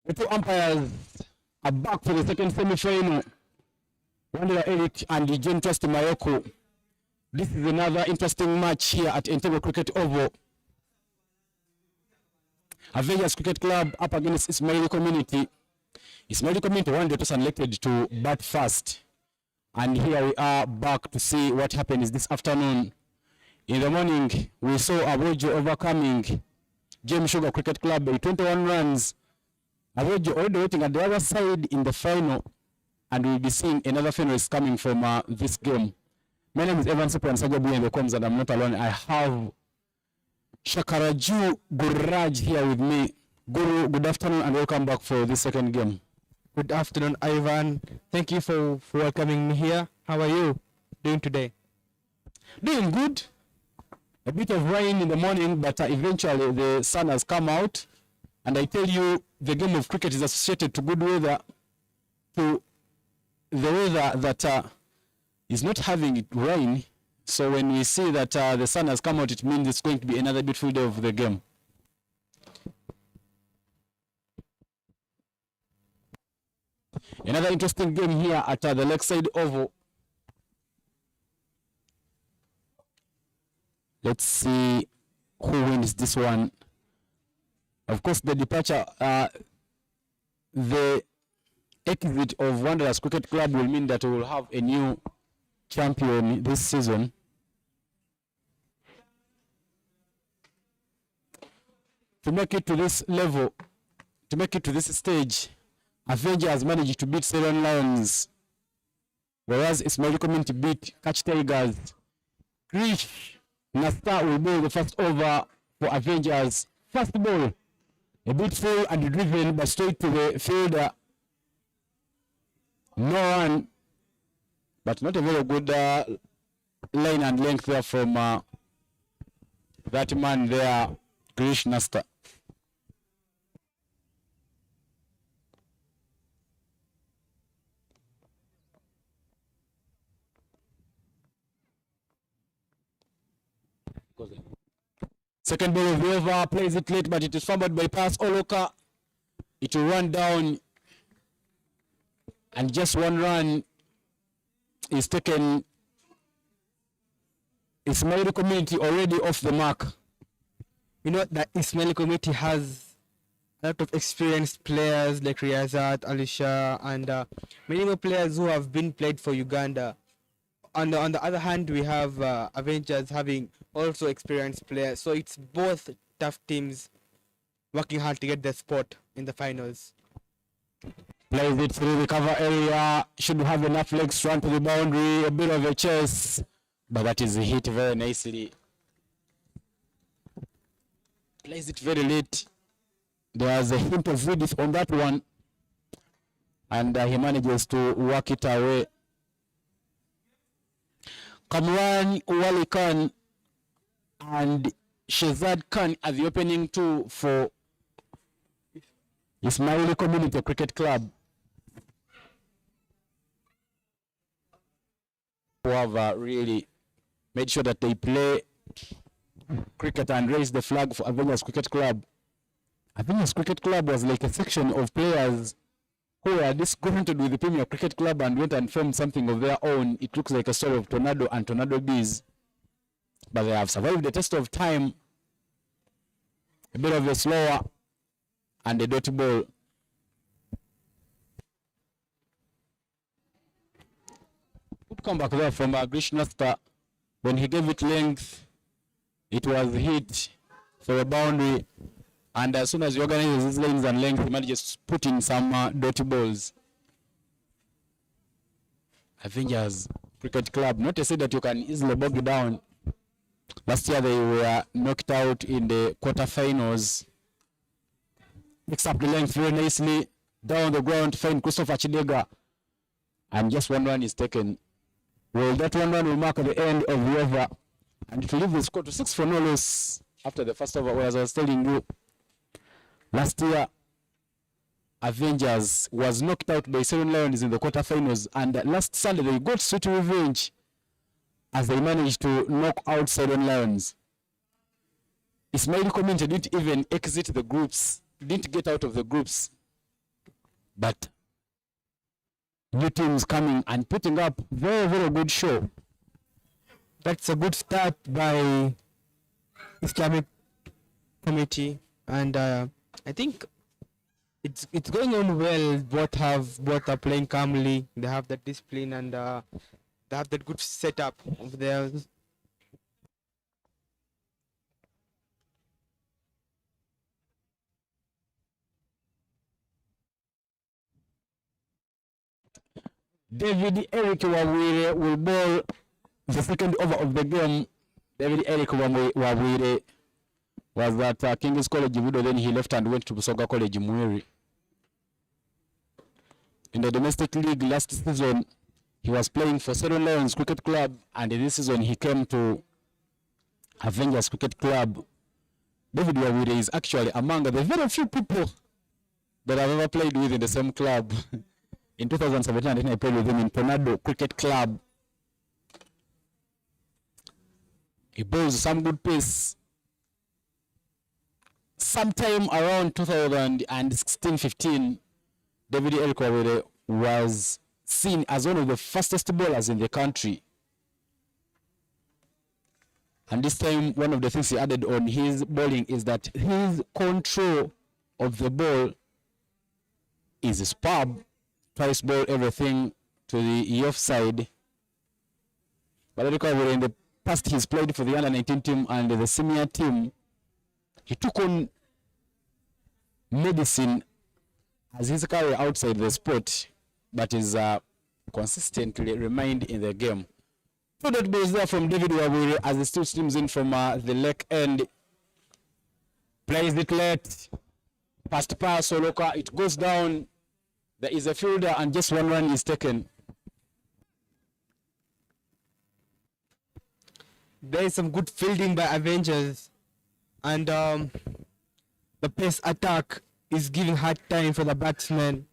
The two umpires are back for the second semi-final. Wandera Eric and UG20 Mayoko. This is another interesting match here at Entebbe Cricket Oval. Avengers Cricket Club up against Ismaili Community. Ismaili Community wanted to selected to bat first. And here we are back to see what happens this afternoon. In the morning, we saw Abojo overcoming James Sugar Cricket Club by 21 runs. Abojo already waiting at the other side in the final. And we'll be seeing another finalist coming from this game. My name is Evan Super and Sajabu in the comms, and I'm not alone. I have Shakaraju Gurraj here with me. Guru, good afternoon and welcome back for this second game. Good afternoon, Ivan. Thank you for welcoming me here. How are you doing today? Doing good. A bit of rain in the morning, but eventually the sun has come out. And I tell you, the game of cricket is associated to good weather, to the weather that is not having it rain. So when we see that the sun has come out, it means it's going to be another beautiful day of the game. Another interesting game here at the Lakeside Oval. Let's see who wins this one. Of course, the departure, the exit of Wanderers Cricket Club will mean that we will have a new champion this season. To make it to this level, to make it to this stage, Avengers has managed to beat 7 Lions, whereas Ismaili Community beat Catch Tigers. Krish Nasta will bowl the first over for Avengers. First ball, a bit full and driven, but straight to the fielder. No run, but not a very good line and length there from that man there, Krish Nasta. Second ball of the over, plays it late, but it is fumbled by Pass Oloka. It will run down, and just one run is taken. Ismaili Community already off the mark. You know that Ismaili Community has a lot of experienced players like Riyazat, Alisha, and many more players who have been played for Uganda. On the other hand, we have Avengers having also experienced players. So it's both tough teams working hard to get their spot in the finals. Plays it through the cover area. Should have enough legs to run to the boundary. A bit of a chase, but that is hit very nicely. Plays it very late. There's a hint of width on that one, and he manages to work it away. Kamran Wali Khan and Shehzad Khan are the opening two for Ismaili Community Cricket Club, who have really made sure that they play cricket and raise the flag for Avengers Cricket Club. Avengers Cricket Club was like a section of players who are disgruntled with the Premier Cricket Club and went and formed something of their own. It looks like a story of Tornado and Tornado Bees. But they have survived the test of time. A bit of a slower and a dot ball. Good comeback there from Krishnasta. When he gave it length, it was hit for a boundary. And as soon as he organizes his lanes and length, he manages to put in some dot balls. Avengers Cricket Club, not to say that you can easily bog it down. Last year they were knocked out in the quarterfinals. Mixed up the length very nicely. Down the ground to find Christopher Chidega. And just one run is taken. Well, that one run will mark the end of the over. And it will leave the score to 6 for no loss after the first over, as I was telling you. Last year, Avengers was knocked out by 7 Lions in the quarterfinals, and last Sunday they got sweet revenge as they managed to knock out 7 Lions. Ismaili Community didn't even exit the groups, didn't get out of the groups. but new teams coming and putting up very, very good show. That's a good start by Islamic committee, and I think it's going on well. Both are playing calmly. They have that discipline, and they have that good setup of theirs. David Eric Wawire will bowl the second over of the game. David Eric Wawire was at King's College Budo, then he left and went to Busoga College Mweri. In the domestic league last season, he was playing for Seven Lions Cricket Club, and this season he came to Avengers Cricket Club. David Wawire is actually among the very few people that I've ever played with in the same club. In 2017, I played with him in Tornado Cricket Club. He bowls some good pace. Sometime around 2016-15, David Eric Wawire was seen as one of the fastest bowlers in the country. And this time, one of the things he added on his bowling is that his control of the ball is superb. Twice bowl everything to the offside. But Eric Wawire, in the past, he's played for the under-19 team and the senior team. He took on medicine as his career outside the sport, but is consistently remained in the game. So that goes there from David Wawire as he still streams in from the lake end. Plays it late. Past pass, Soloka. It goes down. There is a fielder and just one run is taken. There is some good fielding by Avengers, and the pace attack is giving hard time for the batsman.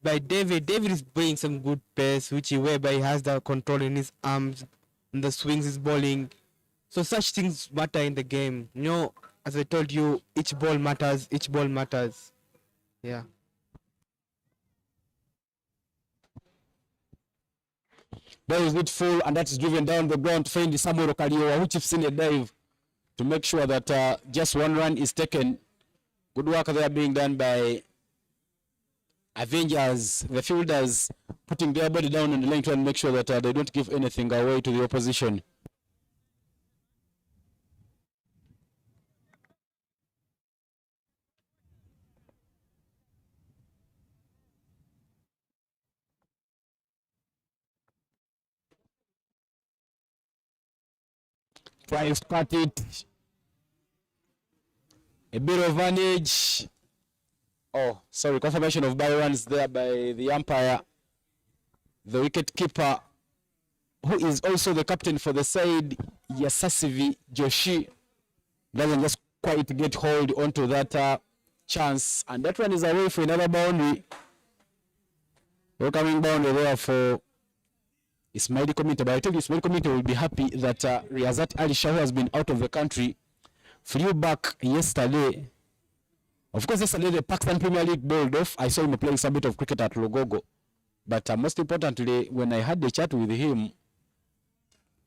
By David is bringing some good pace, whereby he has the control in his arms, and the swings is bowling. So such things matter in the game. You know, as I told you, each ball matters. Each ball matters. Yeah. That is it full, and that's driven down the ground to find Samuel Kaliowa, which has seen a dive to make sure that just one run is taken. Good work there being done by Avengers, the fielders, putting their body down on the line to and make sure that they don't give anything away to the opposition. Tries to cut it. A bit of an edge. Oh, sorry, confirmation of by runs there by the umpire. The wicket keeper, who is also the captain for the side, Yasasivi Joshi, doesn't just quite get hold onto that chance. And that one is away for another boundary. Welcoming boundary there for Ismaili committee. But I tell you, Ismaili committee will be happy that Riyazat Ali Shah, who has been out of the country, flew back yesterday. Of course, yesterday the Pakistan Premier League bowled off. I saw him playing some bit of cricket at Logogo. But most importantly, when I had the chat with him,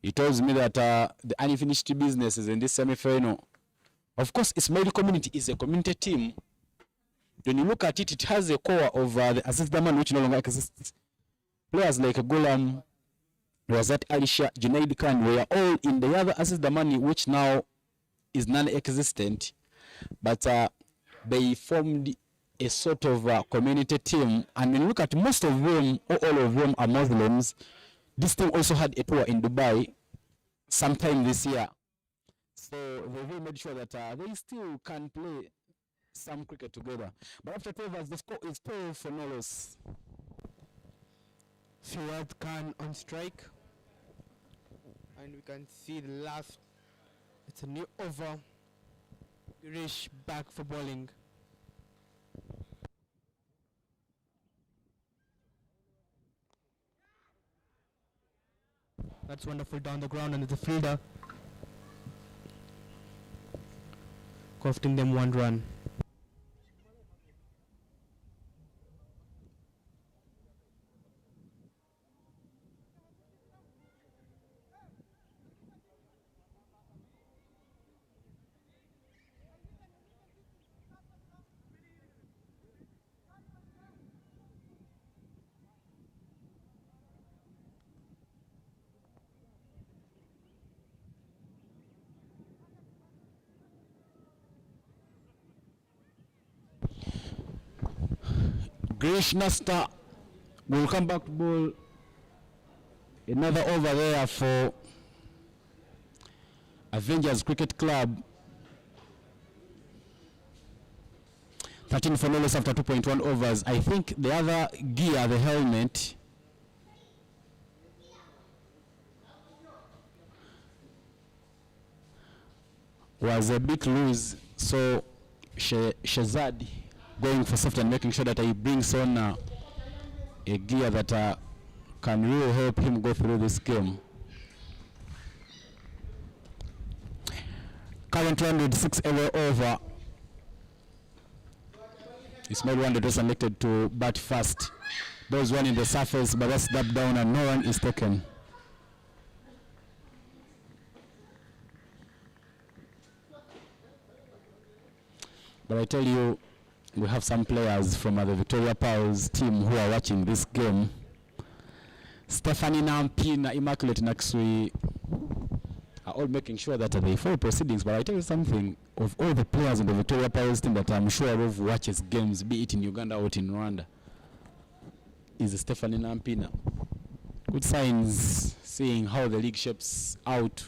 he tells me that the unfinished business is in this semi-final. Of course, Ismaili community is a community team. When you look at it, it has a core of the assistant man which no longer exists. Players like Gulam, Razat Alisha, Junaid Khan were all in the other assistant money which now is non-existent. But they formed a sort of community team, and when you look at most of them, or all of them are Muslims. This team also had a tour in Dubai sometime this year. So they made sure that they still can play some cricket together. But after 12 hours, the score is 12 for no loss. Fuad Khan on strike. And we can see the last. It's a new over. Girish back for bowling. That's wonderful down the ground, and the fielder costing them one run. Krishnasta will come back to ball. Another over there for Avengers Cricket Club. 13 for no less after 2.1 overs. I think the other gear, the helmet, was a bit loose, so Shazad going for soft and making sure that he brings on a gear that can really help him go through this game. Current 106 away over. Ismaili wanted was selected to bat first. There was one in the surface, but that's dubbed down and no run is taken. But I tell you, we have some players from the Victoria Powers team who are watching this game. Stephanie Nampina, Immaculate Naksui are all making sure that they follow proceedings. But I tell you something, of all the players in the Victoria Powers team that I'm sure of watches games, be it in Uganda or in Rwanda, is Stephanie Nampina. Good signs, seeing how the league shapes out.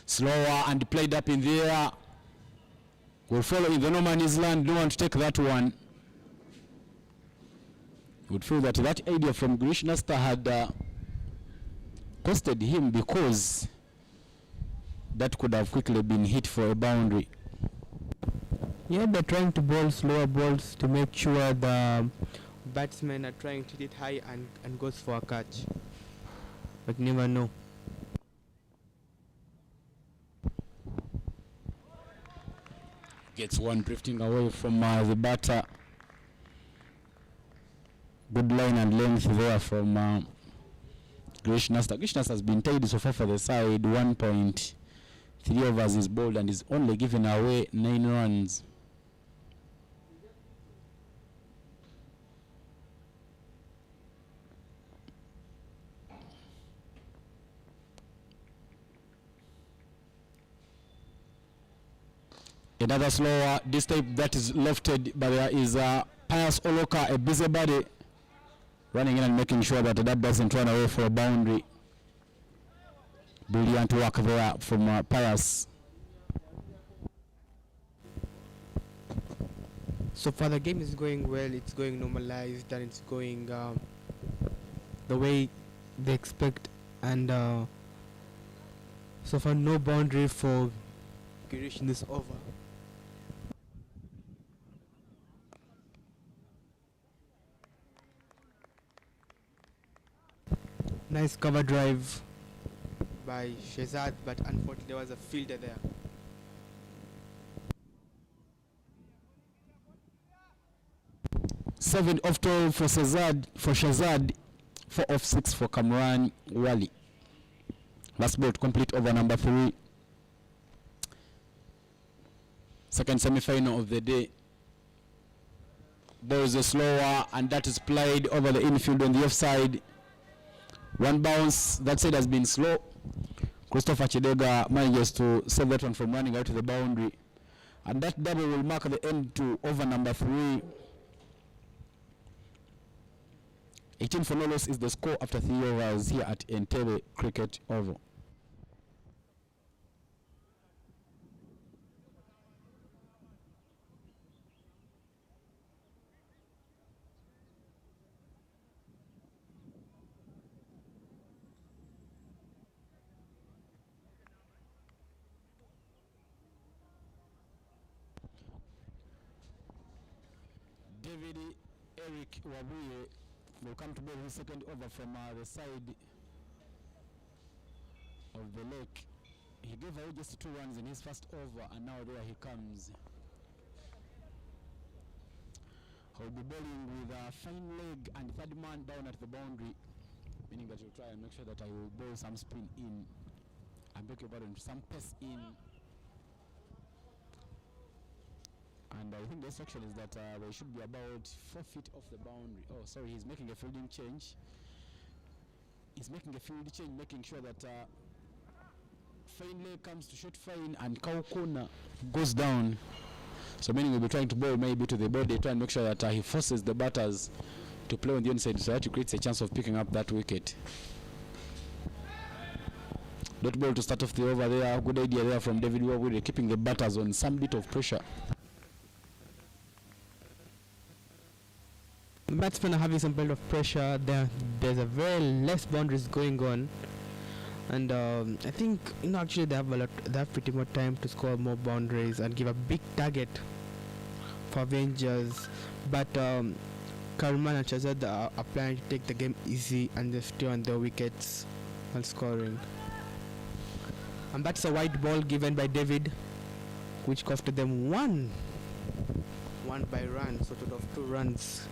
Slower and played up in the air. Will follow in the no man's land. No one to take that one. Would feel that that idea from Krishnasta had costed him, because that could have quickly been hit for a boundary. Yeah, they're trying to bowl slower balls to make sure the batsmen are trying to hit high and goes for a catch. But never know. Gets one drifting away from the batter. Good line and length there from Krishnasta. Krishnasta has been tied so far for the side. 1.3 overs is bowled and is only given away 9 runs. Another slower, this time that is lofted, but there is Pius Oloka, a busybody, running in and making sure that that doesn't run away for a boundary. Brilliant work there from Pius. So far the game is going well, it's going normalized, and it's going the way they expect, and so far no boundary for Girish in this over. Nice cover drive by Shazad, but unfortunately there was a fielder there. Seven off 12 for Shazad, 4 off 6 for Kamran Wali. Last ball to complete over number 3. Second semi-final of the day. There is a slower, and that is played over the infield on the offside. One bounce, that side has been slow. Christopher Chidega manages to save that one from running out to the boundary. And that double will mark the end to over number 3. 18 for no loss is the score after 3 overs here at Entebbe Cricket Oval. David Eric Wabuye will come to bowl his second over from the side of the lake. He gave away just 2 runs in his first over, and now there he comes. He'll be bowling with a fine leg and third man down at the boundary, meaning that he'll try and make sure that I will bowl some spin in. I beg your pardon, some pace in. And I think the instruction is that they should be about 4 feet off the boundary. Oh, sorry, he's making a fielding change. He's making a field change, making sure that fine leg comes to short fine and cow corner goes down. So meaning we'll be trying to bowl maybe to the body, try and make sure that he forces the batters to play on the onside so that he creates a chance of picking up that wicket. Dot ball to start off the over there. Good idea there from David Wawire, keeping the batters on some bit of pressure. The batsmen are having some bit of pressure. There's a very less boundaries going on, and I think actually they have pretty much time to score more boundaries and give a big target for Avengers. But Karman and Shazad are planning to take the game easy and just stay on their wickets while scoring. And that's a wide ball given by David, which costed them one by run, so total of 2 runs.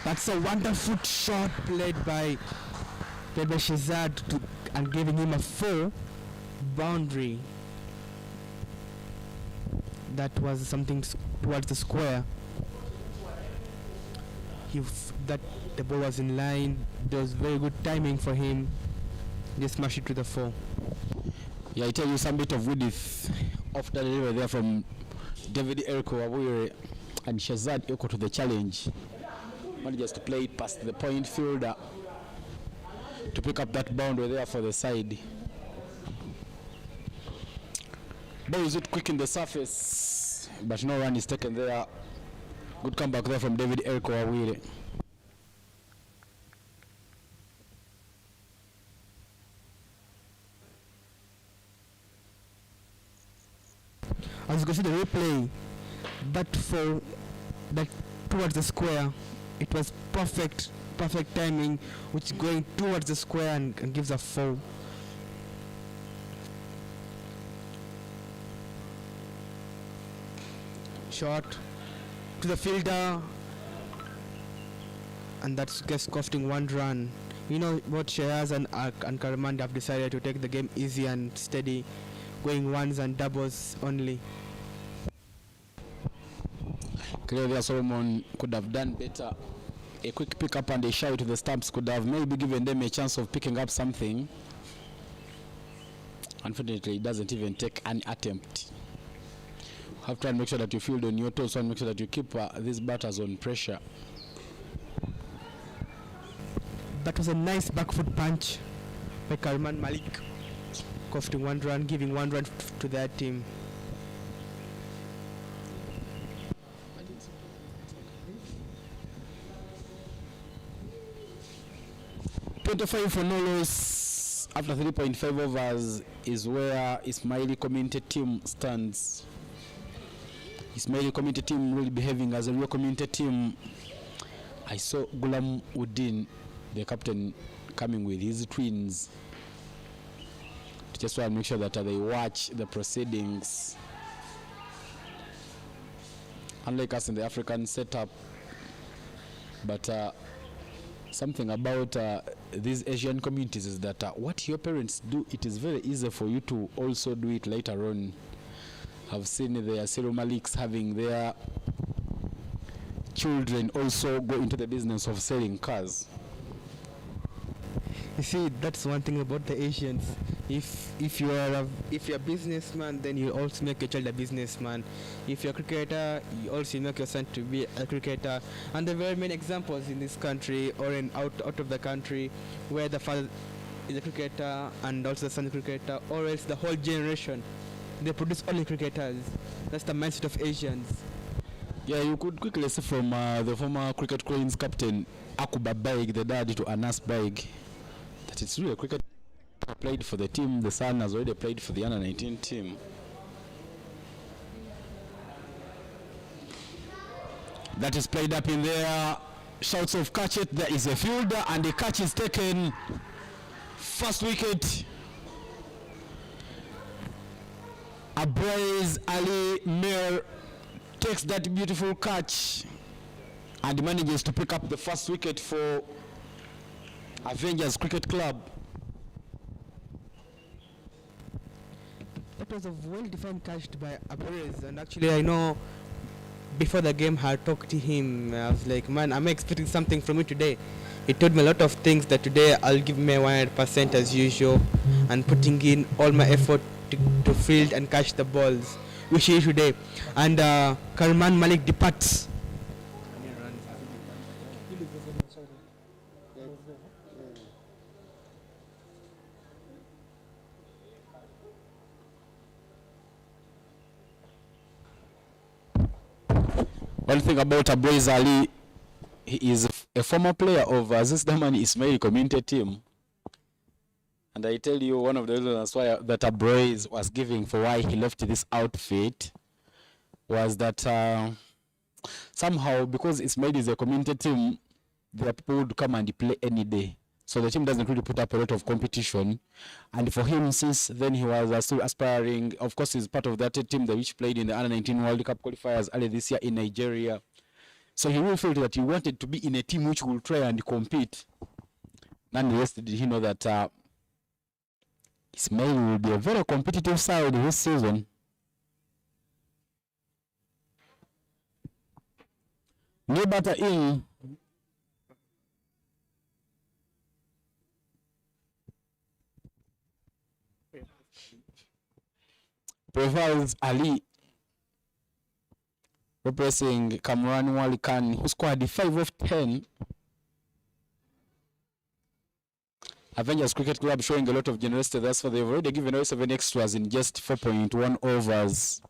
That's a wonderful shot played by Shazad and giving him a 4 boundary. That was something towards the square. The ball was in line. There was very good timing for him. Just smashed it to the 4. Yeah, I tell you, some bit of width off the delivery there from David Wawire, and Shazad equal to the challenge. Manages to play it past the point fielder to pick up that boundary there for the side. Ball is it quick in the surface, but no run is taken there. Good comeback there from David Wawire. As you can see the replay, that towards the square, it was perfect timing, which is going towards the square and gives a 4. Shot to the fielder, and that's just costing 1 run. You know what, Shayaz and Karaman have decided to take the game easy and steady, going ones and doubles only. Clearly Solomon could have done better. A quick pick up and a shy to the stumps could have maybe given them a chance of picking up something. Unfortunately, it doesn't even take an attempt. Have to make sure that you field on your toes and make sure that you keep these batters on pressure. That was a nice back foot punch by Karman Malik, costing 1 run, giving 1 run to their team. 25 for no loss after 3.5 overs is where Ismaili community team stands. Ismaili community team really behaving as a real community team. I saw Gulam Uddin, the captain, coming with his twins to just want to make sure that they watch the proceedings. Unlike us in the African setup, but something about these Asian communities is that what your parents do, it is very easy for you to also do it later on. I've seen the Siro Maliks having their children also go into the business of selling cars. You see, that's one thing about the Asians. If you're a businessman, then you also make your child a businessman. If you're a cricketer, you also make your son to be a cricketer. And there are very many examples in this country or out of the country where the father is a cricketer and also the son is a cricketer, or else the whole generation, they produce only cricketers. That's the mindset of Asians. Yeah, you could quickly see from the former Cricket Queens captain Akuba Baig, the dad to Anas Baig, that it's really a cricket. Played for the team. The son has already played for the under 19 team. That is played up in there. Shouts of catch it. There is a fielder and the catch is taken. First wicket. Abraze Ali Mir takes that beautiful catch and manages to pick up the first wicket for Avengers Cricket Club. That was a well-defined catch by Perez, and actually I know before the game I talked to him. I was like, man, I'm expecting something from you today. He told me a lot of things that today I'll give me 100% as usual and putting in all my effort to field and catch the balls, which he did today. And Karman Malik departs. One thing about Ismaili, he is a former player of Aziz Damani Ismaili community team. And I tell you, one of the reasons why that Abroiz was giving for why he left this outfit was that somehow, because Ismaili is a community team, the people would come and play any day. So the team doesn't really put up a lot of competition. And for him, since then he was still aspiring. Of course, he's part of that team that which played in the Under-19 World Cup qualifiers earlier this year in Nigeria. So he really felt that he wanted to be in a team which will try and compete. Nonetheless, did he know that Ismaili will be a very competitive side this season. New batter in. Prefers Ali replacing Kamran Wali Khan, who scored 5 of 10. Avengers Cricket Club showing a lot of generosity thus far. They've already given away 7 extras in just 4.1 overs.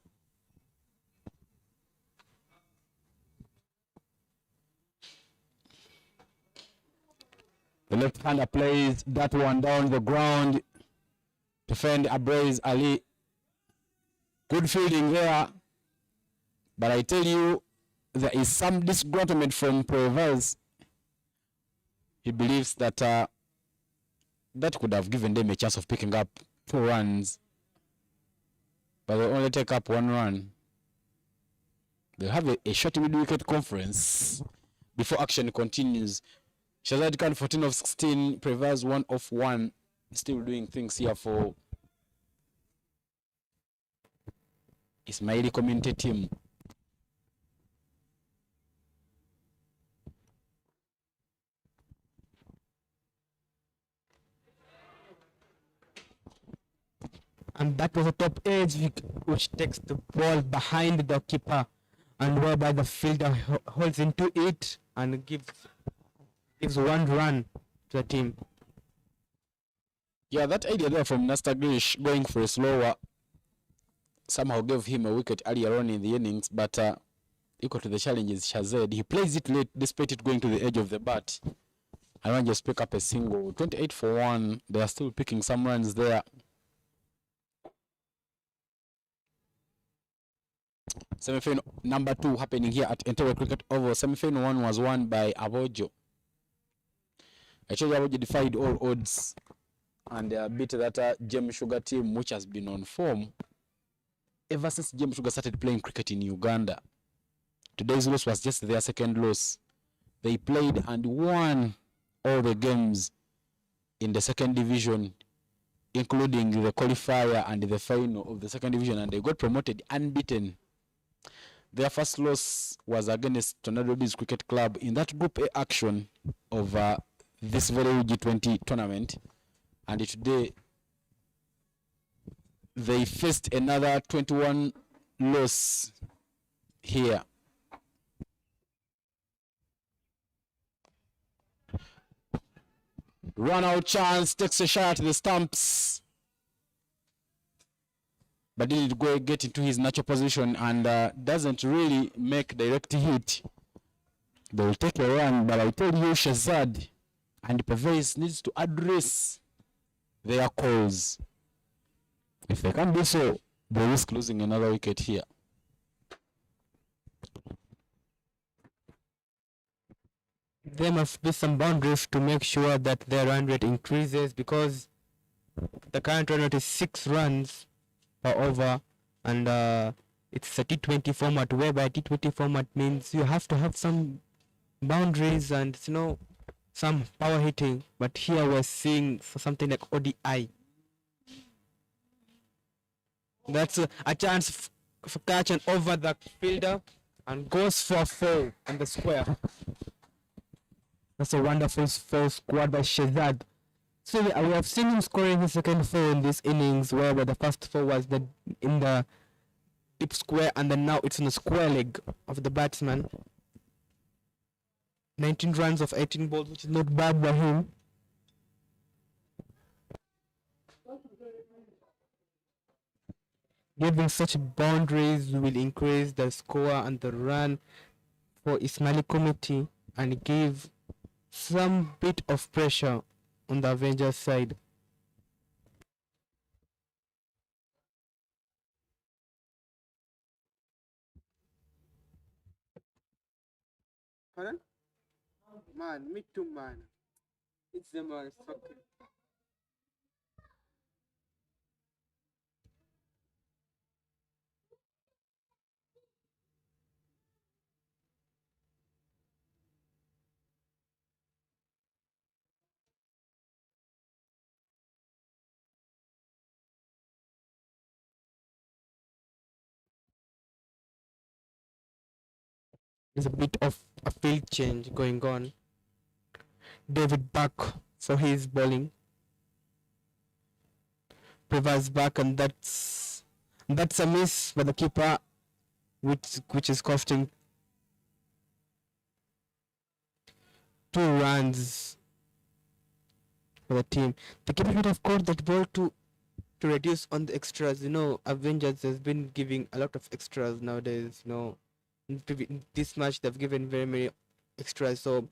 The left-hander plays that one down the ground. Defend Abrez Ali. Good fielding there. But I tell you, there is some disgruntlement from Prevaz. He believes that that could have given them a chance of picking up 2 runs. But they only take up 1 run. They'll have a short mid-wicket conference before action continues. Shazad Khan 14 of 16, Prevaz 1 of 1. Still doing things here for Ismaili community team. And that was a top edge which takes the ball behind the keeper, and whereby the fielder holds into it and gives 1 run to the team. Yeah, that idea there from Nastaglish going for a slower somehow gave him a wicket earlier on in the innings, but equal to the challenges Shazad. He plays it late despite it going to the edge of the bat. I want just pick up a single. 28 for 1. They are still picking some runs there. Semi-final number 2 happening here at Entebbe Cricket Oval. Semi-final 1 was won by Abojo. Actually, Abojo defied all odds and beat that Gem Sugar team, which has been on form ever since Gem Sugar started playing cricket in Uganda. Today's loss was just their second loss. They played and won all the games in the second division, including the qualifier and the final of the second division, and they got promoted unbeaten. Their first loss was against Tornado Bees Cricket Club in that Group A action of this very UG20 tournament. And today, they faced another 21 loss here. Run out chance, takes a shot at the stumps, but didn't go get into his natural position and doesn't really make direct hit. They will take a run, but I tell you, Shazad and Pervez needs to address their calls. If they can't do so, they risk losing another wicket here. There must be some boundaries to make sure that their run rate increases, because the current run rate is 6 runs per over, and it's a T20 format, whereby T20 format means you have to have some boundaries and some power hitting. But here we're seeing something like ODI. That's a chance for catch and over the fielder and goes for a foul on the square. That's a wonderful foul scored by Shehzad. So we have seen him scoring his second foul in this innings, whereby the first foul was in the deep square, and then now it's in the square leg of the batsman. 19 runs of 18 balls, which is not bad by him. Giving such boundaries will increase the score and the run for Ismaili committee and give some bit of pressure on the Avengers side. Pardon? Man, me too, man. It's the man. There's a bit of a field change going on. David back for his bowling. Preva's back, and that's a miss by the keeper, which is costing 2 runs for the team. The keeper should have caught that ball to reduce on the extras. Avengers has been giving a lot of extras nowadays. In this match they've given very many extras, so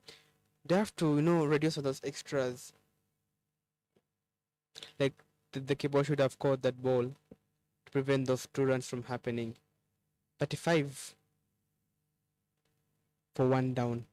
they have to reduce on those extras. Like the keeper should have caught that ball to prevent those 2 runs from happening. 35 for 1 down.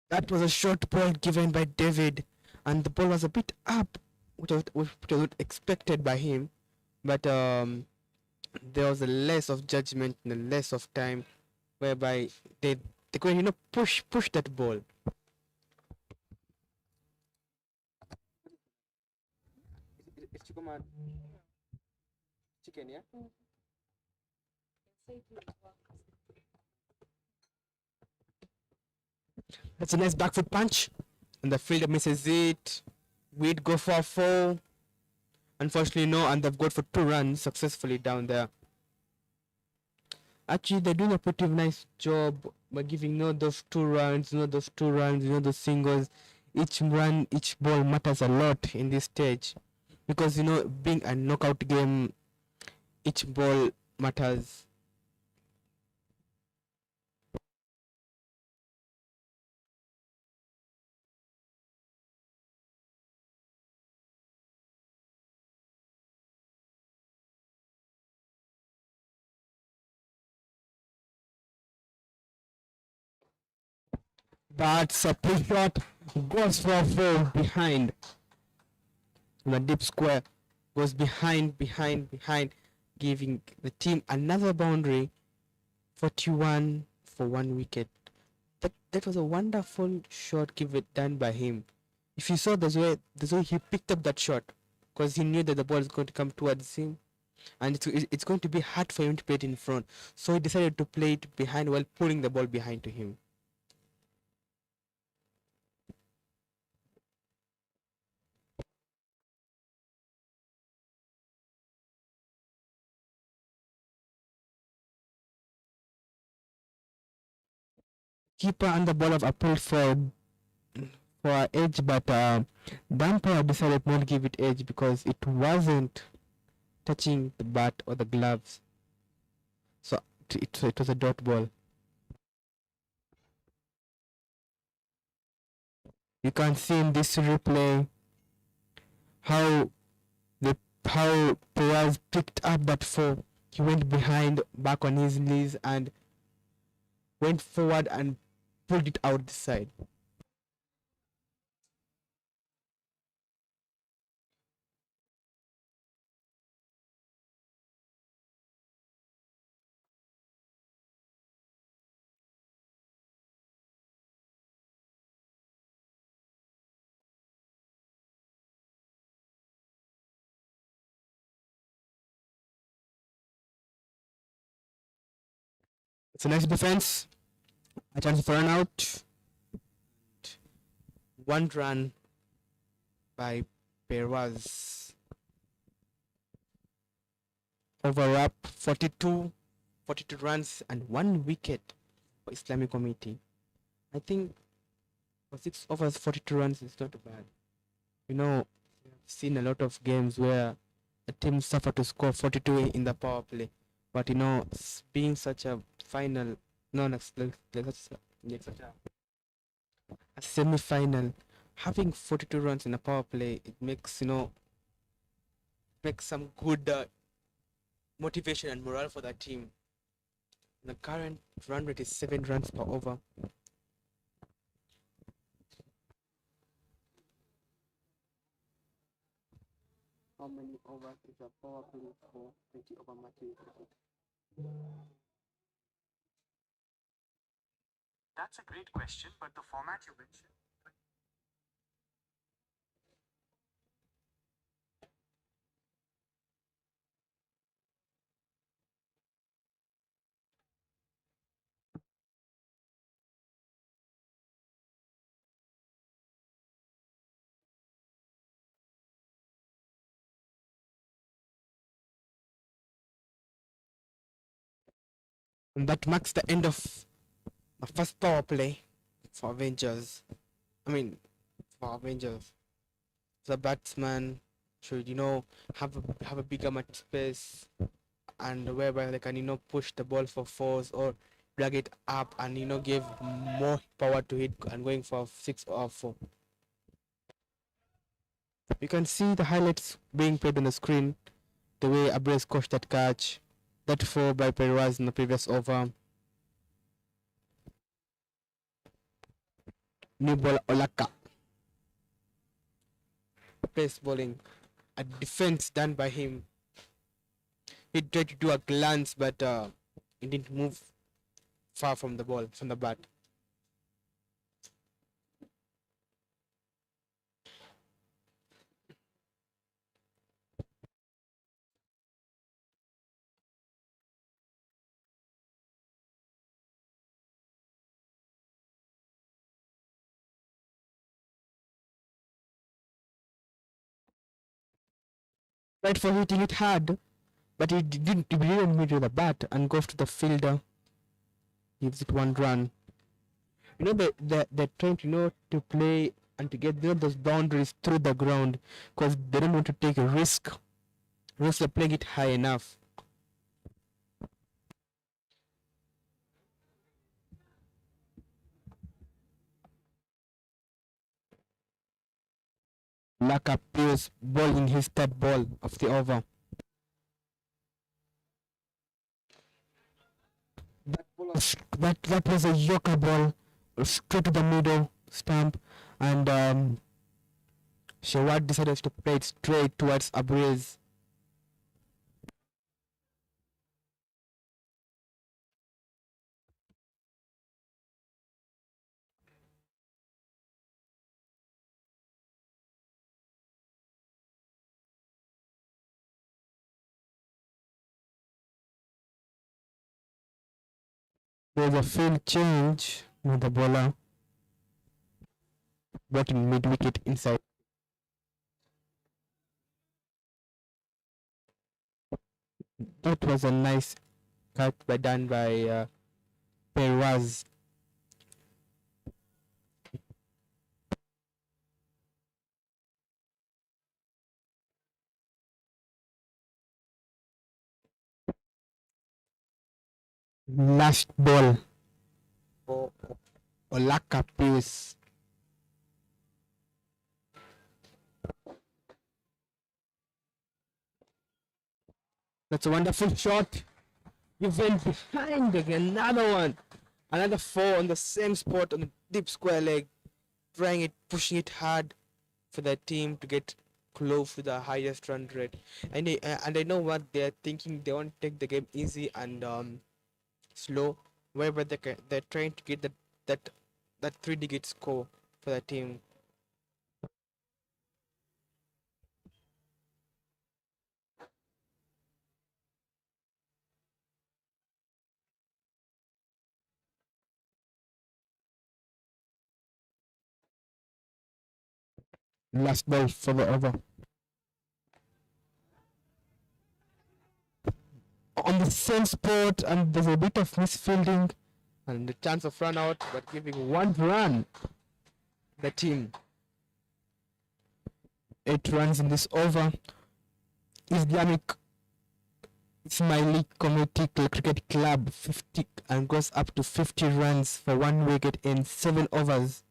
That was a short ball given by David, and the ball was a bit up, which was not expected by him. But there was a less of judgment and a less of time, whereby they could push that ball. Chicken, yeah. That's a nice back foot punch, and the fielder misses it. We'd go for a 4. Unfortunately, no, and they've got for 2 runs successfully down there. Actually, they're doing a pretty nice job by giving those 2 runs, those singles. Each run, each ball matters a lot in this stage, because being a knockout game, each ball matters. That's a push shot, goes for a 4 behind. The deep square goes behind, giving the team another boundary. 41 for 1 wicket. That was a wonderful shot done by him. If you saw the way he picked up that shot, because he knew that the ball is going to come towards him, and it's going to be hard for him to play it in front. So he decided to play it behind while pulling the ball behind to him. Keeper and the ball have appealed for for an edge, but the umpire decided not to give it edge because it wasn't touching the bat or the gloves. So it was a dot ball. You can see in this replay how Perez picked up that 4. He went behind, back on his knees, and went forward and pulled it out this side. It's a nice defense. A chance for an out. 1 run by Perez. Over up 42 runs and 1 wicket for Islamic Committee. I think for 6 overs 42 runs is not bad. You know, I've seen a lot of games where a team suffer to score 42 in the power play, but you know, being such a final, such a semi-final, having 42 runs in a power play, it makes makes some good motivation and morale for the team. The current run rate is 7 runs per over. How many overs is a power play for 20 over matches? That's a great question, but the format you mentioned. And that marks the end of the first power play for Avengers. For Avengers. The batsman should, have a bigger match space, and whereby they can, push the ball for 4s or drag it up and, give more power to it and going for 6 or 4. You can see the highlights being played on the screen, the way Abrez caught that catch, that 4 by Perez in the previous over. New ball Olaka. Pace bowling. A defense done by him. He tried to do a glance, but he didn't move far from the ball, from the bat. Right for hitting it hard, but he didn't meet with the bat and goes to the fielder. Gives it 1 run. They're trying to play and to get those boundaries through the ground because they don't want to take a risk. They're playing it high enough. Laka Pius bowling his 3rd ball of the over. That was a Yorker ball straight to the middle stump, and Shawad decided to play it straight towards Abrez. There's a field change with the bowler, batting mid-wicket inside. That was a nice cut done by Perez. Last ball for Olaka Pires. That's a wonderful shot. You went behind again. Another one. Another four on the same spot on the deep square leg. Trying it, pushing it hard for the team to get close to the highest run rate. And I know what they're thinking. They want to take the game easy and slow, wherever they're trying to get that three-digit score for the team. Last ball for the over. On the same spot, and there's a bit of misfielding and the chance of run out, but giving one run. The team. 8 runs in this over. Islamic Ismaili Community Cricket Club 50 and goes up to 50 runs for 1 wicket in 7 overs.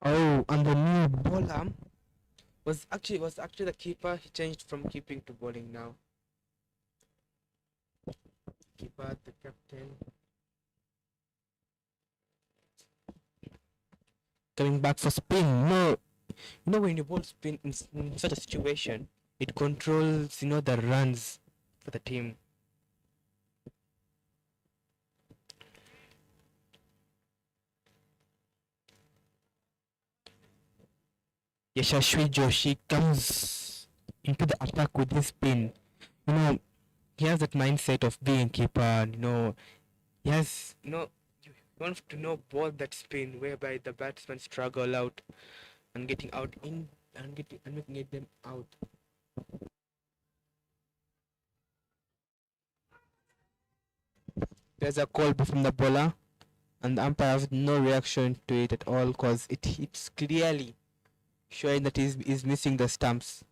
Oh, and the new bowler was actually the keeper. He changed from keeping to bowling now. Keeper, the captain. Coming back for spin. No, when you bowl spin in such a situation, it controls the runs for the team. Yashashwi Joshi comes into the attack with his spin. He has that mindset of being keeper. He has he wants to ball that spin whereby the batsmen struggle out and getting out in and making them out. There's a call from the bowler, and the umpire has no reaction to it at all because it's clearly showing that he's missing the stumps.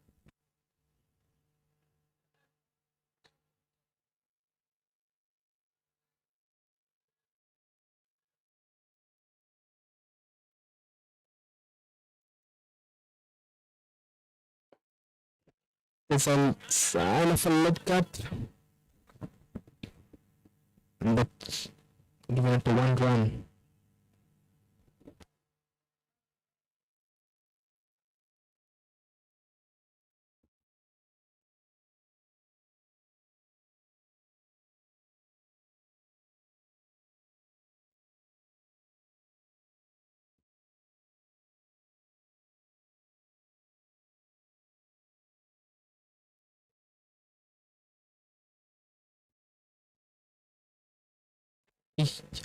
There's a sign of a lead cut, and that's given it to 1 run.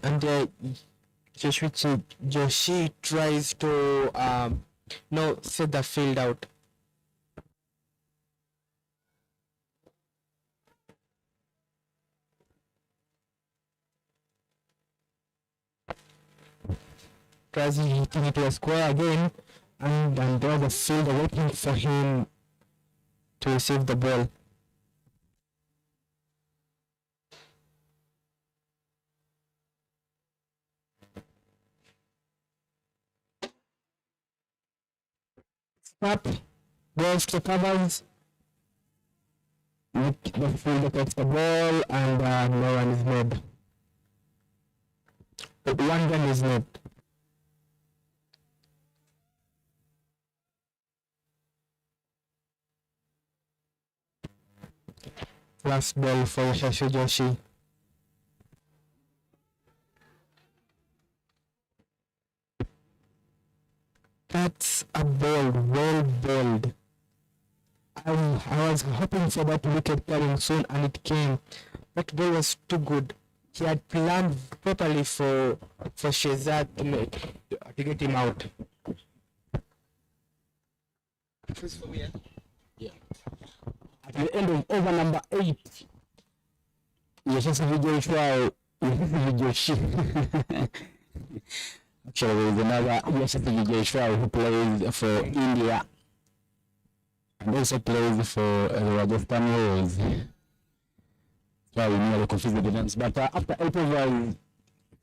And Joshi tries to set the field out. Tries hitting it to a square again, and there the fielder waiting for him to receive the ball. Up, goes to covers. The fielder takes the ball, and no one is made. But 1 run is made. Last ball for Shashi Joshi. That's a ball, well bowled. I was hoping for that wicket coming soon, and it came. That ball was too good. He had planned properly for Shehzad to get him out. At the end of over number 8, Yashasivijay actually, there is another Yashasivijay who plays for India and also plays for the Rajasthan Royals. So we nearly confused the names. But after 8 overs,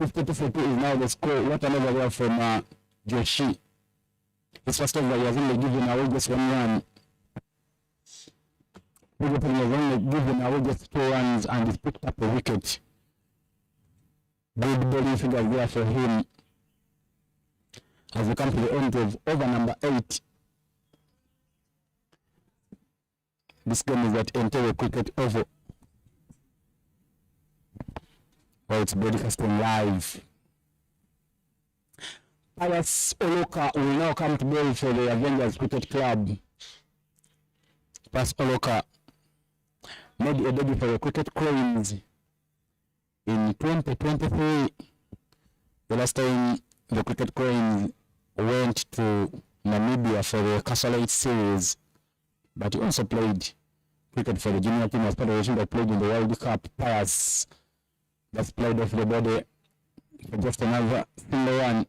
50-42 is now the score. What an over from Joshi. His first over, he has only given away just 1 run. He has only given away just 2 runs and he's picked up a wicket. Good bowling figures there for him. As we come to the end of over number 8. This game is at Entebbe Cricket Oval. Well, it's broadcasting live. Pius Oloka will now come to bowl for the Avengers Cricket Club. Pius Oloka made a debut for the Cricket Cranes in 2023. The last time the Cricket Cranes went to Namibia for the Castle 8 series, but he also played cricket for the junior team as part of the team that played in the World Cup. Pius that's played off the body for just another single run.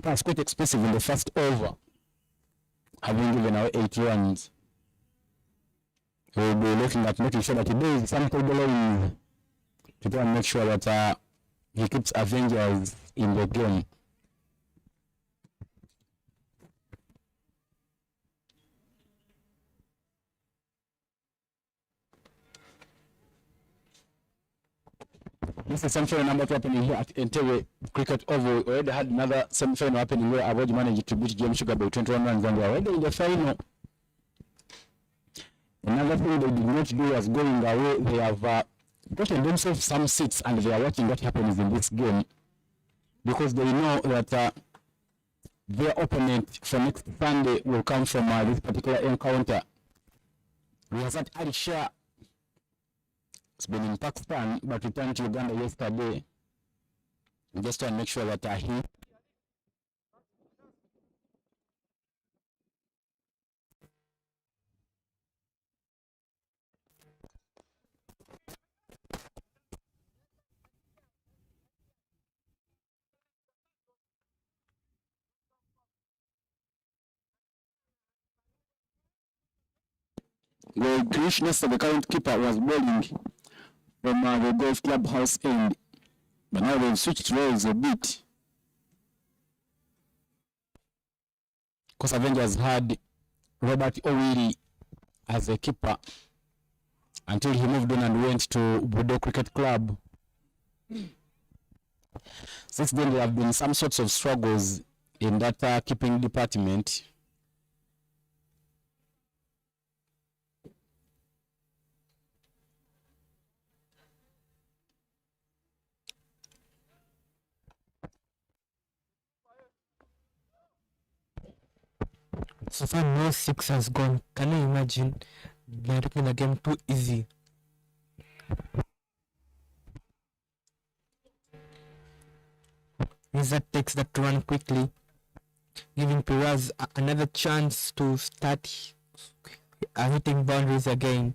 Pius quite expensive in the first over, having given away 8 runs. We'll be looking at making sure that he does some bowling to try and make sure that he keeps Avengers in the game. This is semi-final number 2 happening here at Entebbe Cricket Oval. We already had another semi-final happening where Avoid managed to beat James Sugar by 21 runs, and they are already in the final. Another thing they did not do was going away. They have gotten themselves some seats and they are watching what happens in this game because they know that their opponent for next Sunday will come from this particular encounter. Riyazat Ali Shah has been in Pakistan but returned to Uganda yesterday just to make sure that he the Krishnas, the current keeper, was bowling from the golf clubhouse end, but now they've switched roles a bit. Because Avengers had Robert Owiri as a keeper until he moved on and went to Bordeaux Cricket Club. Since then, there have been some sorts of struggles in that keeping department. So far, no 6 has gone. Can you imagine? They're taking the game too easy. Wizard takes that run quickly, giving Piraz another chance to start hitting boundaries again.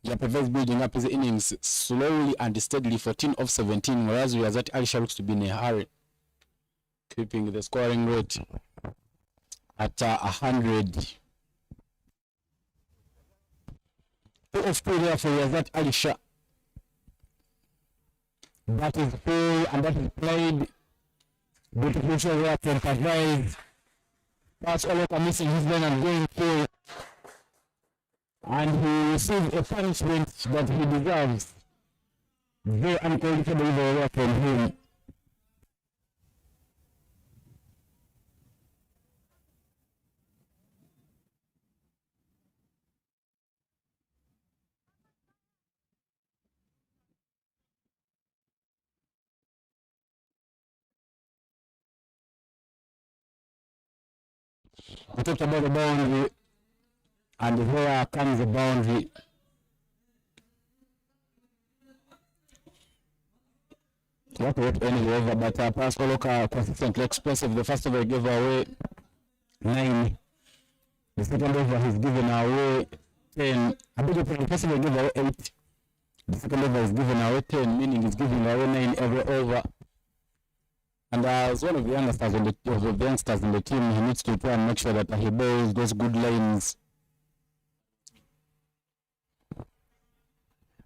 Pervez building up his innings slowly and steadily, 14 of 17, whereas Riyazat Alisha looks to be in a hurry, keeping the scoring rate at 100. 2 of 2 there for Riyazat Alisha. That is full and that is played. Beautiful show there from Pervez. That's all over missing his line and going full. And he received a punishment that he deserves. Very unqualifiable from him. We talked about the boundary, and here comes the boundary. What wrote any over, but Pass Oloka consistently expressive. The first over he gave away 9. The second over he's given away 10. I beg your pardon, the first over he gave away 8. The second over is given away 10, meaning he's giving away 9 every over. And as one of the youngsters in the team, he needs to try and make sure that he bowls those good lines.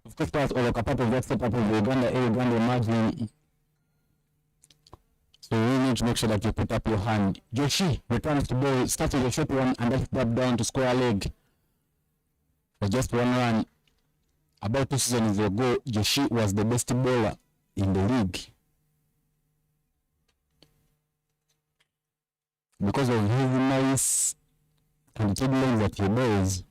Of course, Pass Oloka, part of that setup of the Uganda margin. So you need to make sure that you put up your hand. Joshi returns to bowl, starts with a short one and that's that down to square leg. For just 1 run. About 2 seasons ago, Joshi was the best bowler in the league. Because of his nice and good lines that he bowls.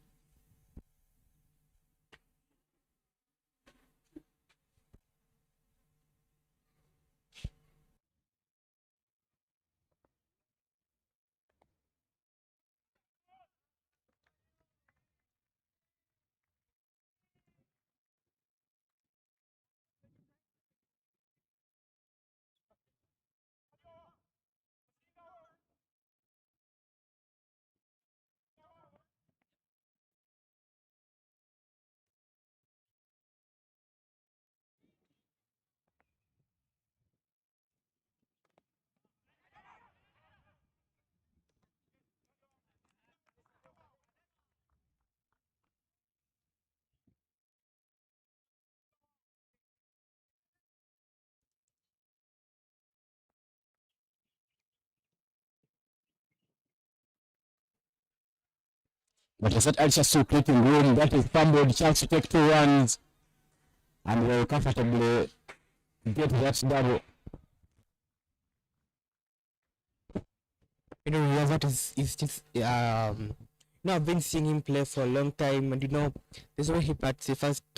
But I said Aisha still creating room. That is fumbled, chance to take 2 runs. And will comfortably get that double. You know, that is just I've been seeing him play for a long time, and this way he first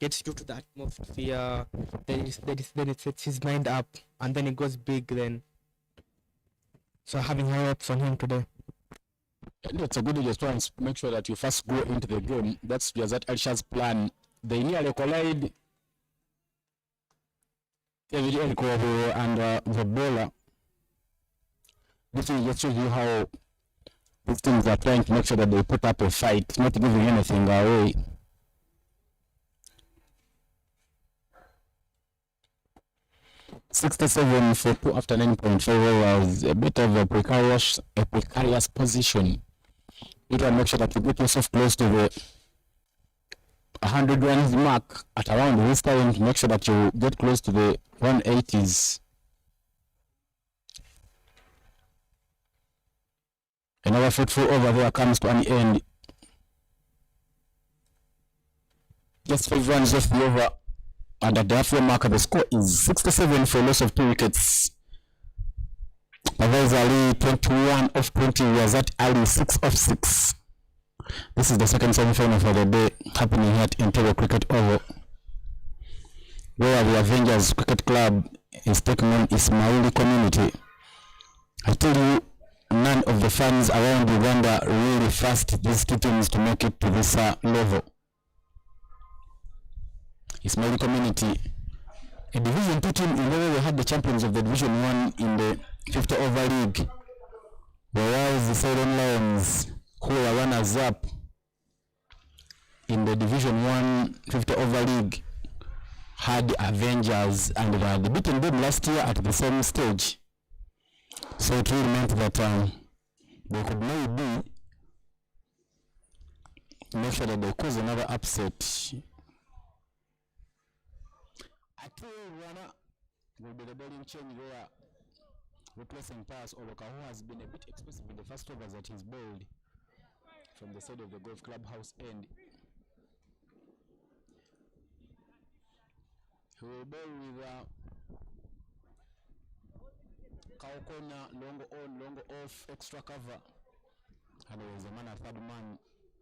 gets you to the atmosphere, then it sets his mind up, and then it goes big then. So having high hopes on him today. It's a good idea to try and make sure that you first go into the game. That's Jazat Aisha's plan. They nearly collide. David Elkovo and the bowler. This will just show you how these teams are trying to make sure that they put up a fight, not giving anything away. $67 for 2 after 9.4 overs. A bit of a precarious position. You try and make sure that you get yourself close to the 100 runs mark at around this time to make sure that you get close to the 180s. Another fruitful over there comes to an end. Just 5 runs off the over, and at the halfway marker the score is 67 for a loss of 2 wickets. Avengers Ali 21 of 20, was at Ali 6 of 6. This is the second semi-final for the day happening here at Interior Cricket Oval, where the Avengers Cricket Club is taking on Ismaili community. I tell you, none of the fans around Uganda really trust these two teams to make it to this level. Ismaili community, a Division 2 team in the way we had the champions of the Division 1 in the 50 over league, whereas the Southern Lions, who were runners up in the Division 1 50 over league, had Avengers, and they had beaten them last year at the same stage. So it really meant that they could maybe make sure that they cause another upset. Runner will be the bowling change there, replacing Pass Oloka, who has been a bit expensive in the first overs that he's bowled from the side of the golf clubhouse end. He will bowl with Kaokona, long on, long off, extra cover. And there was a man, a third man,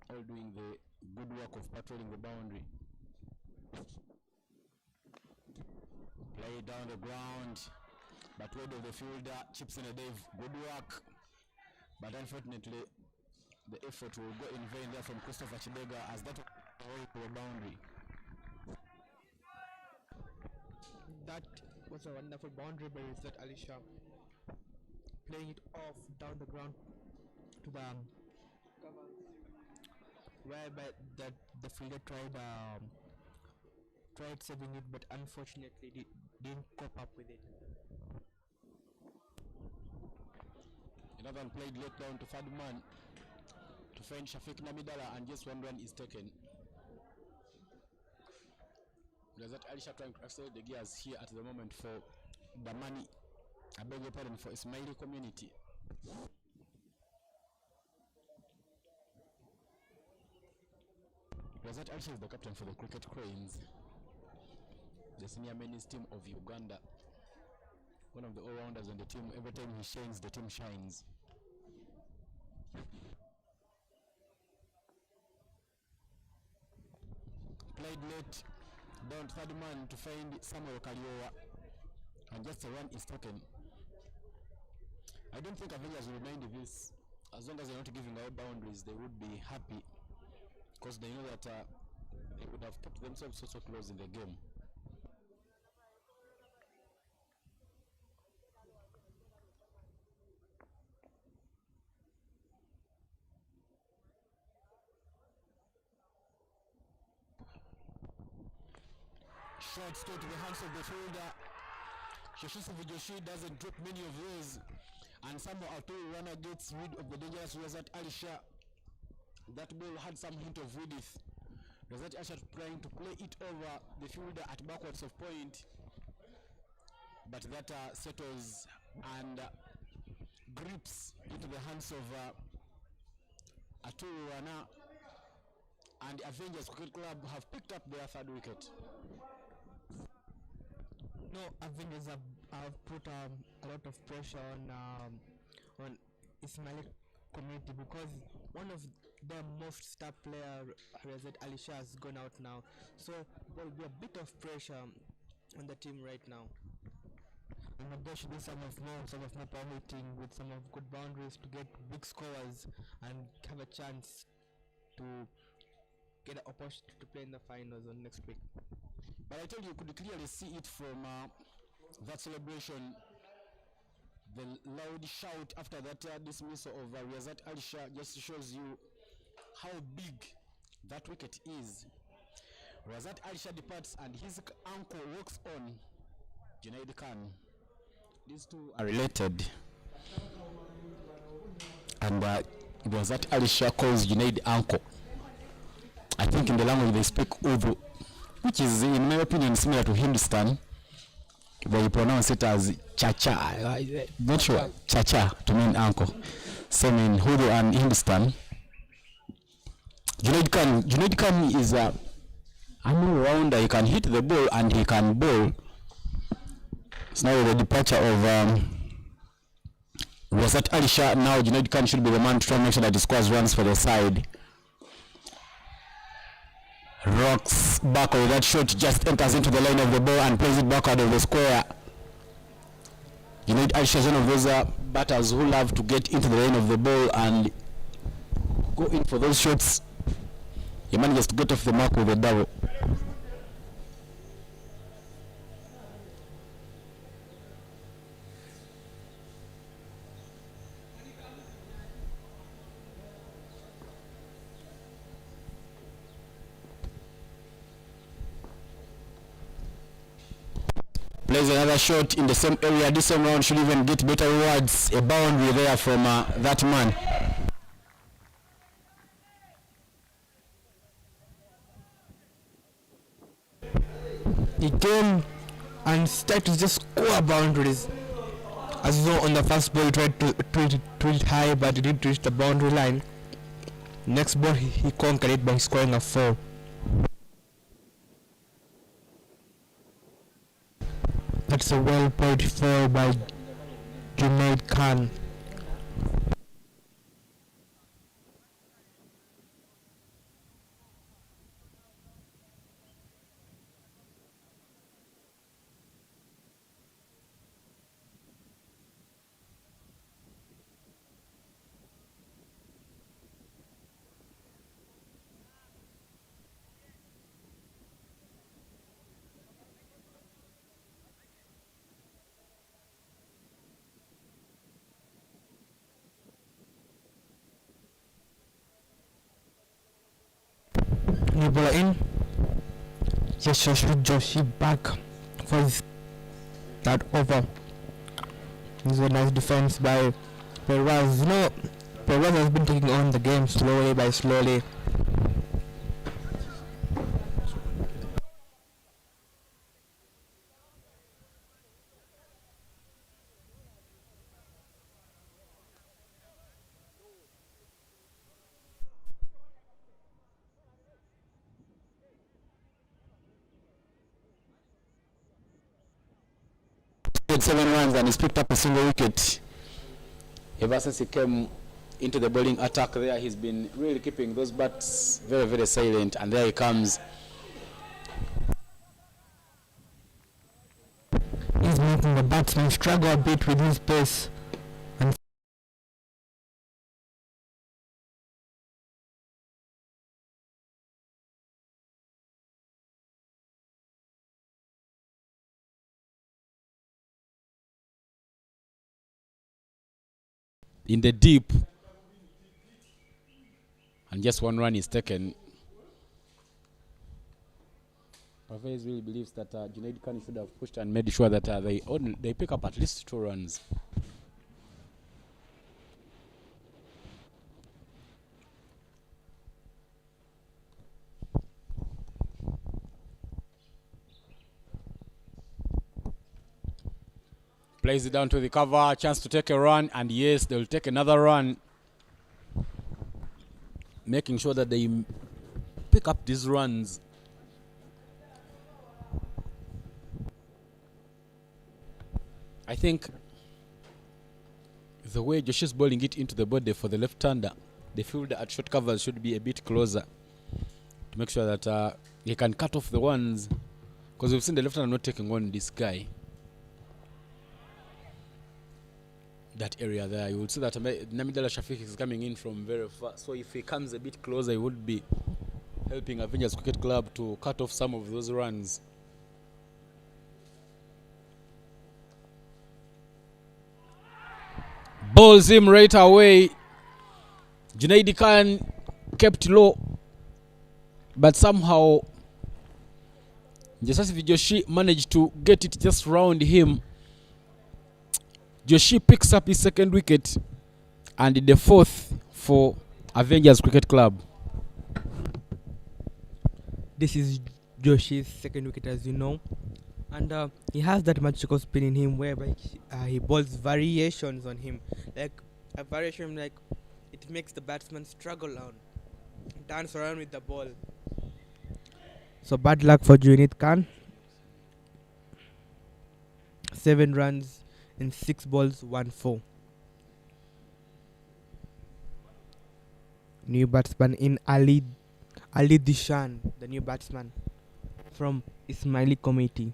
all doing the good work of patrolling the boundary. Play down the ground, but word of the fielder, chips in a Dave, good work. But unfortunately, the effort will go in vain there from Christopher Chibega as that away to the boundary. That was a wonderful boundary by Izzat Alisha, playing it off down the ground to the covers, whereby the fielder tried saving it, but unfortunately didn't cope up with it. Another one played late down to third man to find Shafiq Namidala, and just one run is taken. There's that Alisha trying to accelerate the gears here at the moment for Damani, I beg your pardon, for Ismaili community. There's that Alisha is the captain for the Cricket Cranes, the senior men's team of Uganda. One of the all-rounders on the team. Every time he shines, the team shines. Played late down third man to find Samuel Kaliowa, and just a run is taken. I don't think Avengers will mind this. As long as they're not giving out boundaries, they would be happy, because they know that they would have kept themselves so close in the game. Shot straight to the hands of the fielder. Shoshisevu Joshi doesn't drop many of those, and somehow Arturo Rana gets rid of the dangerous Razat Alisha. That ball had some hint of width. Razat Alisha trying to play it over the fielder at backwards of point, but that settles and grips into the hands of Arturo Rana, and Avengers Cricket Club have picked up their third wicket. No, Avengers have put a lot of pressure on Ismaili community, because one of their most star player, Razat Alisha, has gone out now. So there will be a bit of pressure on the team right now. And there should be some of more power hitting with some of good boundaries to get big scores and have a chance to get an opportunity to play in the finals on next week. But I tell you could clearly see it from that celebration. The loud shout after that dismissal of Razat Alisha just shows you how big that wicket is. Razat Alisha departs and his uncle walks on, Junaid Khan. These two are related. And Razat Alisha calls Junaid uncle. I think in the language they speak Urdu, which is, in my opinion, similar to Hindustan. They pronounce it as Chacha. Not sure. Chacha to mean uncle. Same in Urdu and Hindustan. Junaid Khan is a all-rounder. He can hit the ball and he can bowl. It's now the departure of Razat Alisha. Now Junaid Khan should be the man to try and make sure that he scores runs for the side. Rocks backward, that shot just enters into the line of the ball and plays it backward of the square. Junaid Alisha is one of those batters who love to get into the line of the ball and go in for those shots. He manages to get off the mark with a double. Plays another shot in the same area. This time round should even get better rewards. A boundary there from that man. He came and started to just score boundaries. As you know, on the first ball he tried to tweet high, but he didn't reach the boundary line. Next ball he conquered it by scoring a 4. That's a well played 4 by Junaid Khan. New ball in. Yes, Joshi back for his third over. This is a nice defense by Perez. You know, Perez has been taking on the game slowly by slowly. Scored 7 runs and he's picked up a single wicket. Ever since he came into the bowling attack there, he's been really keeping those bats very, very silent. And there he comes. He's making the batsman struggle a bit with his pace. And In the deep. And just one run is taken. Pervez really believes that Junaid Khan should have pushed and made sure that they pick up at least 2 runs. Plays it down to the cover, chance to take a run, and yes, they'll take another run. Making sure that they pick up these runs. I think the way Josh is bowling it into the body for the left-hander, the fielder at short covers should be a bit closer to make sure that he can cut off the ones, because we've seen the left-hander not taking on this guy. That area there, you will see that Namidala Shafiq is coming in from very far. So if he comes a bit closer, he would be helping Avengers Cricket Club to cut off some of those runs. Bowls him right away. Junaid Khan kept low, but somehow Jasasi Joshi managed to get it just round him. Joshi picks up his second wicket and the 4th for Avengers Cricket Club. this is Joshi's second wicket, as you know. And he has that magical spin in him whereby he bowls variations on him. Like a variation, like it makes the batsman struggle around, dance around with the ball. So bad luck for Junaid Khan. 7 runs in 6 balls, 1 4. New batsman in Ali Dishan, the new batsman from Ismaili committee.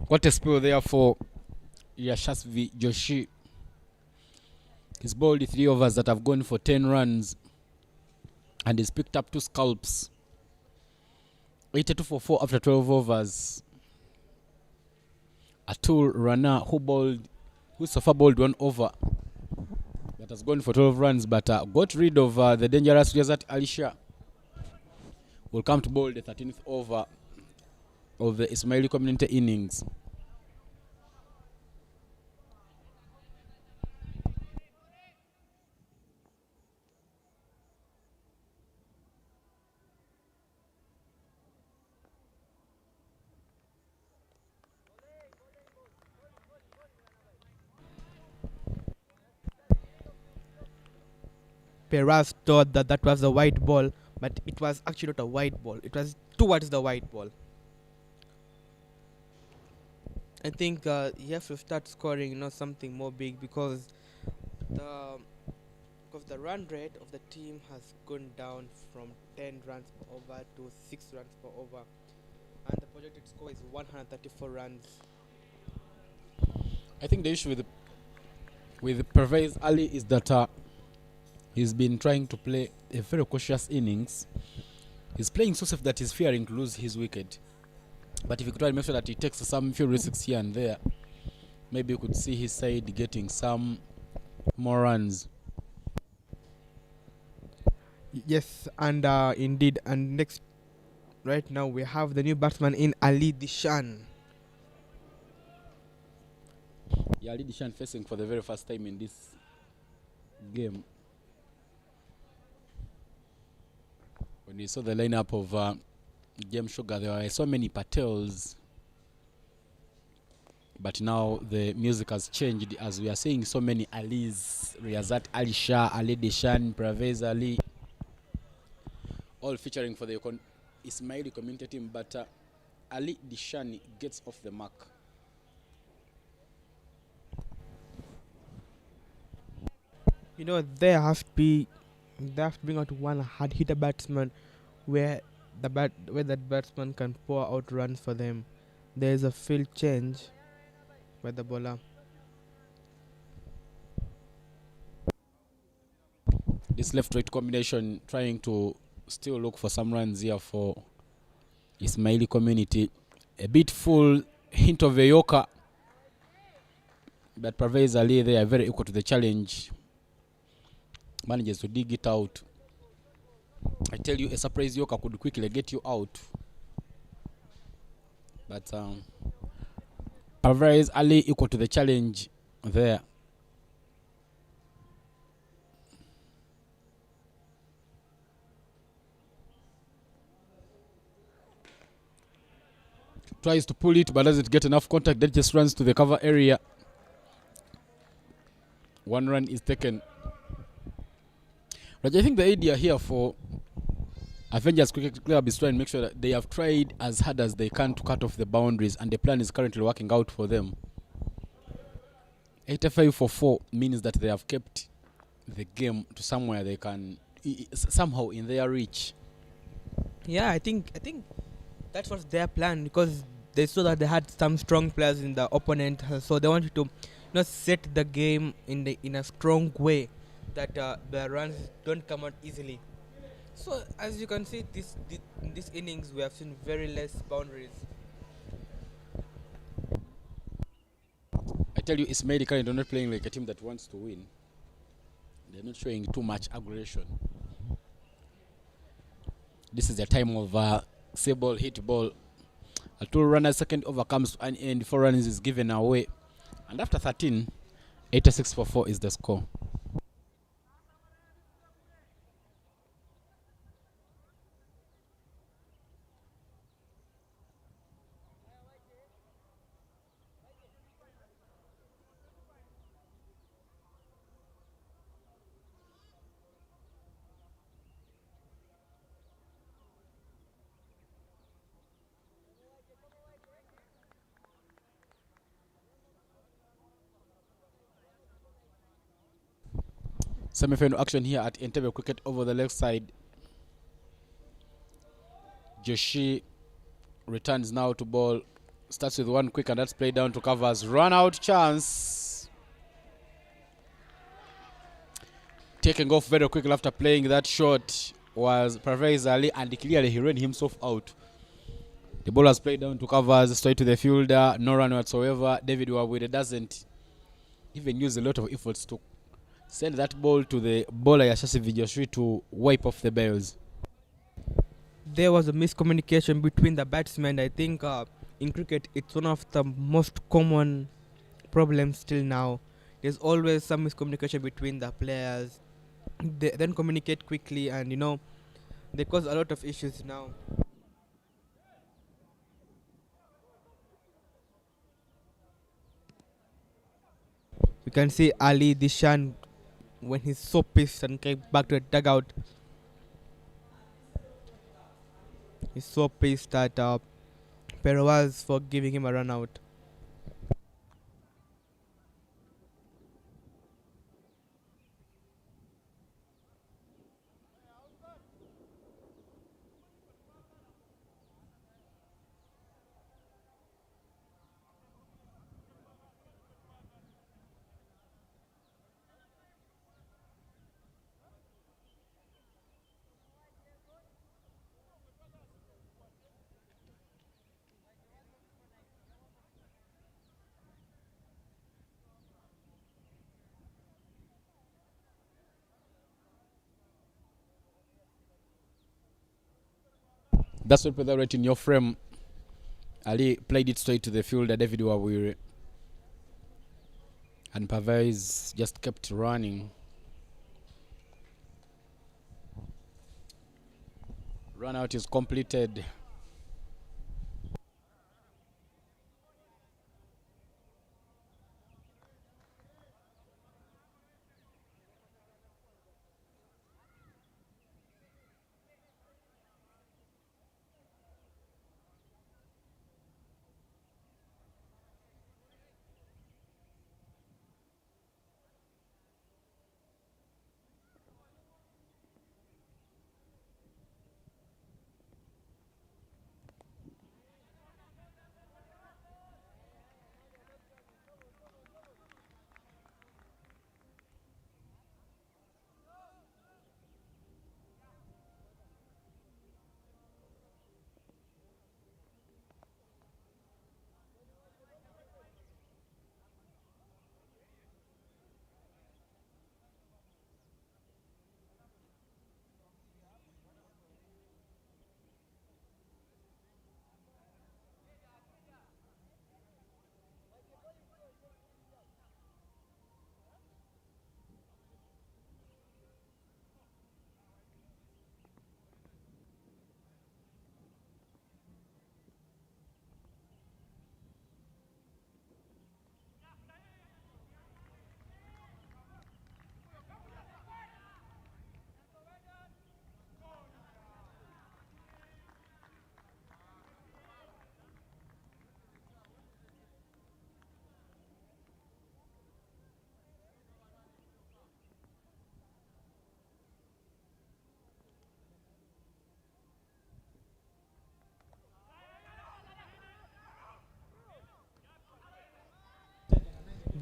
What a spell there for Yashasvi Joshi. He's bowled 3 overs that have gone for 10 runs and he's picked up 2 scalps. 82 for 4 after 12 overs. Atul Rana, who so far bowled 1 over, that has gone for 12 runs, but got rid of the dangerous Riyazat Alisha. Will come to bowl the 13th over of the Ismaili community innings. Perez thought that that was a white ball, but it was actually not a white ball. It was towards the white ball. I think you have to start scoring, something more big, because the run rate of the team has gone down from 10 runs per over to 6 runs per over, and the projected score is 134 runs. I think the issue with Pervez Ali is that He's been trying to play a very cautious innings. He's playing so safe that he's fearing to lose his wicket. But if he could try and make sure that he takes some few risks here and there, maybe you could see his side getting some more runs. Yes, and indeed, and next, right now we have the new batsman in Ali Dishan. Yeah, Ali Dishan facing for the very first time in this game. When we saw the lineup of Game Sugar, there were so many Patels. But now the music has changed as we are seeing so many Alis. Riyazat Ali Shah, Ali Dishan, Pravez Ali, all featuring for the Ismaili community team. But Ali Dishan gets off the mark. You know, they have to bring out one hard hitter batsman where that batsman can pour out runs for them. There is a field change by the bowler. This left-right combination trying to still look for some runs here for Ismaili community. A bit full hint of a Yorker, but Pravez Ali, they are very equal to the challenge. Manages to dig it out. I tell you, a surprise Yorker could quickly get you out. But Pravez Ali equal to the challenge there. Tries to pull it but doesn't get enough contact. That just runs to the cover area. One run is taken. But I think the idea here for Avengers Cricket Club is trying to make sure that they have tried as hard as they can to cut off the boundaries, and the plan is currently working out for them. 85 for 4 means that they have kept the game to somewhere they can somehow in their reach. Yeah, I think that was their plan, because they saw that they had some strong players in the opponent, so they wanted to set the game in a strong way that the runs don't come out easily. So as you can see, in this innings we have seen very less boundaries. I tell you, Ismaili currently not playing like a team that wants to win. They're not showing too much aggression. This is the time of say ball, hit ball. A 2-runner second over comes to an end. 4 runs is given away. And after 13, 86 for 4 is the score. Semi-final action here at Entebbe Cricket over the left side. Joshi returns now to ball. Starts with one quick and that's played down to covers. Run out chance. Taking off very quickly after playing that shot was Pravez Ali, and clearly he ran himself out. The ball has played down to covers, straight to the fielder. No run whatsoever. David Wawide doesn't even use a lot of efforts to send that ball to the bowler Yashasi Vijoshi to wipe off the bails. There was a miscommunication between the batsmen. I think in cricket it's one of the most common problems still now. There's always some miscommunication between the players. They then communicate quickly, and they cause a lot of issues now. You can see Ali Dishan when he's so pissed and came back to the dugout. He's so pissed at Perwaz for giving him a run out. That's what the rate in your frame. Ali played it straight to the fielder, David Wawire. And Pavez just kept running. Run out is completed.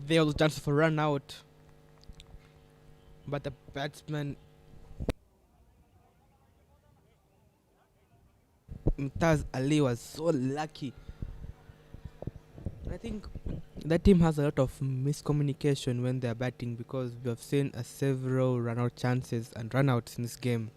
There was a chance for run out, but the batsman Mumtaz Ali was so lucky. I think that team has a lot of miscommunication when they're batting, because we have seen several run out chances and run outs in this game.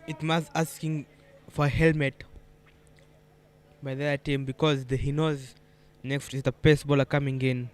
It was asking for a helmet by their team, because he knows next is the pace bowler coming in.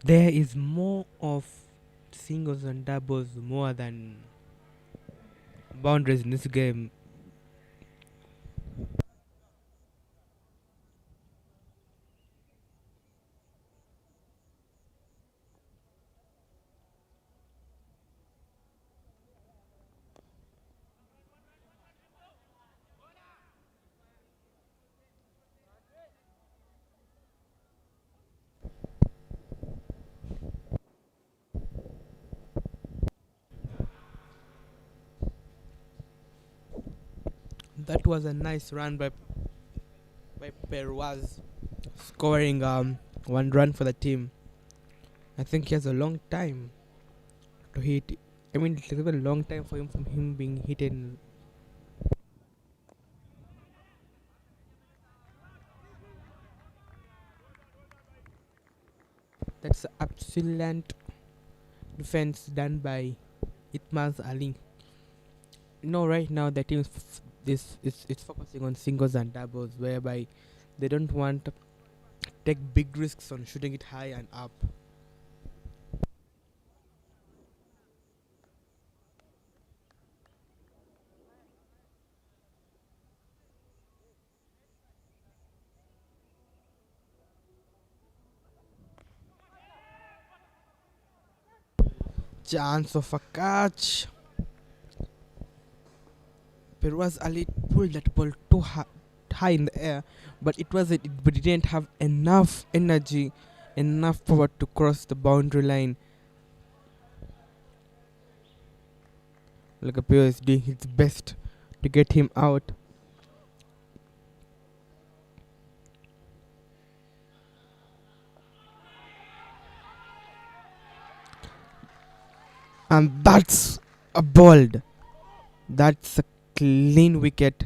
There is more of singles and doubles more than boundaries in this game. That was a nice run by Perwaz, scoring one run for the team. I think he has a long time to hit. I mean, it's a long time for him from him being hit in. That's excellent defense done by Ismaili. Right now the team this is it's focusing on singles and doubles, whereby they don't want to take big risks on shooting it high and up. Chance of a catch. Perwas Ali pulled that ball too high in the air, but but it didn't have enough energy, enough power to cross the boundary line. Lagapio is doing his best to get him out. And that's a bold. That's a clean wicket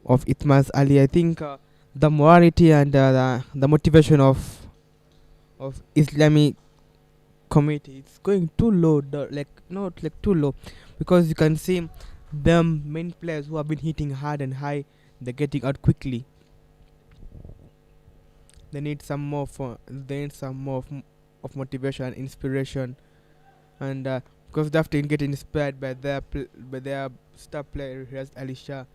of Ismaili. I think the morality and the motivation of Islamic committee, it's going too low. Not like too low, because you can see them main players who have been hitting hard and high, they're getting out quickly. They need some more of motivation and inspiration, and because they have to get inspired by their star player, here's Alisha.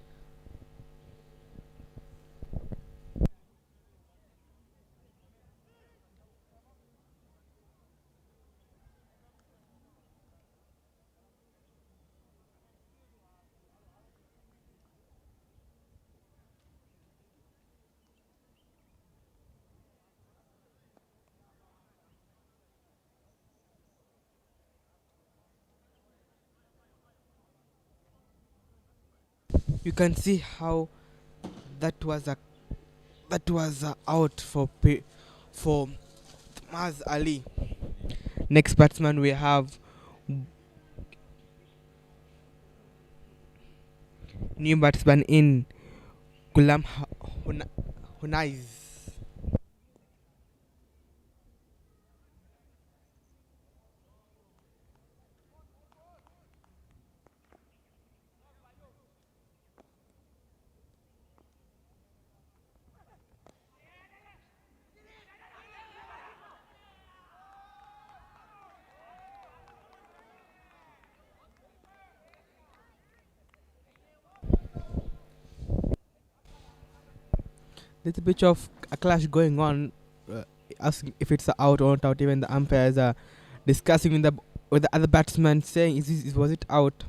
You can see how that was a out for Maz Ali. Next batsman we have new batsman in Gulam Hunais. There's a bit of a clash going on, asking if it's a out or not out. Even the umpires are discussing with the other batsman, saying, was it out?"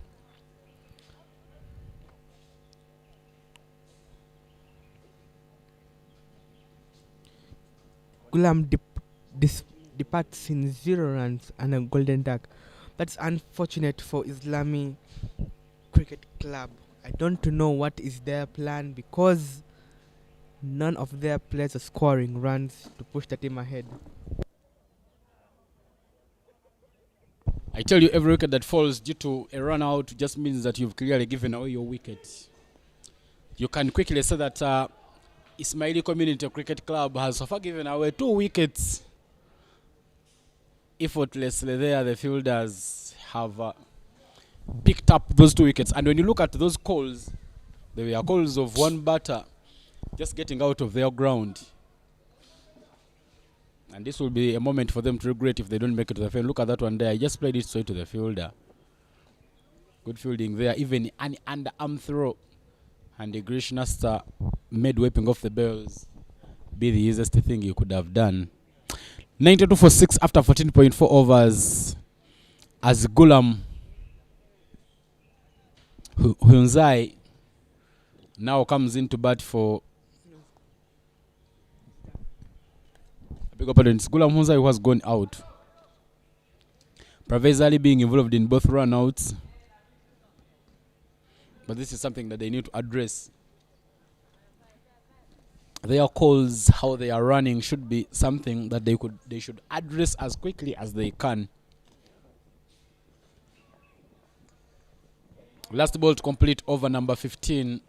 Gulam departs in 0 runs and a golden duck. That's unfortunate for Islami Cricket Club. I don't know what is their plan, because none of their players are scoring runs to push the team ahead. I tell you, every wicket that falls due to a run out just means that you've clearly given away your wicket. You can quickly say that Ismaili Community Cricket Club has so far given away 2 wickets. Effortlessly there, the fielders have picked up those 2 wickets. And when you look at those calls, they were calls of one batter just getting out of their ground. And this will be a moment for them to regret if they don't make it to the field. Look at that one there. I just played it straight to the fielder. Good fielding there. Even an underarm throw. And the Grishnasta made wiping off the bells be the easiest thing you could have done. 92 for 6 after 14.4 overs. As Gulam Hunzai now comes into bat for big opponents. Gulam Hunzai, who has gone out. Pravez Ali being involved in both run-outs. But this is something that they need to address. Their calls, how they are running, should be something that they should address as quickly as they can. Last ball to complete over number 15.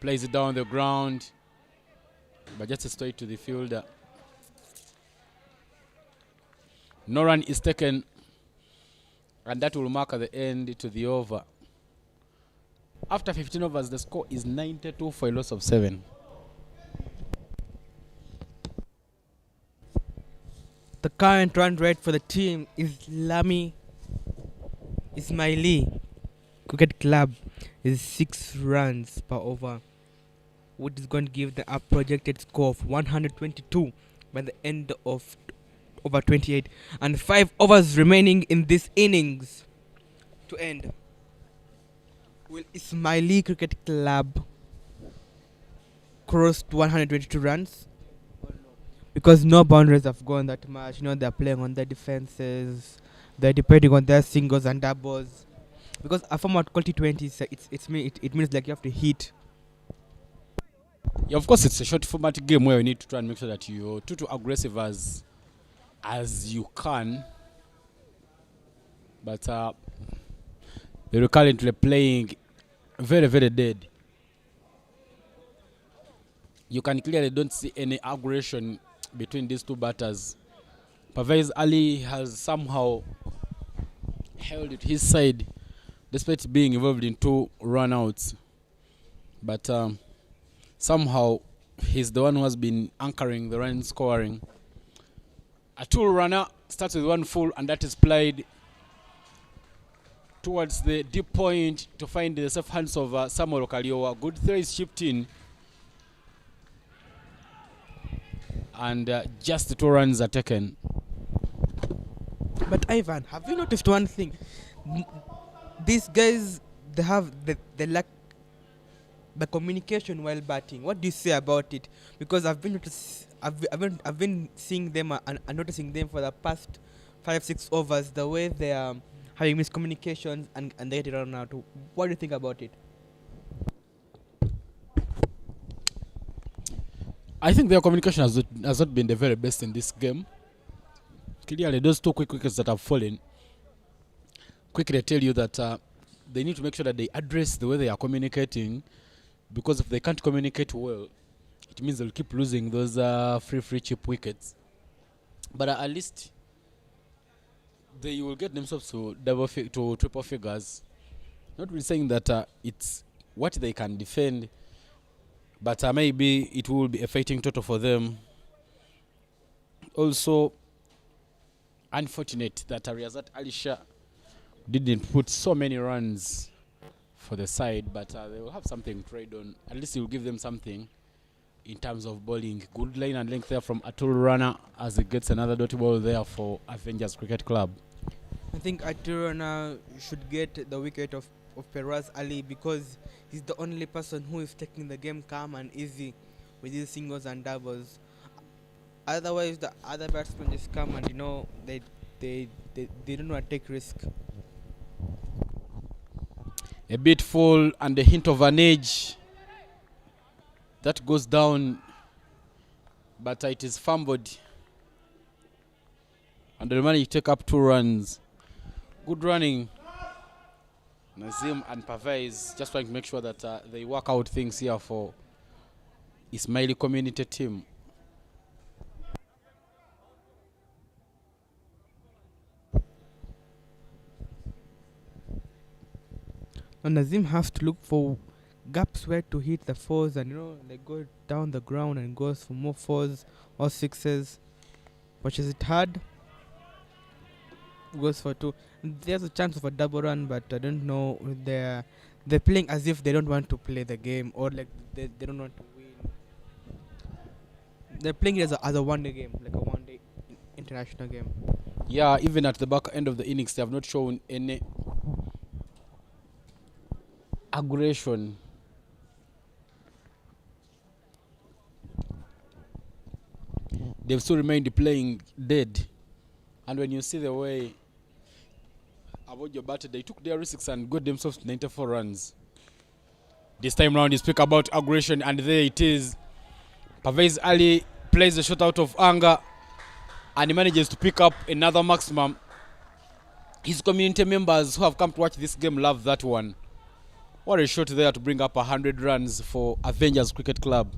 Plays it down the ground, but just straight to the fielder. No run is taken, and that will mark the end to the over. After 15 overs, the score is 92 for a loss of 7. The current run rate for the team is Ismaili Cricket Club is 6 runs per over, which is going to give them a projected score of 122 by the end of over 28, and 5 overs remaining in this innings to end. Will Ismaili Cricket Club cross to 122 runs? Because no boundaries have gone that much. They're playing on their defenses. They're depending on their singles and doubles. Because a format called T20, it means like you have to hit. Yeah, of course, it's a short format game where you need to try and make sure that you're too aggressive as you can. But they're currently playing very, very dead. You can clearly don't see any aggression between these two batters. Pervez Ali has somehow held it his side despite being involved in 2 run-outs. But somehow he's the one who has been anchoring the run scoring. A 2-runner starts with 1 full, and that is played towards the deep point to find the safe hands of Samuel Kaliowa. Good 3 is chipped in. And just 2 runs are taken. But Ivan, have you noticed one thing? These guys, they lack the communication while batting. What do you say about it? Because I've been seeing them and noticing them for the past 5-6 overs, the way they are having miscommunications and they get it run out. What do you think about it? I think their communication has not been the very best in this game. Clearly, those 2 quick wickets that have fallen quickly tell you that they need to make sure that they address the way they are communicating, because if they can't communicate well, it means they'll keep losing those free cheap wickets. But at least they will get themselves to triple figures. Not really saying that it's what they can defend, but maybe it will be a fighting total for them. Also, unfortunate that Riyazat Alisha didn't put so many runs for the side, but they will have something to trade on. At least it will give them something in terms of bowling. Good line and length there from Atul Rana as he gets another dotty ball there for Avengers Cricket Club. I think Atul Rana should get the wicket of Peraz Ali, because he's the only person who is taking the game calm and easy with his singles and doubles. Otherwise, the other batsmen just come and they don't want to take risk. A bit full and a hint of an edge that goes down, but it is fumbled, and the man take up 2 runs. Good running. Nazim and Pervez just trying to make sure that they work out things here for Ismaili community team. And Nazim has to look for gaps where to hit the 4s, and they go down the ground and goes for more 4s or 6s. Which is it hard? Goes for 2. There's a chance of a double run, but I don't know. They're playing as if they don't want to play the game, or like they don't want to win. They're playing it as a one-day game, like a one-day international game. Yeah, even at the back end of the innings, they have not shown any aggression. They've still remained playing dead. And when you see the way about your batter, they took their risks and got themselves to 94 runs. This time round, you speak about aggression, and there it is. Pervez Ali plays the shot out of anger, and he manages to pick up another maximum. His community members who have come to watch this game love that one. What a shot there to bring up 100 runs for Avengers Cricket Club.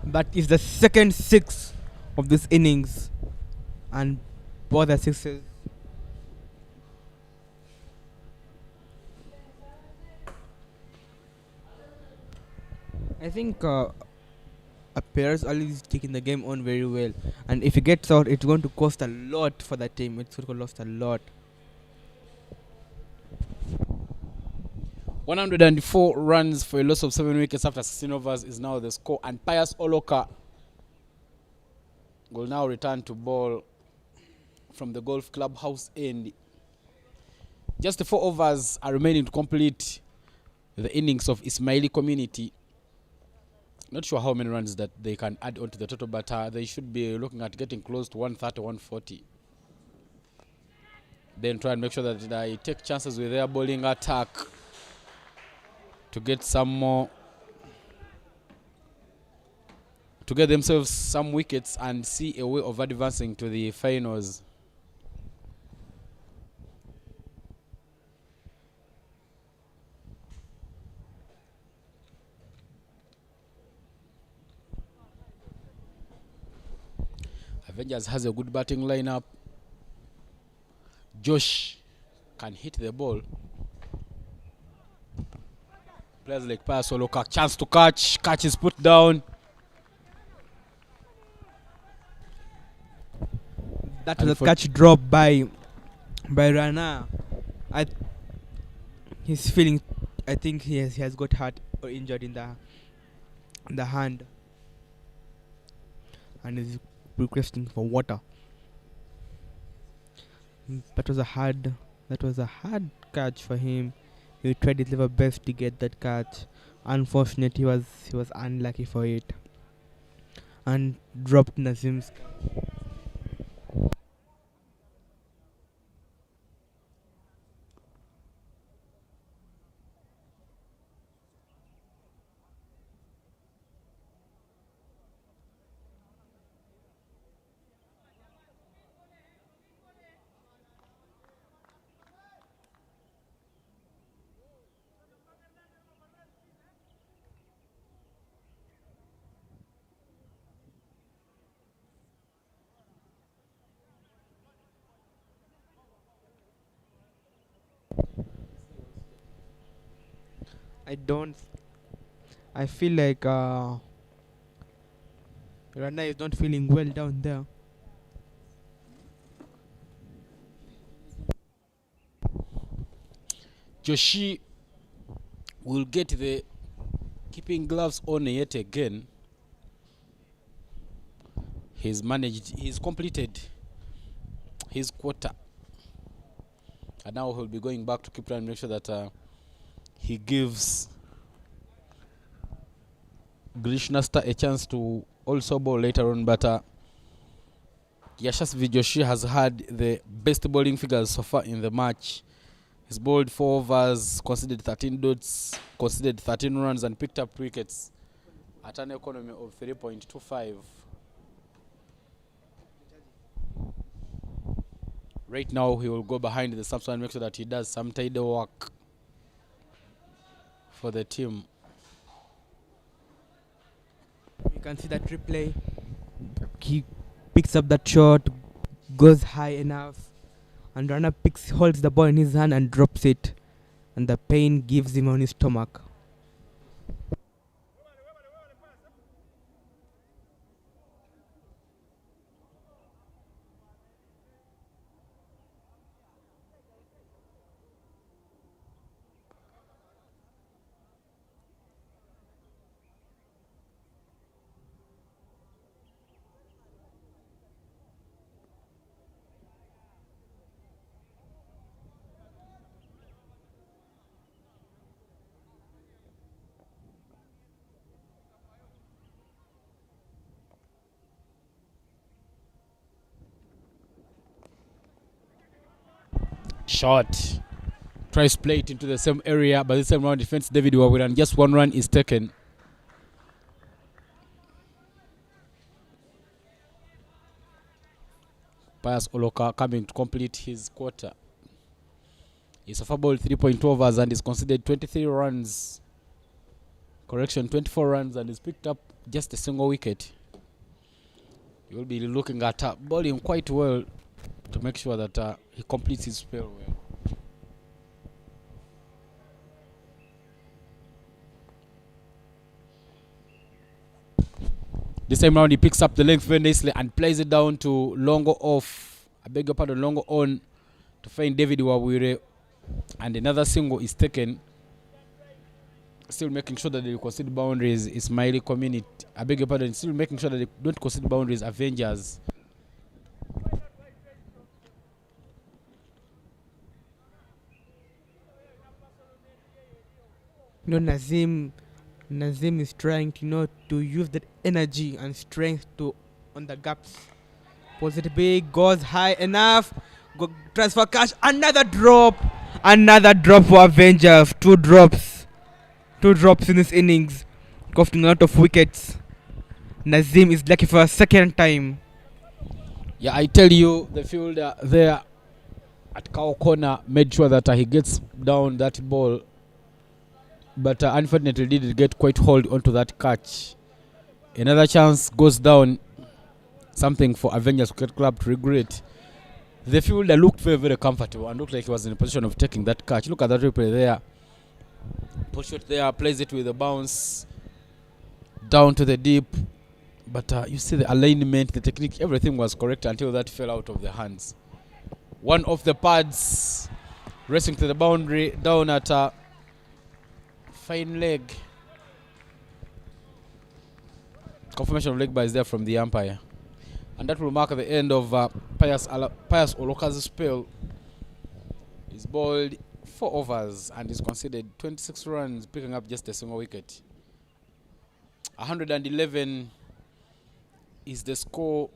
That is the second six of this innings, and both are sixes. I think Appears Ali is taking the game on very well, and if he gets out, it's going to cost a lot for the team. It's going to cost a lot. 104 runs for a loss of 7 wickets after 16 overs is now the score, and Pius Oloka will now return to ball from the golf clubhouse end. Just 4 overs are remaining to complete the innings of Ismaili community. Not sure how many runs that they can add onto the total, but they should be looking at getting close to 130, 140. Then try and make sure that they take chances with their bowling attack to get some more, to get themselves some wickets and see a way of advancing to the finals. Avengers has a good batting lineup. Josh can hit the ball. Players like Pius Oloka, chance to catch. Catch is put down. That was a catch drop by Rana. He's feeling. I think he has got hurt or injured in the hand, and is requesting for water. That was a hard catch for him. He tried his level best to get that catch. Unfortunately, he was unlucky for it and dropped Nazim's. I feel like Rana is not feeling well down there. Joshi will get the keeping gloves on yet again. He's completed his quarter. And now he'll be going back to keep trying to make sure that he gives Grishnasta a chance to also bowl later on. But Yashasvi Joshi has had the best bowling figures so far in the match. He's bowled 4 overs, conceded 13 dots, conceded 13 runs, and picked up wickets at an economy of 3.25. Right now, he will go behind the subs and make sure that he does some tidy work for the team. You can see that replay. He picks up that shot, goes high enough, and Rana holds the ball in his hand and drops it, and the pain gives him on his stomach. Shot. Tries to play it into the same area, but this time round defense David Wawira, and just 1 run is taken. Pius Oloka coming to complete his quarter. He's off ball 3.2 overs and is considered 23 runs. Correction, 24 runs, and is picked up just a single wicket. You will be looking at bowling quite well to make sure that he completes his spell well. This time round he picks up the length very nicely and plays it down to longer off. I beg your pardon, longer on to find David Wawire. And another single is taken. Still making sure that they concede boundaries. Ismaili community. I beg your pardon, still making sure that they don't concede boundaries. Avengers. Nazim is trying to use that energy and strength to on the gaps. Pulls it big, goes high enough, transfer catch, another drop for Avengers. Two drops in this innings, costing a lot of wickets. Nazim is lucky for a second time. Yeah, I tell you, the fielder there at cow corner made sure that he gets down that ball, but unfortunately didn't get quite hold onto that catch. Another chance goes down, something for Avengers Cricket Club to regret. The fielder looked very, very comfortable and looked like he was in a position of taking that catch. Look at that replay there. Push it there, plays it with a bounce down to the deep. But you see the alignment, the technique, everything was correct until that fell out of the hands. One of the pads racing to the boundary, down at fine leg. Confirmation of leg by is there from the umpire. And that will mark the end of Pius Oloka's spell. He's bowled 4 overs and he's conceded 26 runs, picking up just a single wicket. 111 is the score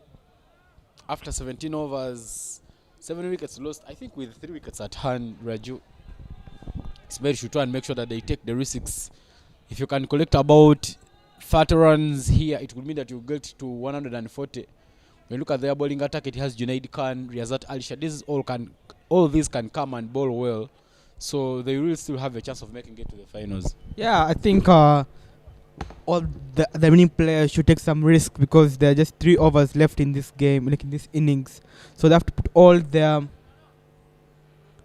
after 17 overs. 7 wickets lost, I think with 3 wickets at hand, Raju. Ismaili should try and make sure that they take the risks. If you can collect about 30 runs here, it would mean that you get to 140. When you look at their bowling attack, it has Junaid Khan, Riyazat Alisha. All these can come and bowl well, so they will still have a chance of making it to the finals. Yeah, I think all the remaining players should take some risk because there are just 3 overs left in this game, like in this innings. So they have to put all their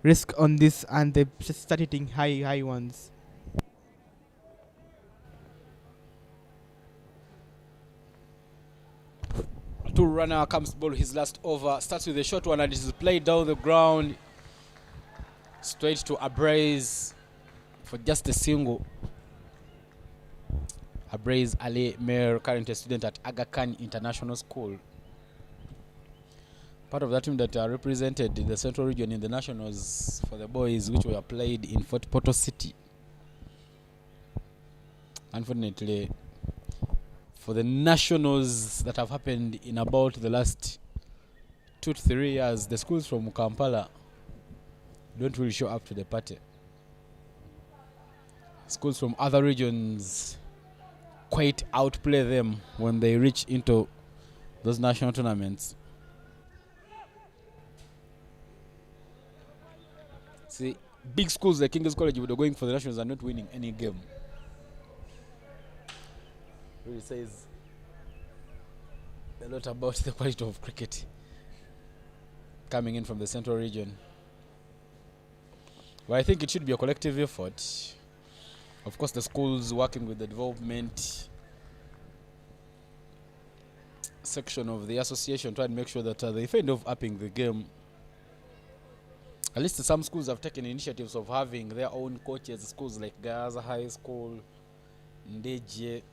risk on this, and they just start hitting high ones. Two runner comes to bowl his last over, starts with a short one and it is played down the ground straight to Abraze for just a single. Abraze Ali Mer, currently a student at Aga Khan International School. Part of that team that represented the Central Region in the Nationals for the boys, which were played in Fort Portal City. Unfortunately, for the Nationals that have happened in about the last 2 to 3 years, the schools from Kampala don't really show up to the party. Schools from other regions quite outplay them when they reach into those national tournaments. See, big schools like King's College, would are going for the nationals, are not winning any game. Really says a lot about the quality of cricket coming in from the Central Region. But I think it should be a collective effort. Of course, the schools working with the development section of the association try and make sure that they find of upping the game. At least some schools have taken initiatives of having their own coaches, schools like Gaza High School, Ndeje,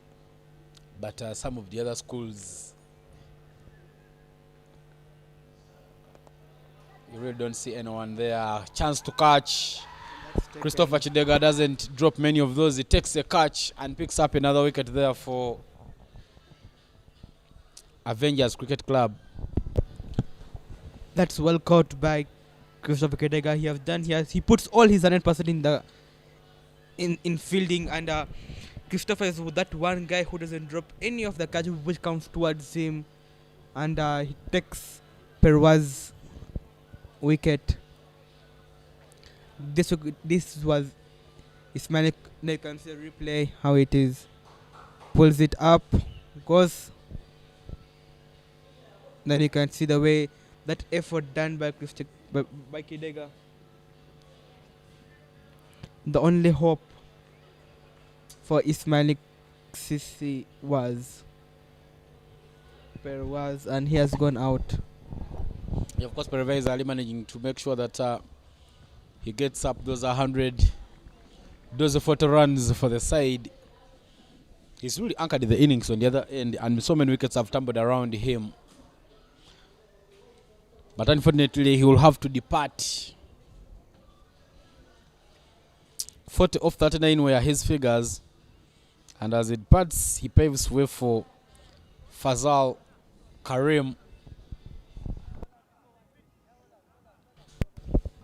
but some of the other schools, you really don't see anyone there. Chance to catch. Christopher Chidega doesn't drop many of those. He takes a catch and picks up another wicket there for Avengers Cricket Club. That's well caught by Christopher Chidega. He puts all his 100% in fielding, and Christopher is that one guy who doesn't drop any of the catch which comes towards him, and he takes Perwaz's wicket. This was Ismaili. You can see the replay how it is. Pulls it up, because then you can see the way that effort done by by Kidega. The only hope for Ismaili Sisi was Perwaz, and he has gone out. Yeah, of course, Pereva is early managing to make sure that he gets up those 100, those 40 runs for the side. He's really anchored in the innings on the other end, and so many wickets have tumbled around him. But unfortunately, he will have to depart. 40 off 39 were his figures, and as it departs, he paves way for Fazal Karim.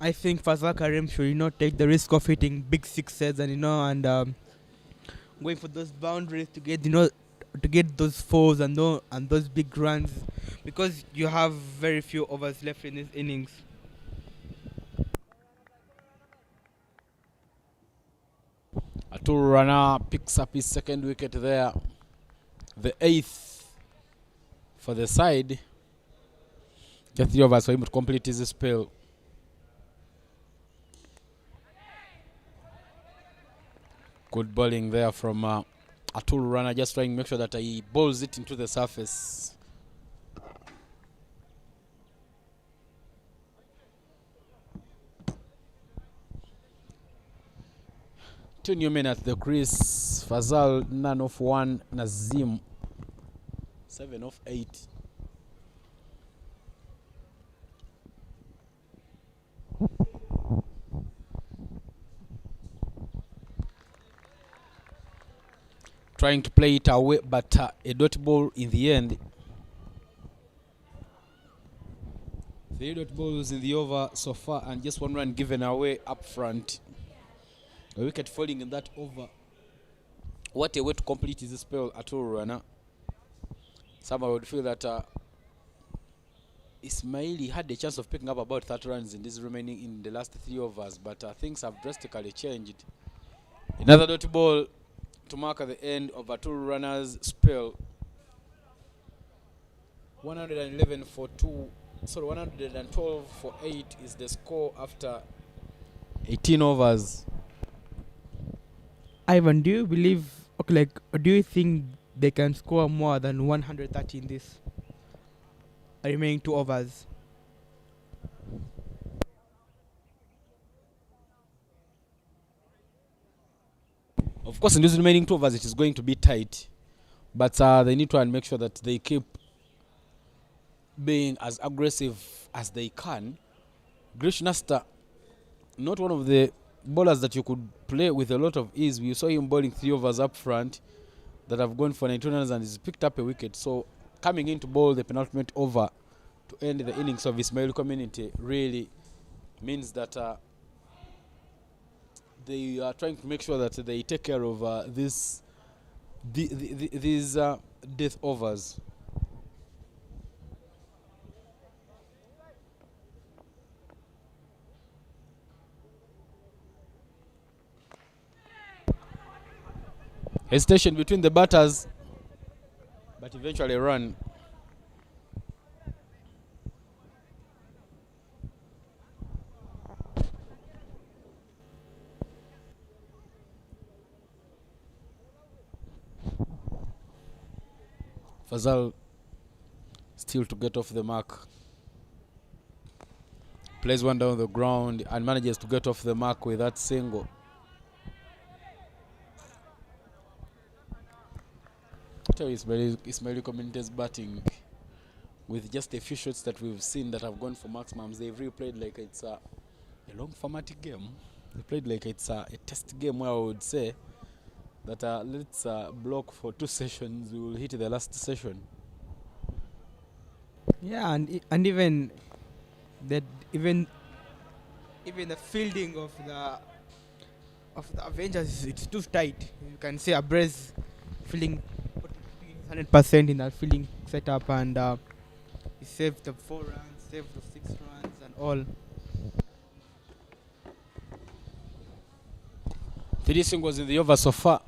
I think Fazal Karim should not take the risk of hitting big sixes and going for those boundaries to get to get those fours and those big runs, because you have very few overs left in this innings. Atul Rana picks up his second wicket there, the 8th for the side. Just 3 overs for him to complete his spell. Good bowling there from Atul Rana, just trying to make sure that he bowls it into the surface. Two new men at the crease. Fazal, none of 1. Nazim, 7 of 8. Trying to play it away, but a dot ball in the end. 3 dot balls in the over so far, and just 1 run given away up front. A wicket falling in that over. What a way to complete his spell at all, Rana. Someone would feel that Ismaili had the chance of picking up about 30 runs in the last 3 overs, but things have drastically changed. Another dot ball to mark at the end of Atul Rana's spell. 111 for 2. Sorry, 112 for 8 is the score after 18 overs. Ivan, do you think they can score more than 130 in this remaining 2 overs? Of course, in these remaining 2 overs, it is going to be tight, but they need to make sure that they keep being as aggressive as they can. Grish Nasta, not one of the bowlers that you could play with a lot of ease. We saw him bowling 3 overs up front that have gone for 19 runs, and he's picked up a wicket. So coming in to bowl the penultimate over to end the innings of Ismaili community really means that they are trying to make sure that they take care of these death overs. Hesitation between the batters, but eventually a run. Fazal still to get off the mark. Plays one down the ground and manages to get off the mark with that single. Tell you, Ismaili community's batting with just a few shots that we've seen that have gone for maximums. They've really played like it's a long formatic game. They played like it's a test game where I would say that let's block for 2 sessions. We will hit the last session. Yeah, and even that even the fielding of the Avengers, it's too tight. You can see Abrez fielding 100% in that fielding setup, and he saved the 4 runs, saved the 6 runs, and all. 3 singles in the over so far.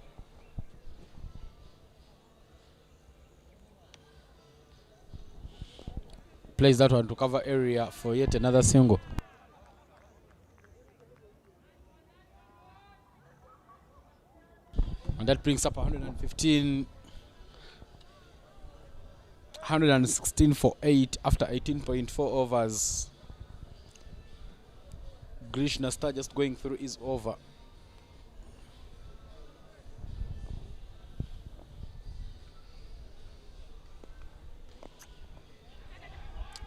Plays that one to cover area for yet another single. And that brings up 115, 116 for 8 after 18.4 overs. Krishna Star just going through his over.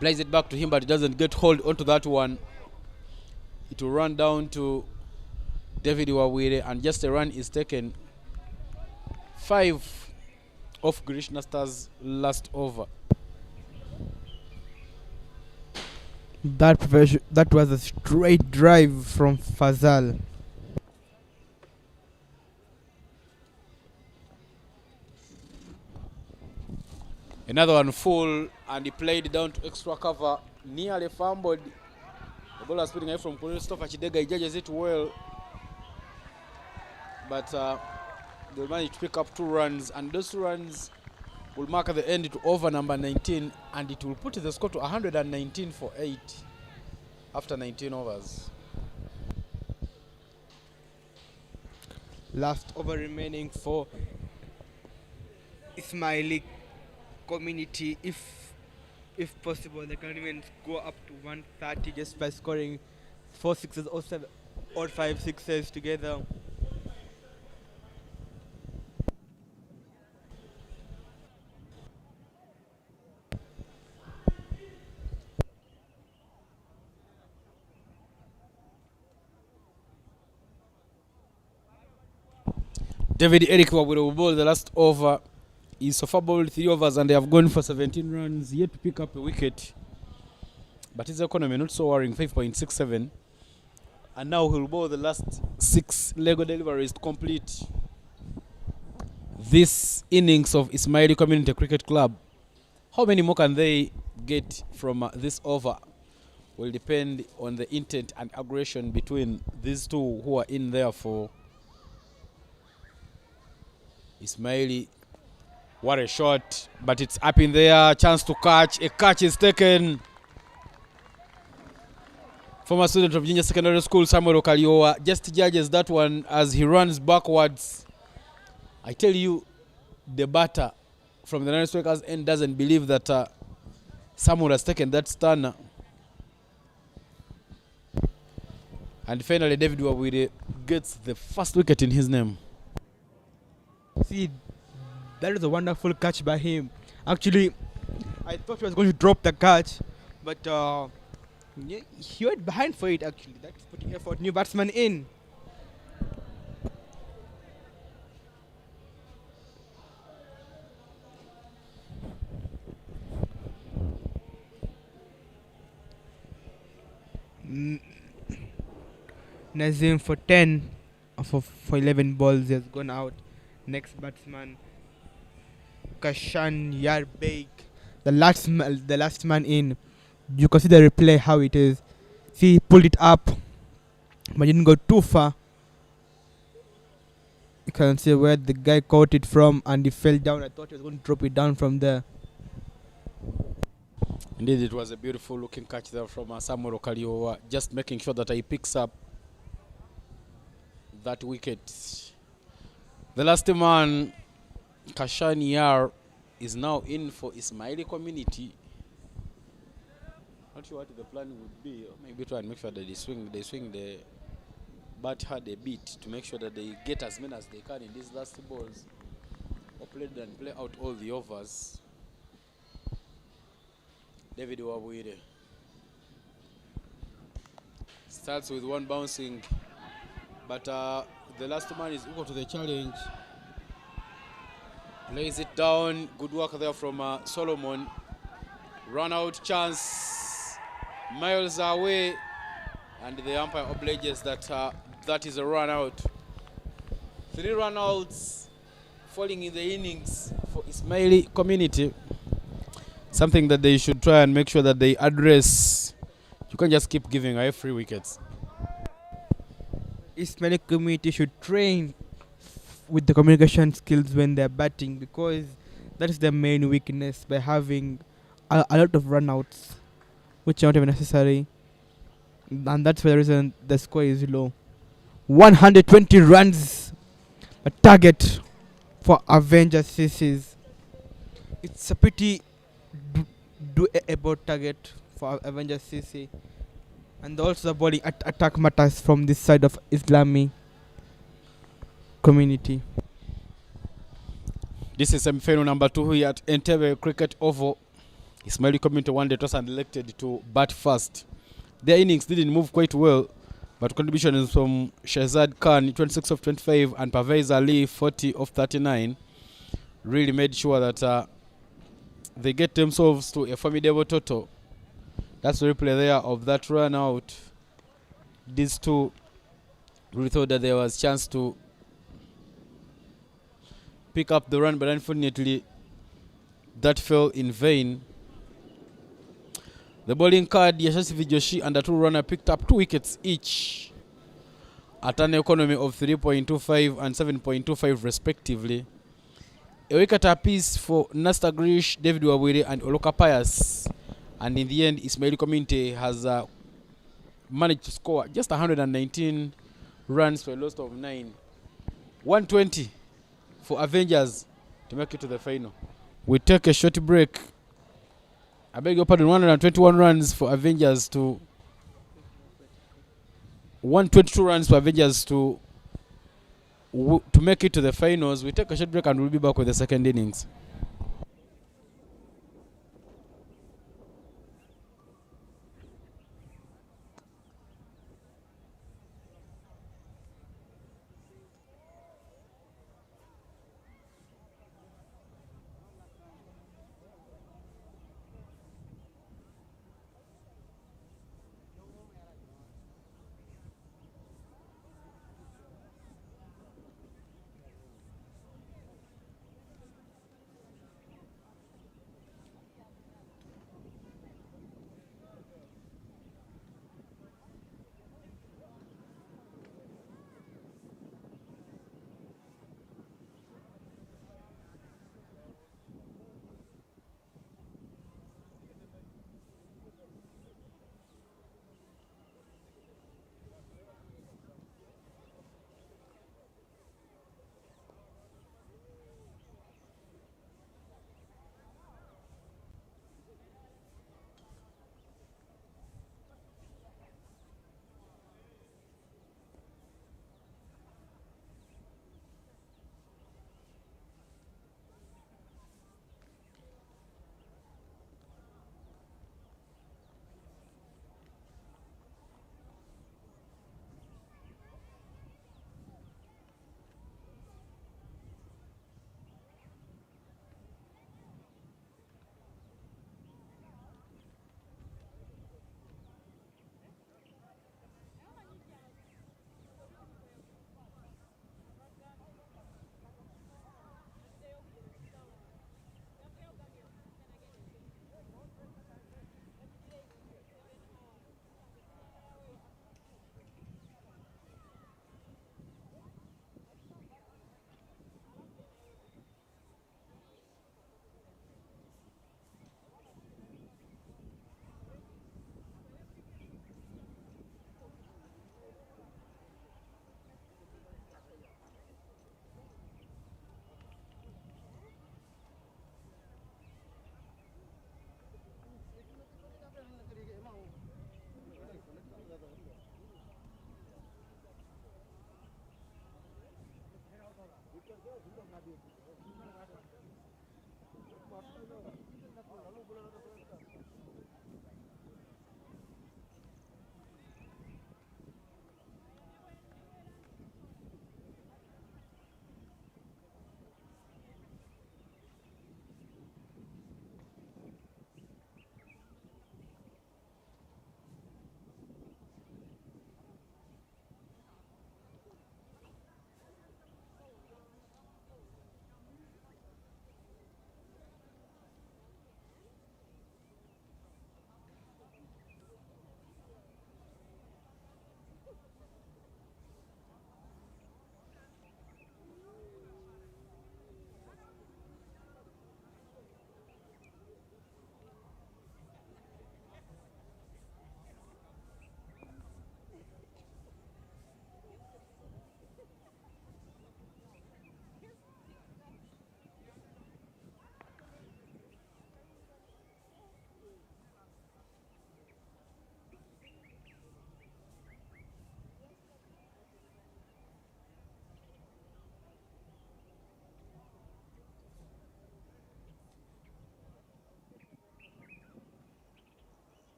Plays it back to him, but he doesn't get hold onto that one. It will run down to David Wawire, and just a run is taken. 5 of Krishna Star's last over. That was a straight drive from Fazal. Another one full, and he played down to extra cover. Nearly fumbled. The ball was putting away from Christopher Chidega. He judges it well. But they managed to pick up 2 runs, and those 2 runs will mark at the end to over number 19, and it will put the score to 119 for 8 after 19 overs. Last over remaining for Ismaili community. If possible, they can even go up to 130 just by scoring 4 sixes or 7 or 5 sixes together. David Eric will bowl the last over. He's so far bowled 3 overs and they have gone for 17 runs, yet to pick up a wicket. But his economy not so worrying, 5.67. And now he'll bowl the last 6 Lego deliveries to complete this innings of Ismaili Community Cricket Club. How many more can they get from this over will depend on the intent and aggression between these two who are in there for Ismaili. What a shot, but it's up in there. Chance to catch. A catch is taken. Former student of Junior Secondary School, Samuel Okaliowa, just judges that one as he runs backwards. I tell you, the batter from the non-striker's end doesn't believe that Samuel has taken that stunner. And finally, David Wawire gets the first wicket in his name. See, that is a wonderful catch by him. Actually, I thought he was going to drop the catch, but he went behind for it actually. That's putting effort. New batsman in. Nazim for 10 for 11 balls has gone out. Next batsman Kashan Yarbeik, the last man in. You can see the replay how it is. See, he pulled it up, but didn't go too far. You can see where the guy caught it from, and he fell down. I thought he was going to drop it down from there. Indeed, it was a beautiful looking catch there from Samuel Okaliowa, just making sure that he picks up that wicket. The last man, Kashan Yar, is now in for Ismaili Community. Not sure what the plan would be. Maybe try and make sure that they swing the bat hard a bit to make sure that they get as many as they can in these last balls, or play and play out all the overs. David Wawire starts with one bouncing, but the last man is equal to the challenge. Lays it down. Good work there from Solomon. Run out chance. Miles away. And the umpire obliges that that is a run out. 3 run outs falling in the innings for Ismaili Community. Something that they should try and make sure that they address. You can't just keep giving away free wickets. Ismaili Community should train with the communication skills when they're batting, because that is their main weakness, by having a lot of runouts, which are not even necessary, and that's why the reason the score is low. 120 runs, a target for Avengers CCs. It's a pretty doable target for Avengers CC, and also the bowling attack matters from this side of Islami community. This is semi-final number 2 here at Entebbe Cricket Oval. Ismaili community one day was elected to bat first. Their innings didn't move quite well, but contributions from Shahzad Khan, 26 of 25, and Pervez Ali, 40 of 39, really made sure that they get themselves to a formidable total. That's the replay there of that run out. These two really thought that there was chance to pick up the run, but unfortunately that fell in vain. The bowling card, Yashasi Joshi and the two runner picked up 2 wickets each at an economy of 3.25 and 7.25 respectively. A wicket apiece for Nasta Grish, David Wawire and Oloka Pius. And in the end, Ismaili community has managed to score just 119 runs for a loss of 9. 120 for Avengers to make it to the final. We take a short break. I beg your pardon, 121 runs for Avengers to 122 runs for Avengers to make it to the finals. We take a short break and we'll be back with the second innings.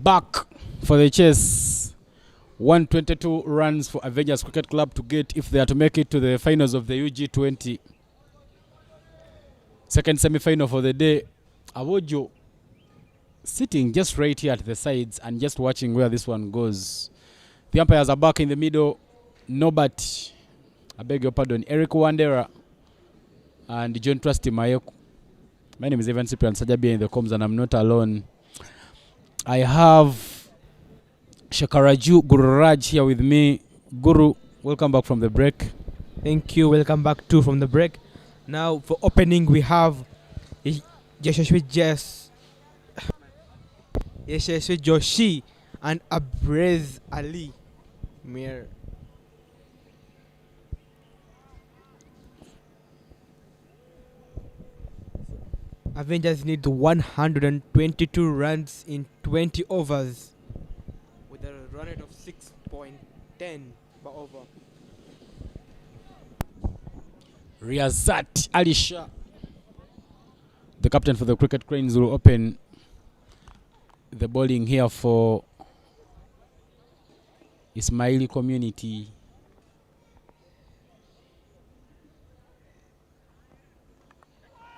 Back for the chase. 122 runs for Avengers Cricket Club to get if they are to make it to the finals of the UG20. Second semi-final for the day. Awojo sitting just right here at the sides and just watching where this one goes. The umpires are back in the middle. Norbert I beg your pardon, Eric Wandera and John Trusty Mayeku. My name is Evan Cyprian Sajabi in the comms, and I'm not alone. I have Shakaraju Gururaj here with me. Guru, welcome back from the break. Thank you. Welcome back too from the break. Now for opening we have Yashashwi Joshi and Abrez Ali Mir. Avengers need 122 runs in 20 overs with a run rate of 6.10 per over. Riazat Alisha, the captain for the Cricket Cranes, will open the bowling here for Ismaili community.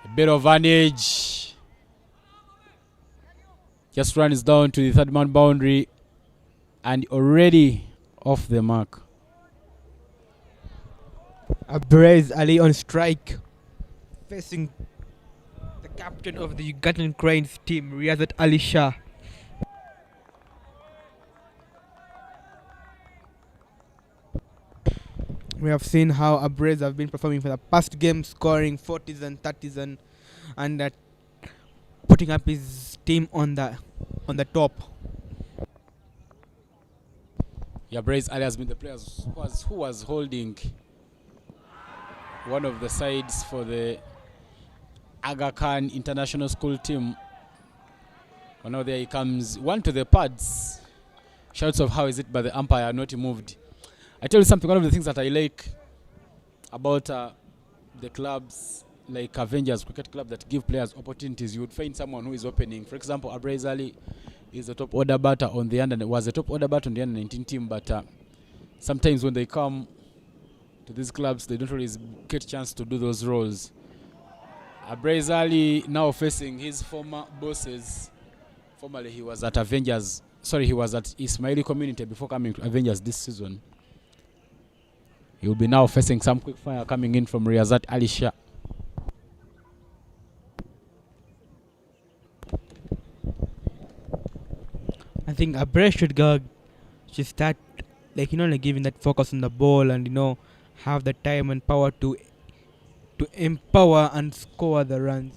A bit of advantage. Just runs down to the third man boundary and already off the mark. Abrez Ali on strike, facing the captain of the Ugandan Cranes team, Riazat Ali Shah. We have seen how Abrez have been performing for the past game, scoring 40s and 30s and putting up his team on the top. Yeah, Abrez Ali has been the player who was holding one of the sides for the Aga Khan International School team. Oh, now there he comes, one to the pads. Shouts of how is it, but the umpire not moved. I tell you something, one of the things that I like about the clubs like Avengers Cricket Club that give players opportunities, you would find someone who is opening. For example, Abrez Ali is the top order batter on the was a top order batter on the under 19 team, but sometimes when they come to these clubs, they don't always get a chance to do those roles. Abrez Ali now facing his former bosses. Formerly he was at Avengers. Sorry, he was at Ismaili Community before coming to Avengers this season. He will be now facing some quick fire coming in from Riazat Ali Shah. I think Abrez should start like giving that focus on the ball and have the time and power to empower and score the runs.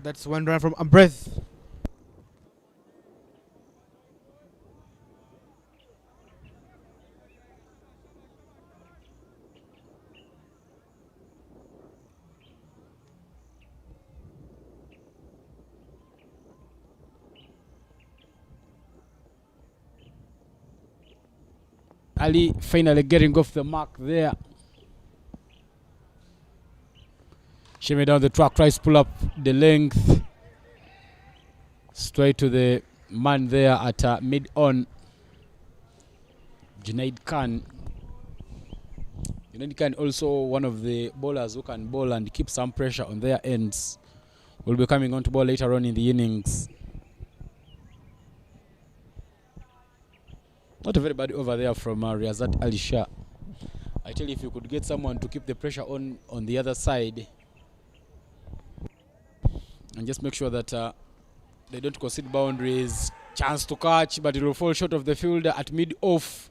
That's one run from Abrez. Ali finally getting off the mark there. Shimmy down the track, tries to pull up the length. Straight to the man there at mid-on. Junaid Khan. Junaid Khan also one of the bowlers who can bowl and keep some pressure on their ends. Will be coming on to bowl later on in the innings. Not a very bad over there from Riazat Ali Shah. I tell you, if you could get someone to keep the pressure on the other side and just make sure that they don't concede boundaries. Chance to catch, but it will fall short of the fielder at mid-off.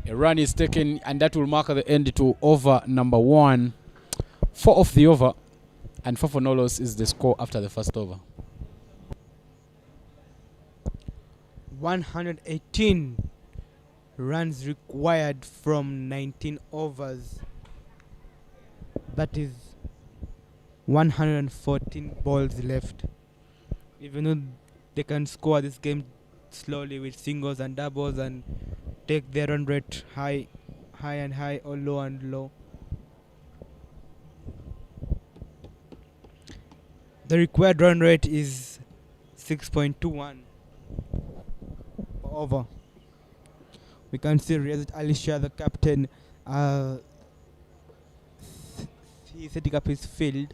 A run is taken, and that will mark the end to over number 1. 4 off the over, and 4 for no loss is the score after the first over. 118 runs required from 19 overs. That is 114 balls left. Even though they can score this game slowly with singles and doubles and take their run rate high and high or low and low. The required run rate is 6.21 per over. We can see Riazat Ali Shah, the captain, he's setting up his field.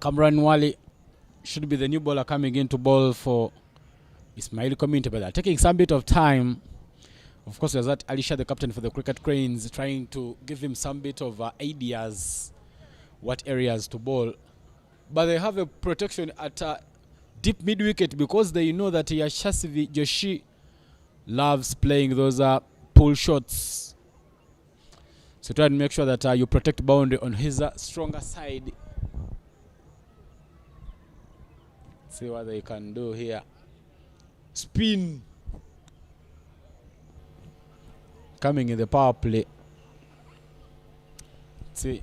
Kamran Wali should be the new bowler coming in to bowl for Ismaili community, but they're taking some bit of time. Of course, there's that Alisha, the captain for the Cricket Cranes, trying to give him some bit of ideas what areas to bowl. But they have a protection at deep mid-wicket because they know that Yashasvi Joshi loves playing those pull shots. So try and make sure that you protect boundary on his stronger side. See what they can do here. Spin. Coming in the power play. See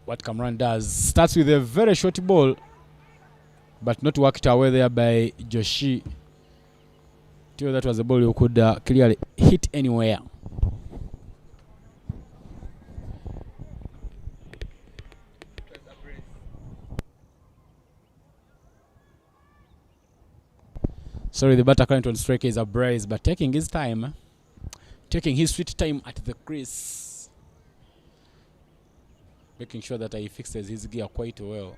what Kamran does. Starts with a very short ball, but not worked away there by Joshi. That was a ball you could clearly hit anywhere. Sorry, the batter current on strike is a brace, but taking his time. Taking his sweet time at the crease. Making sure that he fixes his gear quite well.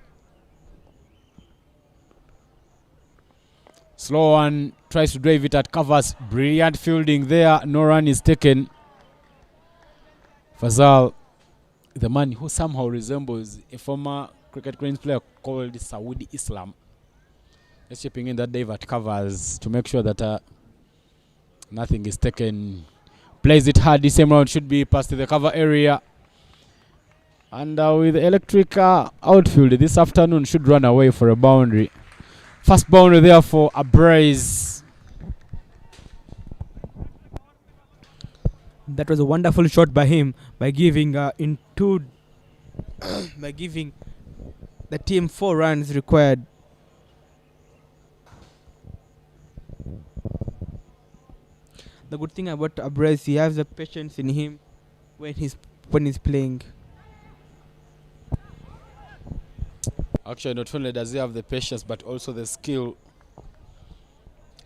Slow one, tries to drive it at covers. Brilliant fielding there. No run is taken. Fazal, the man who somehow resembles a former Cricket Cranes player called Saudi Islam. Just chipping in that dive at covers to make sure that nothing is taken. Plays it hard. This same round should be past the cover area. And with electric outfield this afternoon should run away for a boundary. First boundary there for a brace. That was a wonderful shot by him by giving by giving the team 4 runs required. The good thing about Abrez, he has the patience in him when he's playing. Actually, not only does he have the patience, but also the skill.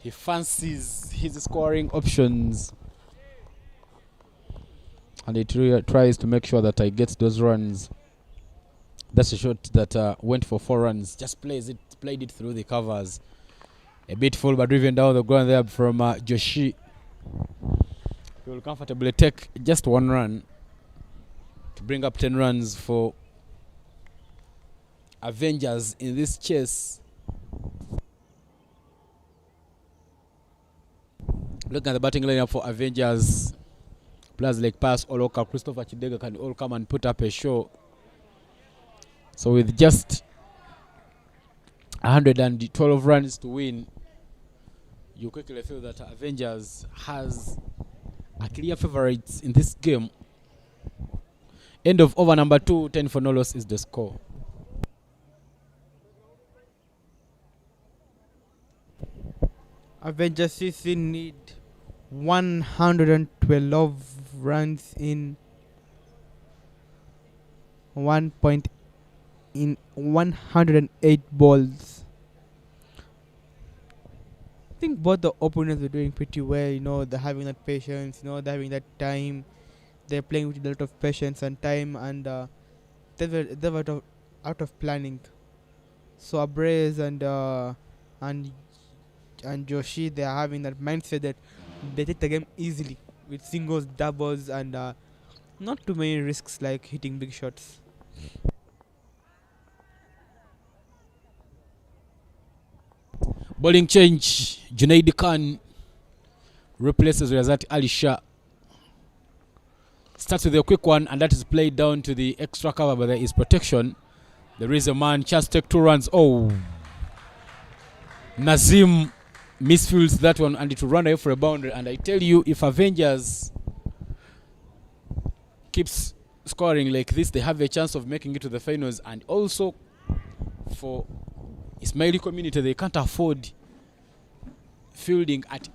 He fancies his scoring options, and he tries to make sure that he gets those runs. That's a shot that went for 4 runs. Just played it through the covers. A bit full, but driven down the ground there from Joshi. He will comfortably take just 1 run to bring up 10 runs for Avengers in this chase. Looking at the batting lineup for Avengers, players like Pass Oloka, Christopher Chidega can all come and put up a show. So with just 112 runs to win, you quickly feel that Avengers has a clear favourites in this game. End of over number 2, 10 for no loss is the score. Avengers CC need 112 runs in 108 balls. I think both the opponents are doing pretty well. They're having that patience. They're having that time. They're playing with a lot of patience and time, and they're out of planning. So Abrez and Joshi, they are having that mindset that they take the game easily with singles, doubles, and not too many risks like hitting big shots. Bowling change. Junaid Khan replaces Razat Ali Shah. Starts with a quick one, and that is played down to the extra cover, but there is protection. There is a man, chance to take 2 runs. Oh, Nazim misfields that one, and it will run away for a boundary. And I tell you, if Avengers keeps scoring like this, they have a chance of making it to the finals. And also for Ismaili community, they can't afford fielding at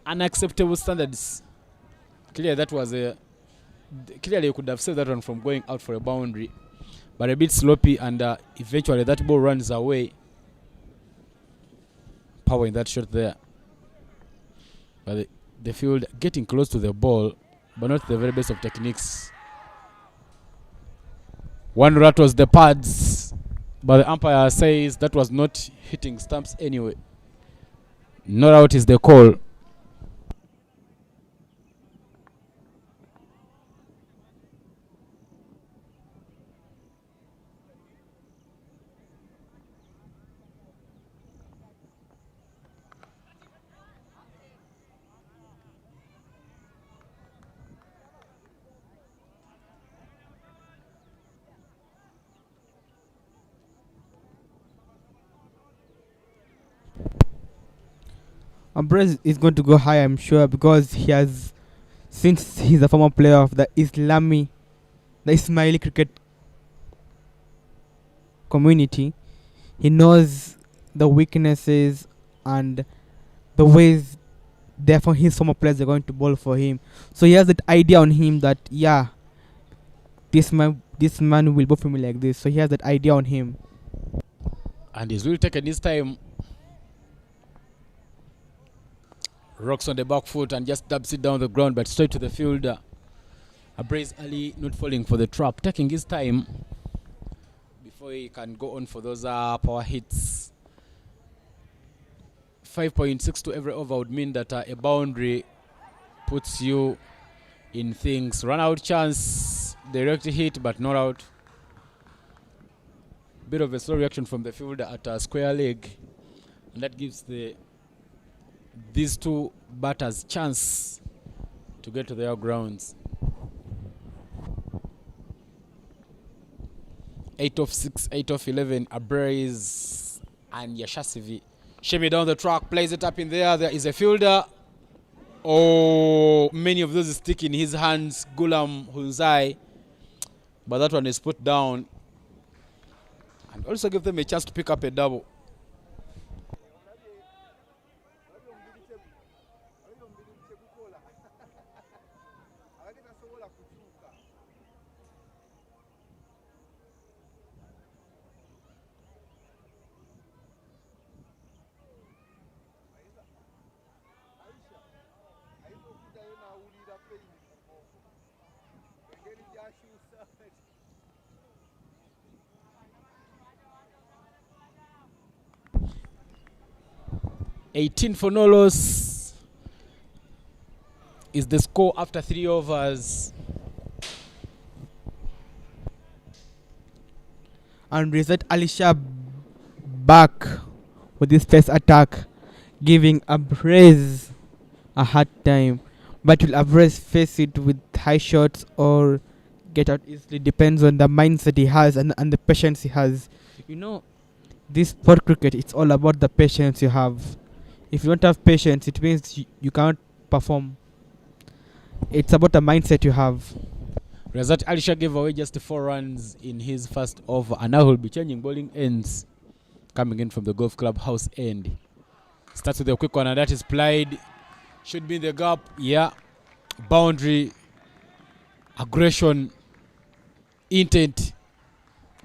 unacceptable standards. Clearly, that was a clearly you could have saved that one from going out for a boundary, but a bit sloppy, and eventually that ball runs away. Power in that shot there. But the field getting close to the ball, but not the very best of techniques. One rat was the pads, but the umpire says that was not hitting stumps anyway. Not out is the call. Ambrose is going to go high, I'm sure, because since he's a former player of the Ismaili cricket community, he knows the weaknesses and the ways therefore his former players are going to bowl for him. So he has that idea on him that this man will bowl for me like this. So he has that idea on him. And he's really taken his time. Rocks on the back foot and just dabs it down the ground, but straight to the fielder. Abraze Ali not falling for the trap, taking his time before he can go on for those power hits. 5.6 to every over would mean that a boundary puts you in things. Run out chance, direct hit, but not out. Bit of a slow reaction from the fielder at a square leg, and that gives these two batters chance to get to their grounds. 8 of 6, 8 of 11, Abraze and Yashasivi. Shimmy down the track, plays it up in there. There is a fielder. Oh, many of those stick in his hands, Gulam Hunzai. But that one is put down. And also give them a chance to pick up a double. $18 for no loss is the score after 3 overs. And reset Alisha back with this first attack, giving Abraze a hard time. But will Abraze face it with high shots or get out easily? Depends on the mindset he has and the patience he has. You know, this sport cricket, it's all about the patience you have. If you don't have patience, it means you can't perform. It's about the mindset you have. Razat Alisha gave away just 4 runs in his first over, and now he'll be changing bowling ends coming in from the golf club house end. Starts with a quick one, and that is plied. Should be in the gap. Yeah. Boundary, aggression, intent,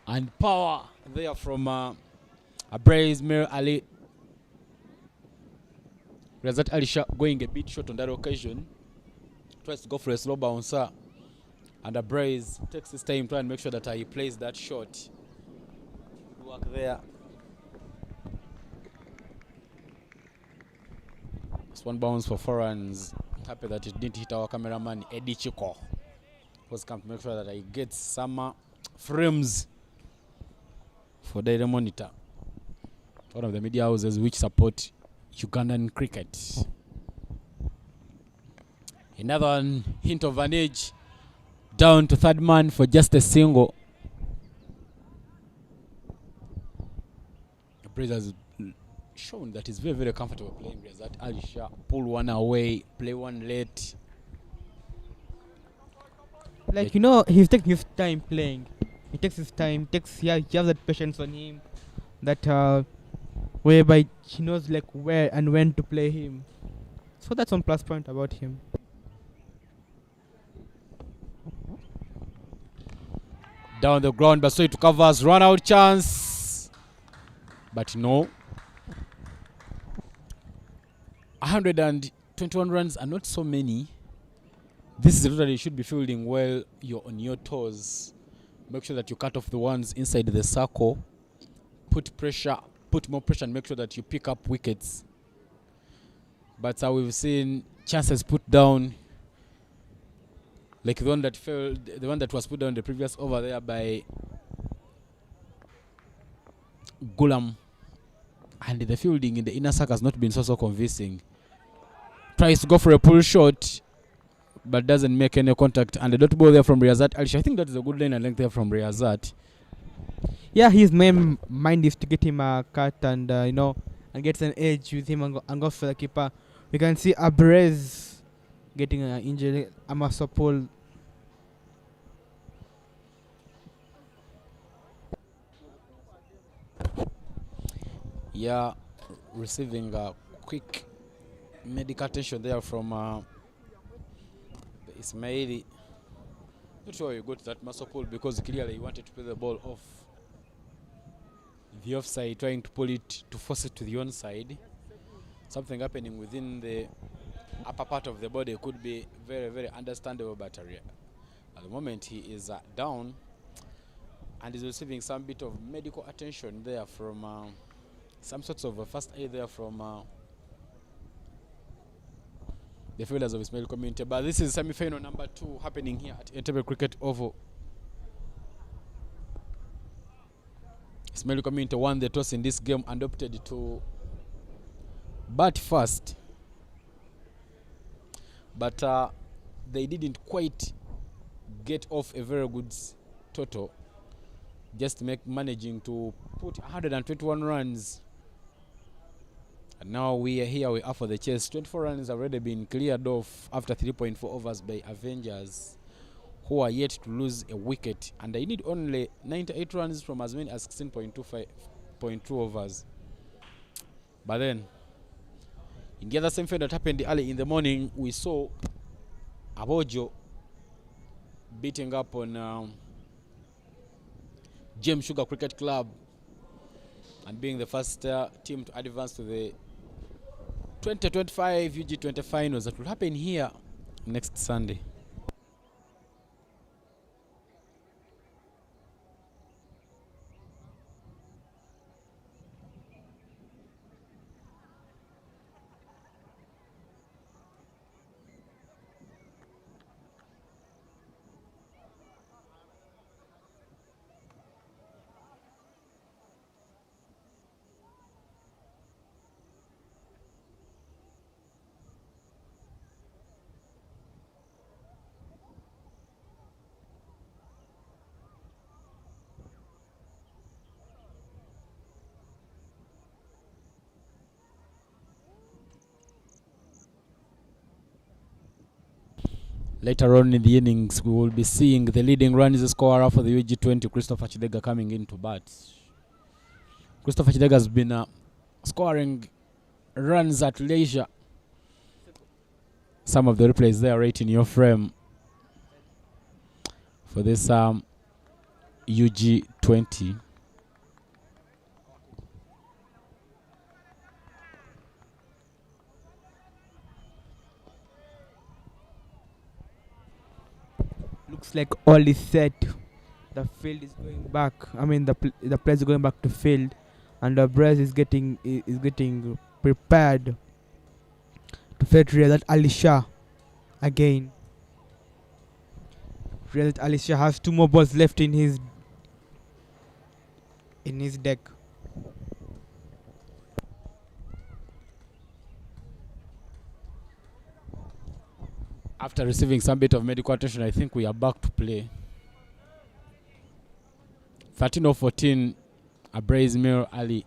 and power there from Abraze Mir Ali. Razat Alisha going a bit short on that occasion. Tries to go for a slow bouncer. And Abraze takes his time to try and make sure that he plays that shot. Work there. This one bounce for 4 runs. Happy that it didn't hit our cameraman Eddie Chiko. Was come to make sure that he gets some frames for the monitor. One of the media houses which support Ugandan cricket. Another one, hint of an edge. Down to third man for just a single. Abraze has shown that he's very, very comfortable playing Razat Alisha. Pull one away, play one late. Like, you know, he's taking his time playing. He takes his time, he has that patience on him. That whereby he knows like where and when to play him. So that's one plus point about him. Down the ground, Basoi to covers, run out chance. But no. 121 runs are not so many. This is a total you should be fielding while you're on your toes. Make sure that you cut off the ones inside the circle. Put more pressure and make sure that you pick up wickets. But we've seen chances put down, like the one that fell, the one that was put down the previous over there by Gulam. And the fielding in the inner circle has not been so convincing. Tries to go for a pull shot, but doesn't make any contact. And the dot ball there from Riyazat Alisha. I think that is a good line and length there from Riyazat. Yeah, his main mind is to get him a cut and and get an edge with him and go for the keeper. We can see Abrez getting an injury. Amasopol. Yeah, receiving a quick medical attention there from Ismaili. Not sure you got that muscle pull because clearly he wanted to play the ball off the offside, trying to pull it to force it to the onside. Something happening within the upper part of the body could be very, very understandable, but at the moment he is down and is receiving some bit of medical attention there from some sorts of first aid there from the fielders of Ismaili community. But this is semi-final number 2 happening here at Entebbe Cricket Oval. Ismaili community won the toss in this game and opted to bat first. But they didn't quite get off a very good total. Just managing to put 121 runs. And now we are for the chase. 24 runs have already been cleared off after 3.4 overs by Avengers, who are yet to lose a wicket. And they need only 98 runs from as many as 16.2 overs. But then, in the other same field that happened early in the morning, we saw Abojo beating up on James Sugar Cricket Club and being the first team to advance to the 2025 UG20 finals that will happen here next Sunday. Later on in the innings, we will be seeing the leading runs scorer for the UG20, Christopher Chidega, coming in to bat. Christopher Chidega has been scoring runs at leisure. Some of the replays there right in your frame for this UG20. Looks like all is set. The field is going back. I mean, the players are going back to field, and the Brez is getting prepared to face Riyazat Alisha again. Riyazat Alisha has 2 more balls left in his deck. After receiving some bit of medical attention, I think we are back to play. 13-14, Abrez Mir Ali.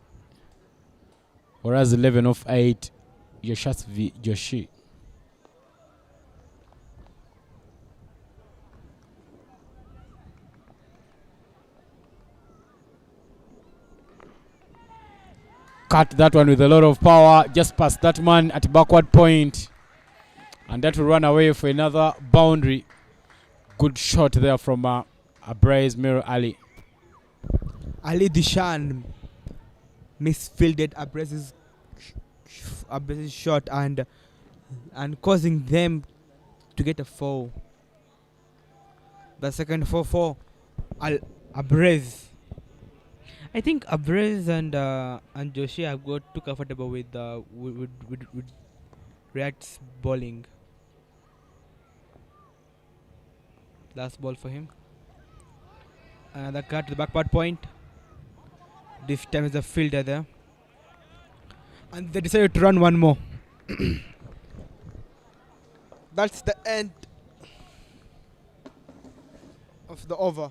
Whereas 11-8, Yoshasvi Joshi. Cut that one with a lot of power. Just past that man at backward point. And that will run away for another boundary. Good shot there from Abraze Mir Ali. Ali Dishan misfielded Abraze's shot and causing them to get a foul. The second 4-4, Abrez. I think Abrez and Joshi have got too comfortable with React's bowling. Last ball for him. Another cut to the backward point. This time is a fielder there. And they decided to run one more. That's the end of the over.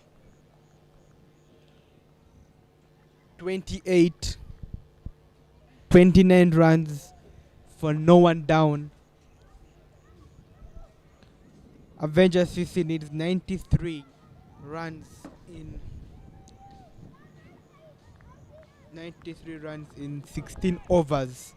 29 runs for no one down. Avengers CC needs 93 runs in 16 overs.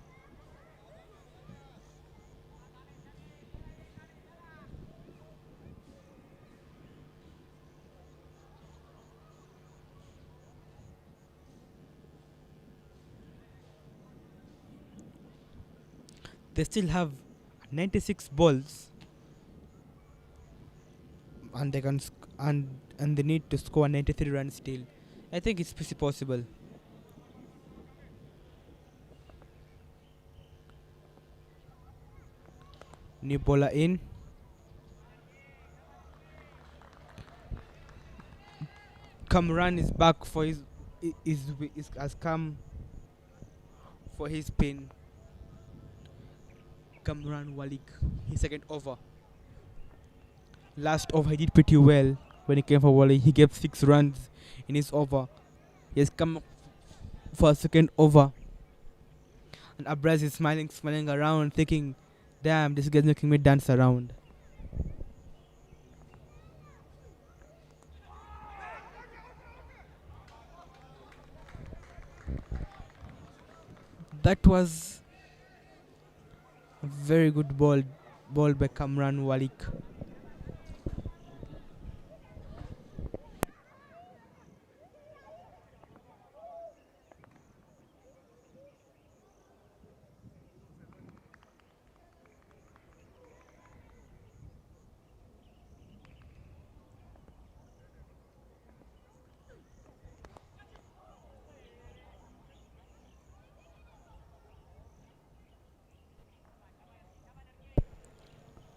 They still have 96 balls, and they can and they need to score 93 runs still. I think it's pretty possible. New bowler in. Kamran is back for has come for his pin. Kamran Walik, his second over. Last over he did pretty well when he came for Wally. He gave 6 runs in his over. He has come for a second over. And Abraz is smiling around, thinking, damn, this guy's making me dance around. That was a very good ball by Kamran Walik.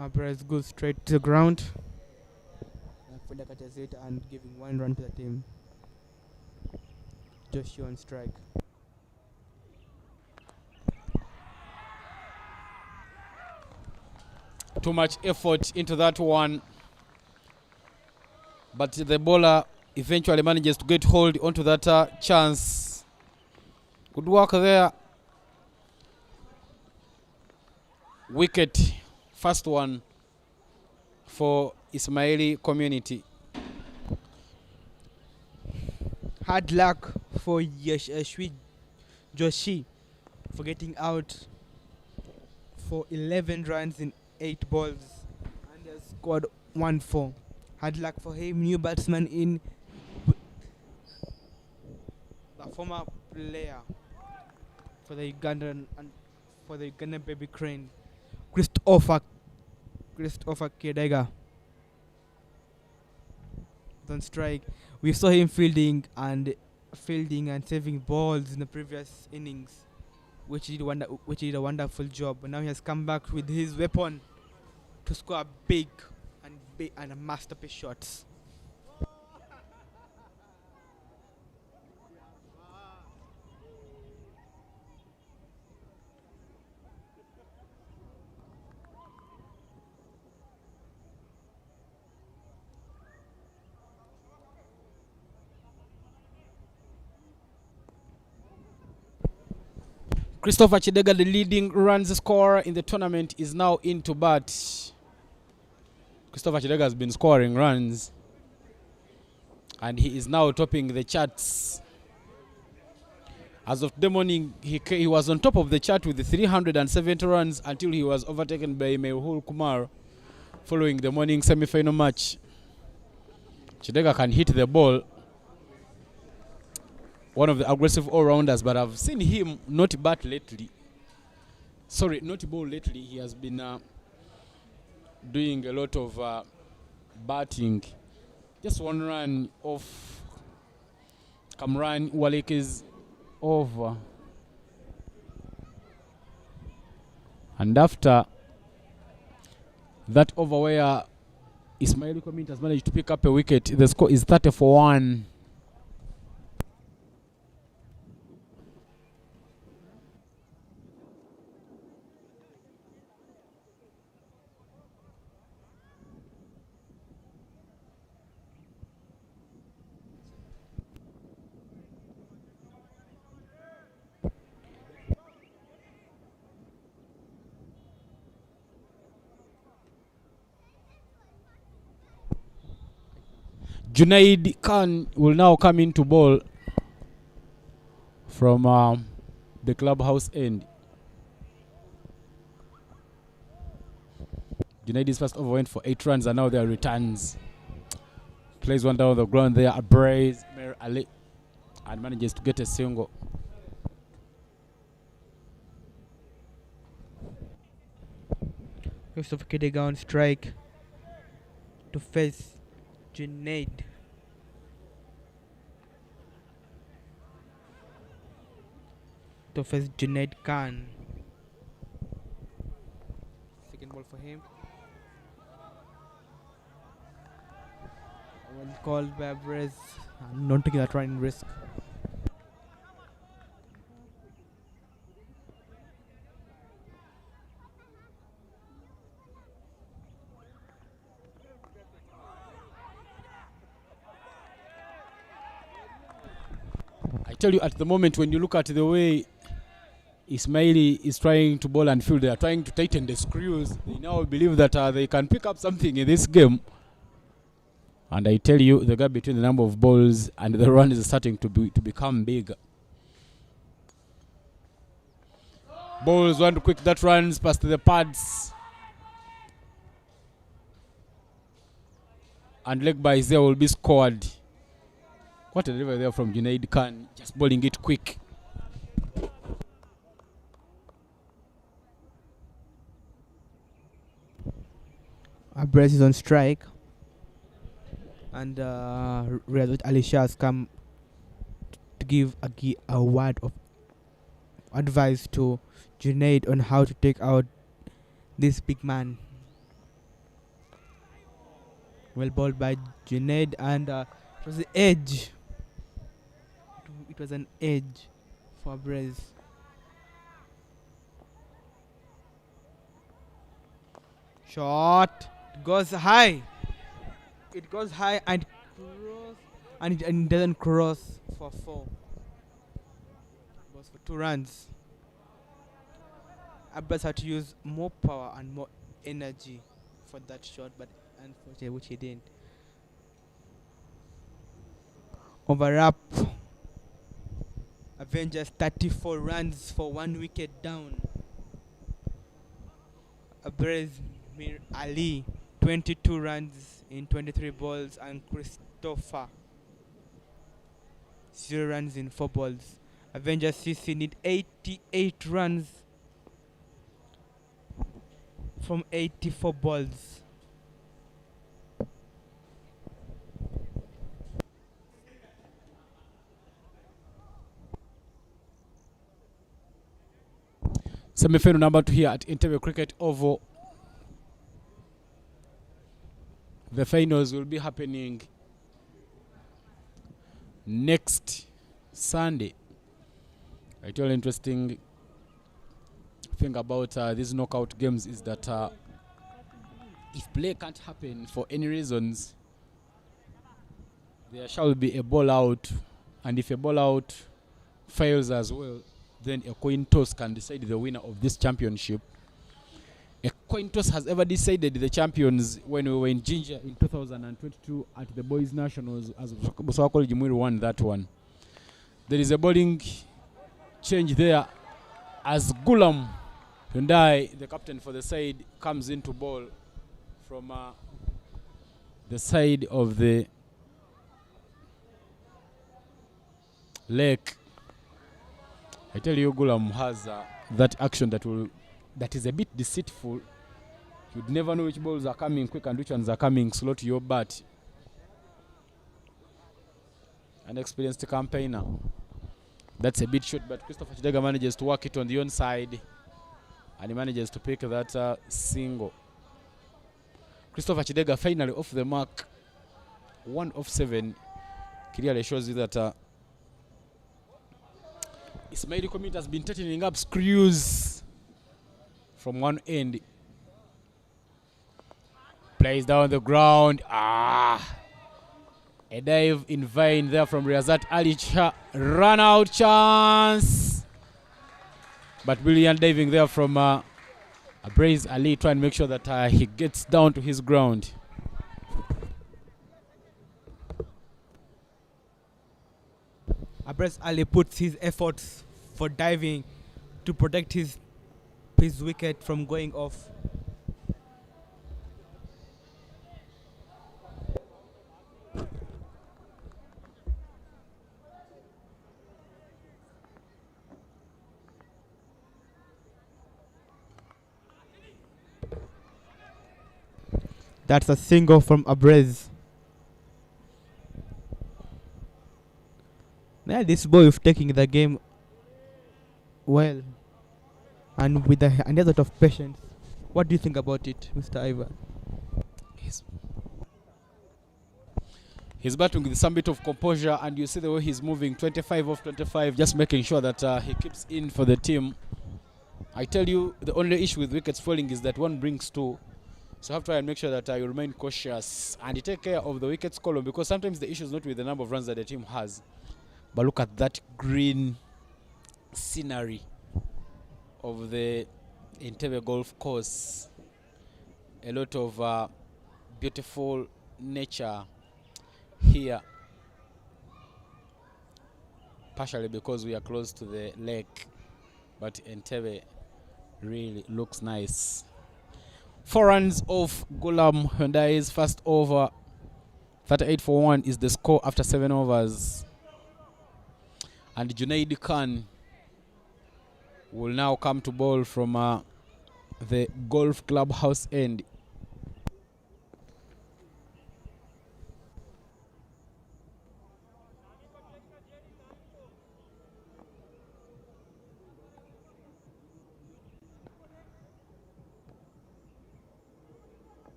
Abraz goes straight to the ground. Fuller catches it and giving 1 run to the team. Joshua on strike. Too much effort into that one, but the bowler eventually manages to get hold onto that chance. Good work there. Wicket. First one for Ismaili community. Hard luck for Joshi for getting out for 11 runs in 8 balls and has scored 1-4. Hard luck for him. New batsman in, the former player for the Ugandan baby crane, Christopher Kedega on strike. We saw him fielding and saving balls in the previous innings, which he did a wonderful job. But now he has come back with his weapon to score big and masterpiece shots. Christopher Chidega, the leading runs scorer in the tournament, is now into bat. Christopher Chidega has been scoring runs, and he is now topping the charts. As of the morning, he was on top of the chart with the 370 runs until he was overtaken by Mehul Kumar following the morning semi-final match. Chidega can hit the ball. One of the aggressive all-rounders, but I've seen him not bat lately. Sorry, not bowl lately. He has been doing a lot of batting. Just one run off Kamran Waleke's over. And after that over where Ismaili Komint has managed to pick up a wicket, the score is 30-1. Junaid Khan will now come into ball from the clubhouse end. Junaid's first over went for 8 runs and now there are returns. Plays one down on the ground there, Abraze Mer Ali, and manages to get a single. Yusuf Kidega on strike to face Junaid. To face Junaid Khan. Second ball for him. Well called by Abrez. Not taking that run risk. I tell you, at the moment, when you look at the way Ismaili is trying to bowl and field, they are trying to tighten the screws. They now believe that they can pick up something in this game. And I tell you, the gap between the number of balls and the run is starting to become big. Balls one quick that runs past the pads. And leg bys there will be scored. What a delivery there from Junaid Khan, just bowling it quick. Abrez is on strike. And Riyadh Ali Shah has come to give a word of advice to Junaid on how to take out this big man. Well bowled by Junaid, and it was the edge. It was an edge for Abrez. Shot. It goes high. It goes high and cross, and it doesn't cross for 4. It was for 2 runs. Abbas had to use more power and more energy for that shot, but unfortunately, which he didn't. Over up. Avengers 34 runs for 1 wicket down. Abrez Mir Ali 22 runs in 23 balls, and Christopher 0 runs in 4 balls. Avengers CC need 88 runs from 84 balls. Semi-final number 2 here at Interview Cricket Oval. The finals will be happening next Sunday. A really interesting thing about these knockout games is that if play can't happen for any reasons, there shall be a ball out, and if a ball out fails as well, then a coin toss can decide the winner of this championship. A coin toss has ever decided the champions when we were in Ginger in 2022 at the Boys Nationals, as Busawakoli Jimwiri won that one. There is a bowling change there as Gulam Hyundai, the captain for the side, comes into ball from the side of the Lake. I tell you, Gulam has that action that is a bit deceitful. You'd never know which balls are coming quick and which ones are coming slow to your bat. An experienced campaigner. That's a bit short, but Christopher Chidega manages to work it on the onside, and he manages to pick that single. Christopher Chidega finally off the mark. 1 of 7 clearly shows you that Ismaili Community has been tightening up screws from one end. Plays down the ground. A dive in vain there from Riazat Ali. Run out chance. But brilliant diving there from Abraiz Ali, trying to make sure that he gets down to his ground. Abraiz Ali puts his efforts for diving to protect his wicket from going off. That's a single from Abraiz. Yeah, this boy is taking the game well and with a lot of patience. What do you think about it, Mr. Ivan? He's batting with some bit of composure, and you see the way he's moving, 25 off 25, just making sure that he keeps in for the team. I tell you, the only issue with wickets falling is that one brings 2. So you have to try and make sure that you remain cautious and you take care of the wickets column, because sometimes the issue is not with the number of runs that the team has, but look at that green scenery of the Entebbe golf course. A lot of beautiful nature here, partially because we are close to the lake, but Entebbe really looks nice. 4 runs off Gulam Hyundai's first over. 38 for 1 is the score after 7 overs. And Junaid Khan will now come to bowl from the golf clubhouse end.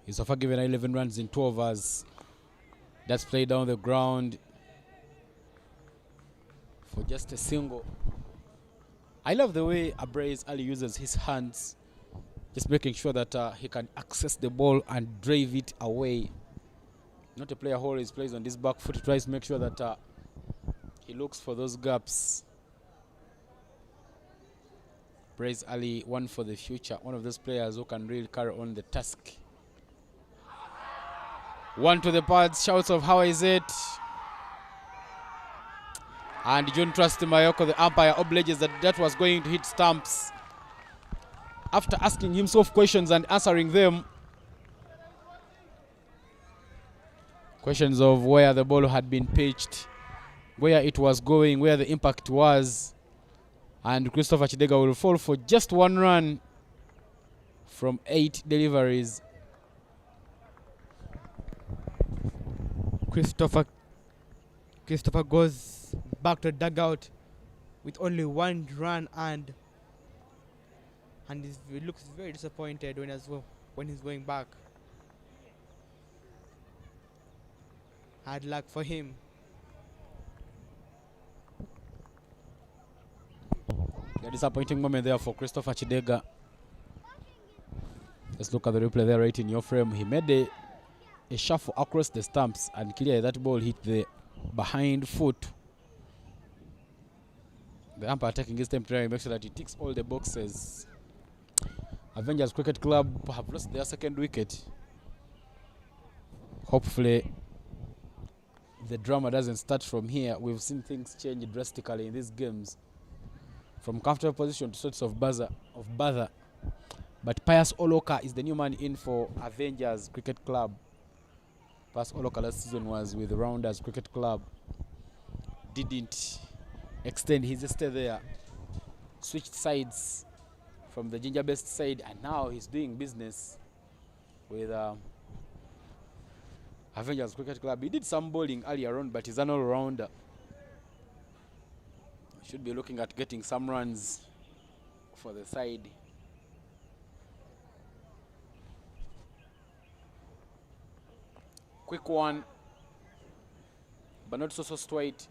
He's so far given 11 runs in 2 overs. That's played down the ground for just a single. I love the way Abraiz Ali uses his hands, just making sure that he can access the ball and drive it away. Not a player who always plays on this back foot. He tries to make sure that he looks for those gaps. Abraiz Ali, one for the future. One of those players who can really carry on the task. 1 to the pads, shouts of how is it? And John Trusty Mayoko, the umpire, obliges that was going to hit stumps. After asking himself questions and answering them. Questions of where the ball had been pitched, where it was going, where the impact was. And Christopher Chidega will fall for just 1 run from 8 deliveries. Christopher goes back to the dugout with only 1 run, and he looks very disappointed when he's going back. Hard luck for him. A disappointing moment there for Christopher Chidega. Let's look at the replay there right in your frame. He made a shuffle across the stumps, and clearly that ball hit the behind foot. The umpire taking his time to make sure that he ticks all the boxes. Avengers Cricket Club have lost their 2nd wicket. Hopefully the drama doesn't start from here. We've seen things change drastically in these games, from comfortable position to sorts of bother. But Pius Oloka is the new man in for Avengers Cricket Club. Pius Oloka last season was with Rounders Cricket Club. Didn't extend his stay there. Switched sides from the Ginger Best side, and now he's doing business with Avengers Cricket Club. He did some bowling earlier on, but he's an all-rounder. Should be looking at getting some runs for the side. Quick one, but not so straight.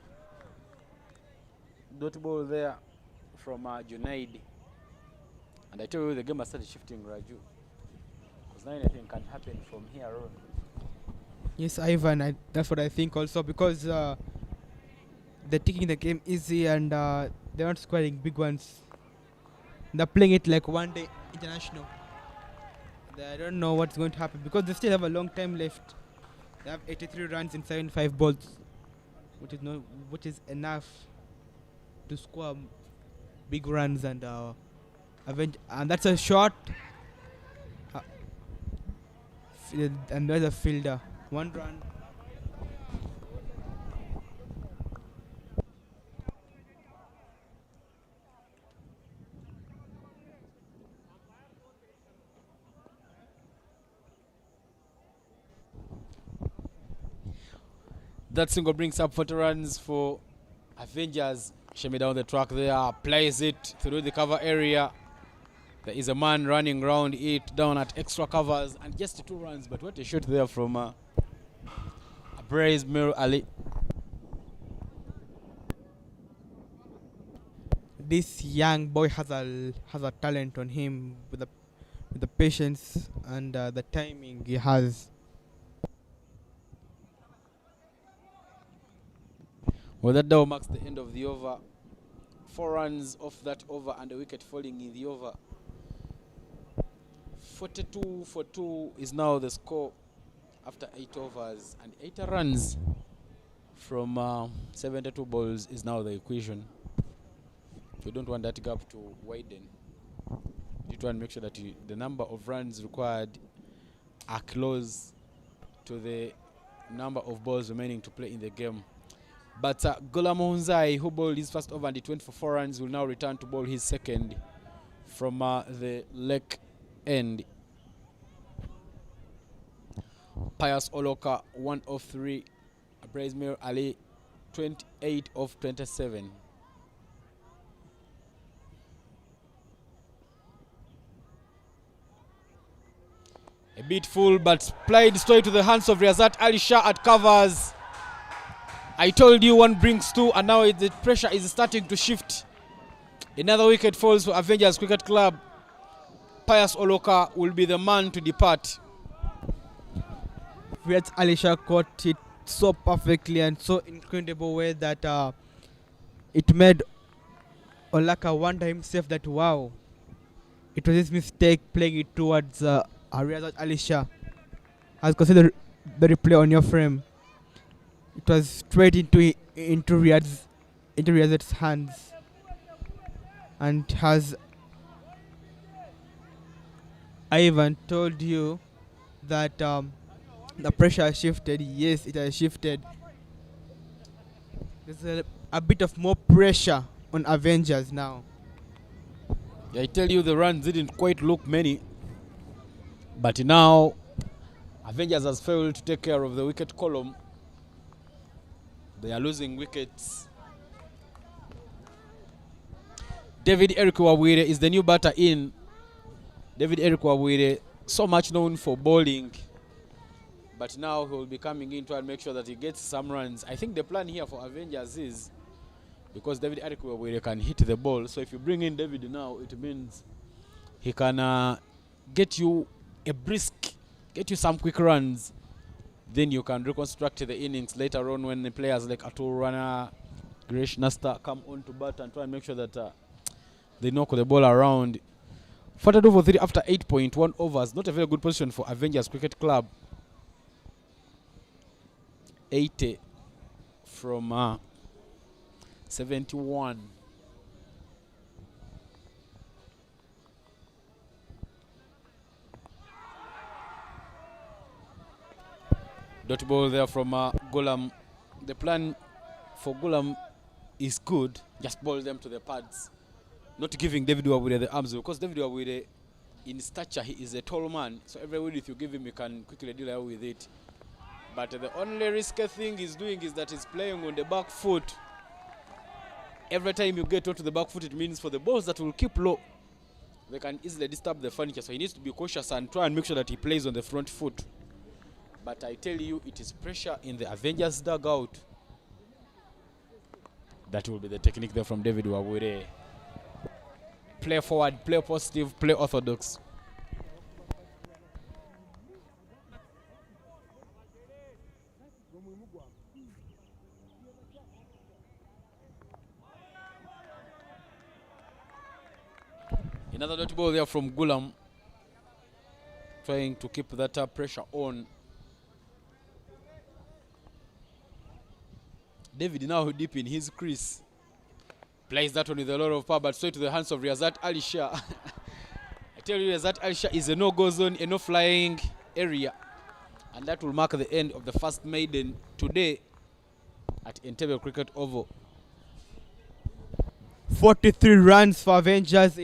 Dot ball there from Junaid. And I tell you, the game has started shifting, Raju. Because now anything can happen from here on. Yes, Ivan, that's what I think also, because they're taking the game easy and they're not scoring big ones. They're playing it like one day international. I don't know what's going to happen because they still have a long time left. They have 83 runs in 75 balls, which is enough to score big runs and and that's a shot. And there's a fielder. 1 run. That single brings up 40 runs for Avengers. Shemi down the track there, plays it through the cover area. There is a man running around it down at extra covers, and just 2 runs, but what a shot there from Ismaili. This young boy has a talent on him with the patience and the timing he has. Well, that now marks the end of the over. 4 runs off that over and a wicket falling in the over. 42 for 2 is now the score after 8 overs, and 80 runs from 72 balls is now the equation. We don't want that gap to widen. You try and make sure that the number of runs required are close to the number of balls remaining to play in the game. But Gola Mohunzai, who bowled his first over and it went for 4 runs, will now return to bowl his second from the leg end. Pius Oloka, 1 of 3. Ismaili, 28 of 27. A bit full, but played straight to the hands of Riazat Ali Shah at covers. I told you 1 brings 2, and now the pressure is starting to shift. Another wicket falls for Avengers Cricket Club. Pius Oloka will be the man to depart. Riazat Ali Shah caught it so perfectly and so incredible way that it made Olaka wonder himself that wow, it was his mistake playing it towards Riazat Ali Shah. As consider the replay on your frame. It was straight into Riazat's hands, and has Ivan told you that the pressure has shifted. Yes, it has shifted. There's a bit of more pressure on Avengers now. Yeah, I tell you, the runs didn't quite look many, but now Avengers has failed to take care of the wicket column. They are losing wickets. David Eric Wawire is the new batter in. David Eric Wawire, so much known for bowling, but now he will be coming in to make sure that he gets some runs. I think the plan here for Avengers is, because David Eric Wawire can hit the ball, so if you bring in David now, it means he can get you some quick runs. Then you can reconstruct the innings later on when the players like Atul Rana, Gresh Nasta come on to bat and try and make sure that they knock the ball around. 42 for 3 after 8.1 overs. Not a very good position for Avengers Cricket Club. 80 from 71. Dot ball there from Gulam. The plan for Gulam is good. Just ball them to the pads. Not giving David Wawire the arms, because David Wawire, in stature, he is a tall man. So every width you give him, he can quickly deal with it. But the only risky thing he's doing is that he's playing on the back foot. Every time you get onto the back foot, it means for the balls that will keep low, they can easily disturb the furniture. So he needs to be cautious and try and make sure that he plays on the front foot. But I tell you, it is pressure in the Avengers dugout. That will be the technique there from David Wawire. Play forward, play positive, play orthodox. Another dot ball there from Gulam, trying to keep that pressure on. David now deep in his crease. Plays that one with a lot of power, but straight to the hands of Riyazat Ali Shah. I tell you, Riyazat Ali Shah is a no-go zone, a no-flying area. And that will mark the end of the first maiden today at Entebbe Cricket Oval. 43 runs for Avengers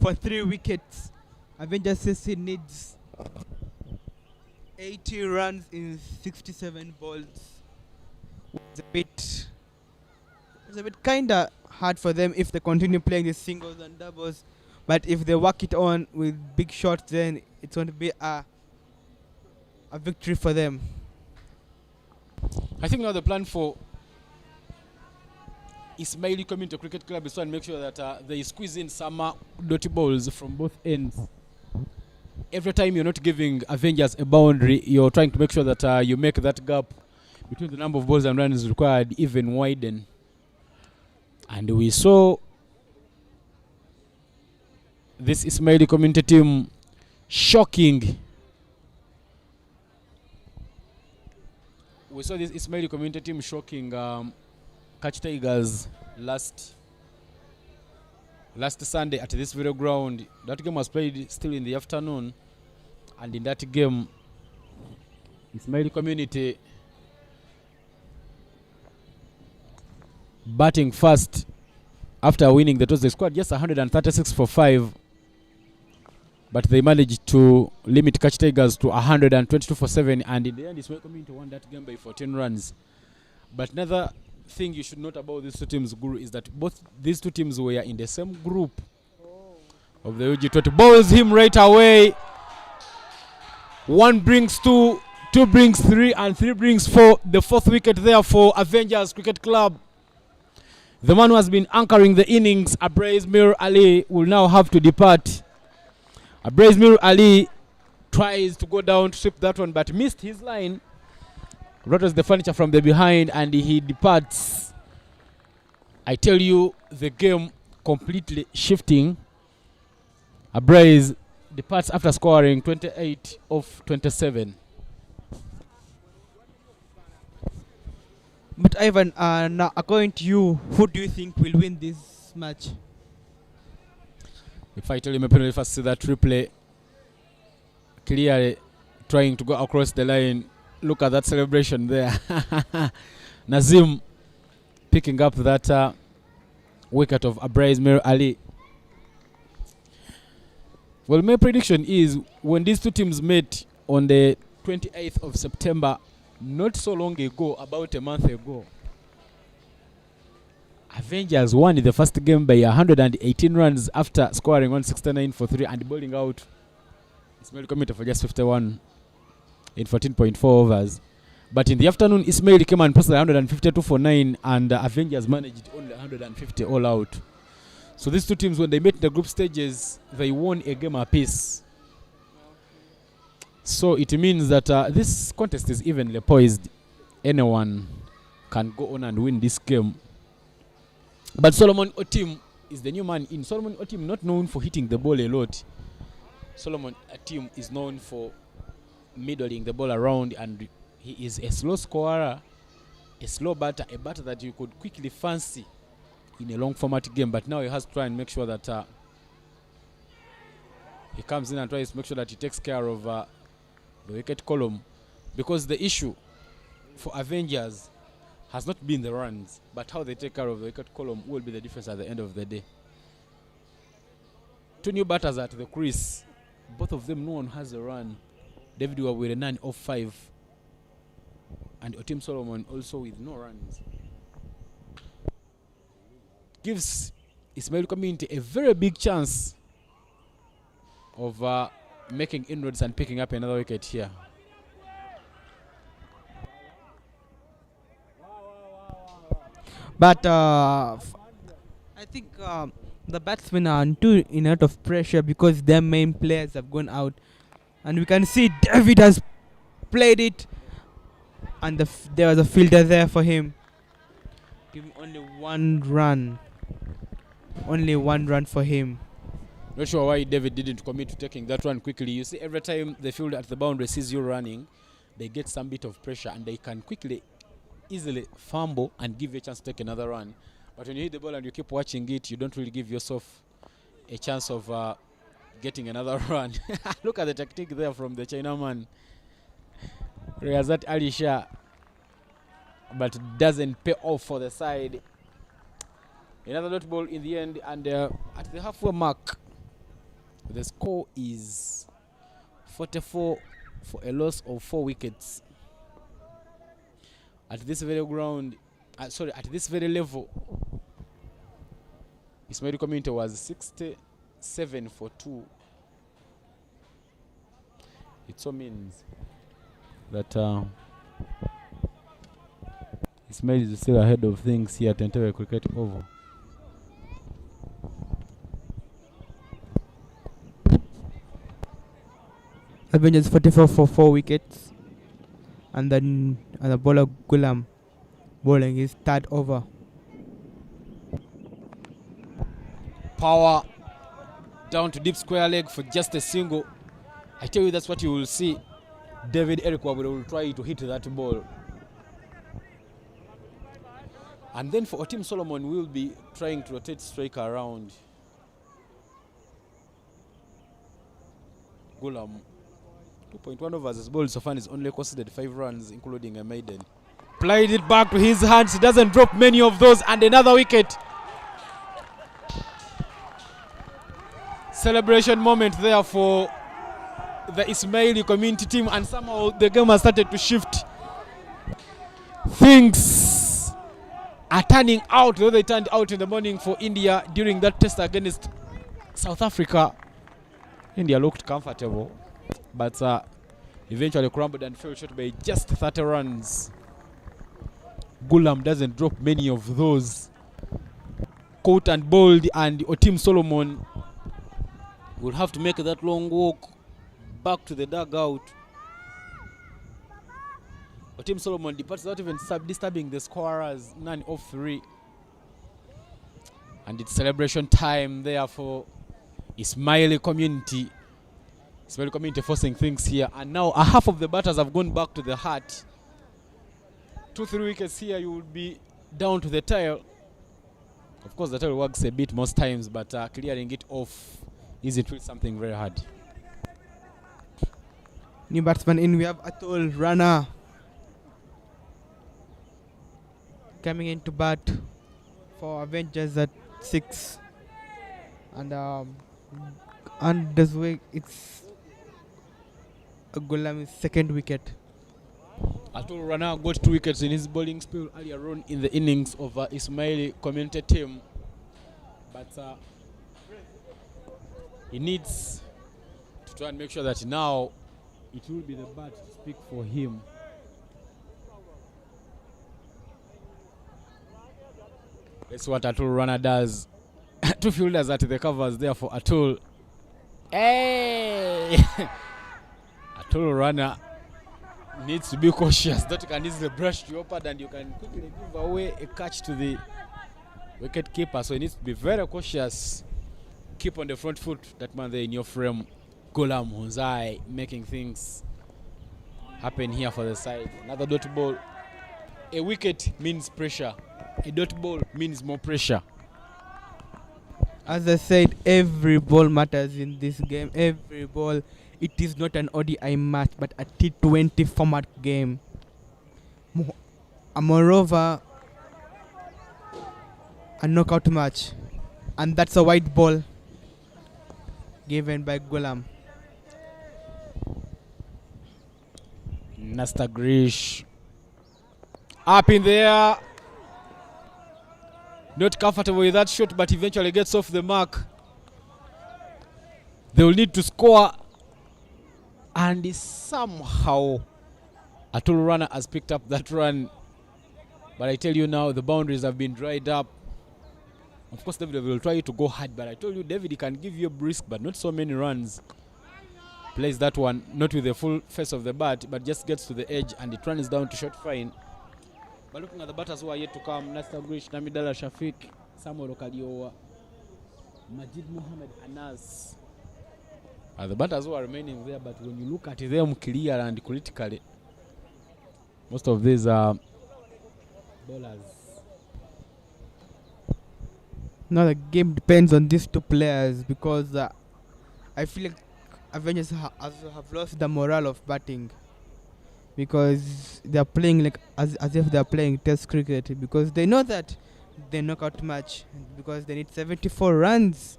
for 3 wickets. Avengers says he needs 80 runs in 67 balls. It's a bit kinda hard for them if they continue playing the singles and doubles, but if they work it on with big shots, then it's going to be a victory for them. I think now the plan for Ismaili Community Cricket Club is to make sure that they squeeze in some dirty balls from both ends. Every time you're not giving Avengers a boundary, you're trying to make sure that you make that gap between the number of balls and runs required even widen. And we saw this Ismaili Community team shocking. We saw this Ismaili Community team shocking Catch Tigers last Sunday at this very ground. That game was played still in the afternoon, and in that game, Ismaili Community batting first after winning the toss. They scored just 136 for 5, but they managed to limit Catch Tigers to 122 for 7, and in the end, Ismaili Community won that game by 14 runs. But another thing you should note about these two teams, Guru, is that both these two teams were in the same group of the UG20. Bowls him right away. 1 brings 2, 2 brings 3, and 3 brings 4. The 4th wicket there for Avengers Cricket Club. The man who has been anchoring the innings, Ismaili Ali, will now have to depart. Ismaili Ali tries to go down to sweep that one, but missed his line. Rattles the furniture from the behind, and he departs. I tell you, the game completely shifting. Abraze departs after scoring 28 of 27. But Ivan, now according to you, who do you think will win this match? If I tell you, maybe if I see that replay clearly trying to go across the line, look at that celebration there. Nazim picking up that wicket of Ismaili Ali. Well, my prediction is when these two teams met on the 28th of September, not so long ago, about a month ago, Avengers won the first game by 118 runs after scoring 169 for 3 and bowling out Ismaili Community for just 51 in 14.4 overs. But in the afternoon, Ismaili came and posted 152 for 9, and Avengers managed only 150 all out. So these two teams, when they met in the group stages, they won a game apiece. So it means that this contest is evenly poised. Anyone can go on and win this game. But Solomon Otim is the new man in. Solomon Otim not known for hitting the ball a lot. Solomon Otim is known for middling the ball around, and he is a slow scorer, a slow batter, a batter that you could quickly fancy in a long format game. But now he has to try and make sure that he comes in and tries to make sure that he takes care of the wicket column. Because the issue for Avengers has not been the runs, but how they take care of the wicket column will be the difference at the end of the day. Two new batters at the crease. Both of them, no one has a run. David Were with a 9 off 5. And Otim Solomon also with no runs. Gives Ismaili community a very big chance of making inroads and picking up another wicket here. But I think the batsmen are too in a lot of pressure because their main players have gone out, and we can see David has played it, and there was a fielder there for him. Give him only one run for him. Not sure why David didn't commit to taking that one quickly. You see, every time the fielder at the boundary sees you running, they get some bit of pressure and they can easily fumble and give you a chance to take another run. But when you hit the ball and you keep watching it, you don't really give yourself a chance of getting another run. Look at the tactic there from the Chinaman. Riyazat Ali Shah. But it doesn't pay off for the side. Another dot ball in the end, and at the halfway mark, the score is 44 for a loss of 4 wickets. At this very ground, at this very level, Ismaili community was 67 for 2. It so means that Ismaili is still ahead of things here at Entebbe Cricket Oval. Avengers 44 for 4 wickets, and then the bowler Gulam bowling his third over. Power down to deep square leg for just a single. I tell you, that's what you will see. David Eric will try to hit that ball. And then for Otim Solomon, will be trying to rotate striker around. Gulam, 2.1 overs as ball so far is only considered 5 runs, including a maiden. Played it back to his hands. He doesn't drop many of those, and another wicket. Celebration moment there for the Ismaili community team, and somehow the game has started to shift. Things are turning out, though they turned out in the morning for India during that test against South Africa. India looked comfortable, but eventually crumbled and fell short by just 30 runs. Gulam doesn't drop many of those. Caught and bowled, and Otim Solomon will have to make that long walk back to the dugout. Otim Solomon departs without even disturbing the scorers, 9 off 3. And it's celebration time there for Ismaili community. Ismaili community forcing things here. And now a half of the batters have gone back to the heart. 2-3 wickets here, you will be down to the tail. Of course, the tail works a bit most times, but clearing it off isn't really something very hard. New batsman in, we have Atul Rana coming into bat for Avengers at 6. And this way it's Gulam's second wicket. Atul Rana got 2 wickets in his bowling spell earlier on in the innings of Ismaili community team. But he needs to try and make sure that now it will be the bat to speak for him. That's what Atul Rana does. 2 fielders at the covers there for Atul. Hey! Atul Rana needs to be cautious. That you can easily brush to your pad and you can quickly give away a catch to the wicket keeper. So he needs to be very cautious. Keep on the front foot. That man there in your frame, Gulam Hunzai, making things happen here for the side. Another dot ball. A wicket means pressure. A dot ball means more pressure. As I said, every ball matters in this game. Every ball it is not an ODI match but a T20 format game. Moreover, a knockout match, and that's a white ball given by Gulam. Nasta Grish up in there. Not comfortable with that shot, but eventually gets off the mark. They will need to score, and somehow Atul Runner has picked up that run. But I tell you now, the boundaries have been dried up. Of course, David will try to go hard, but I told you, David can give you a brisk, but not so many runs. Plays that one, not with the full face of the bat, but just gets to the edge, and it runs down to short fine. But looking at the batters who are yet to come, Nasta Grish, Namidala Shafiq, Samuel Okaliowa, Majid Mohammed Anas are the batters who are remaining there, but when you look at them clear and critically, most of these are bowlers. Now the game depends on these two players because I feel like Avengers have lost the morale of batting because they are playing like as if they are playing test cricket because they know that they knockout match because they need 74 runs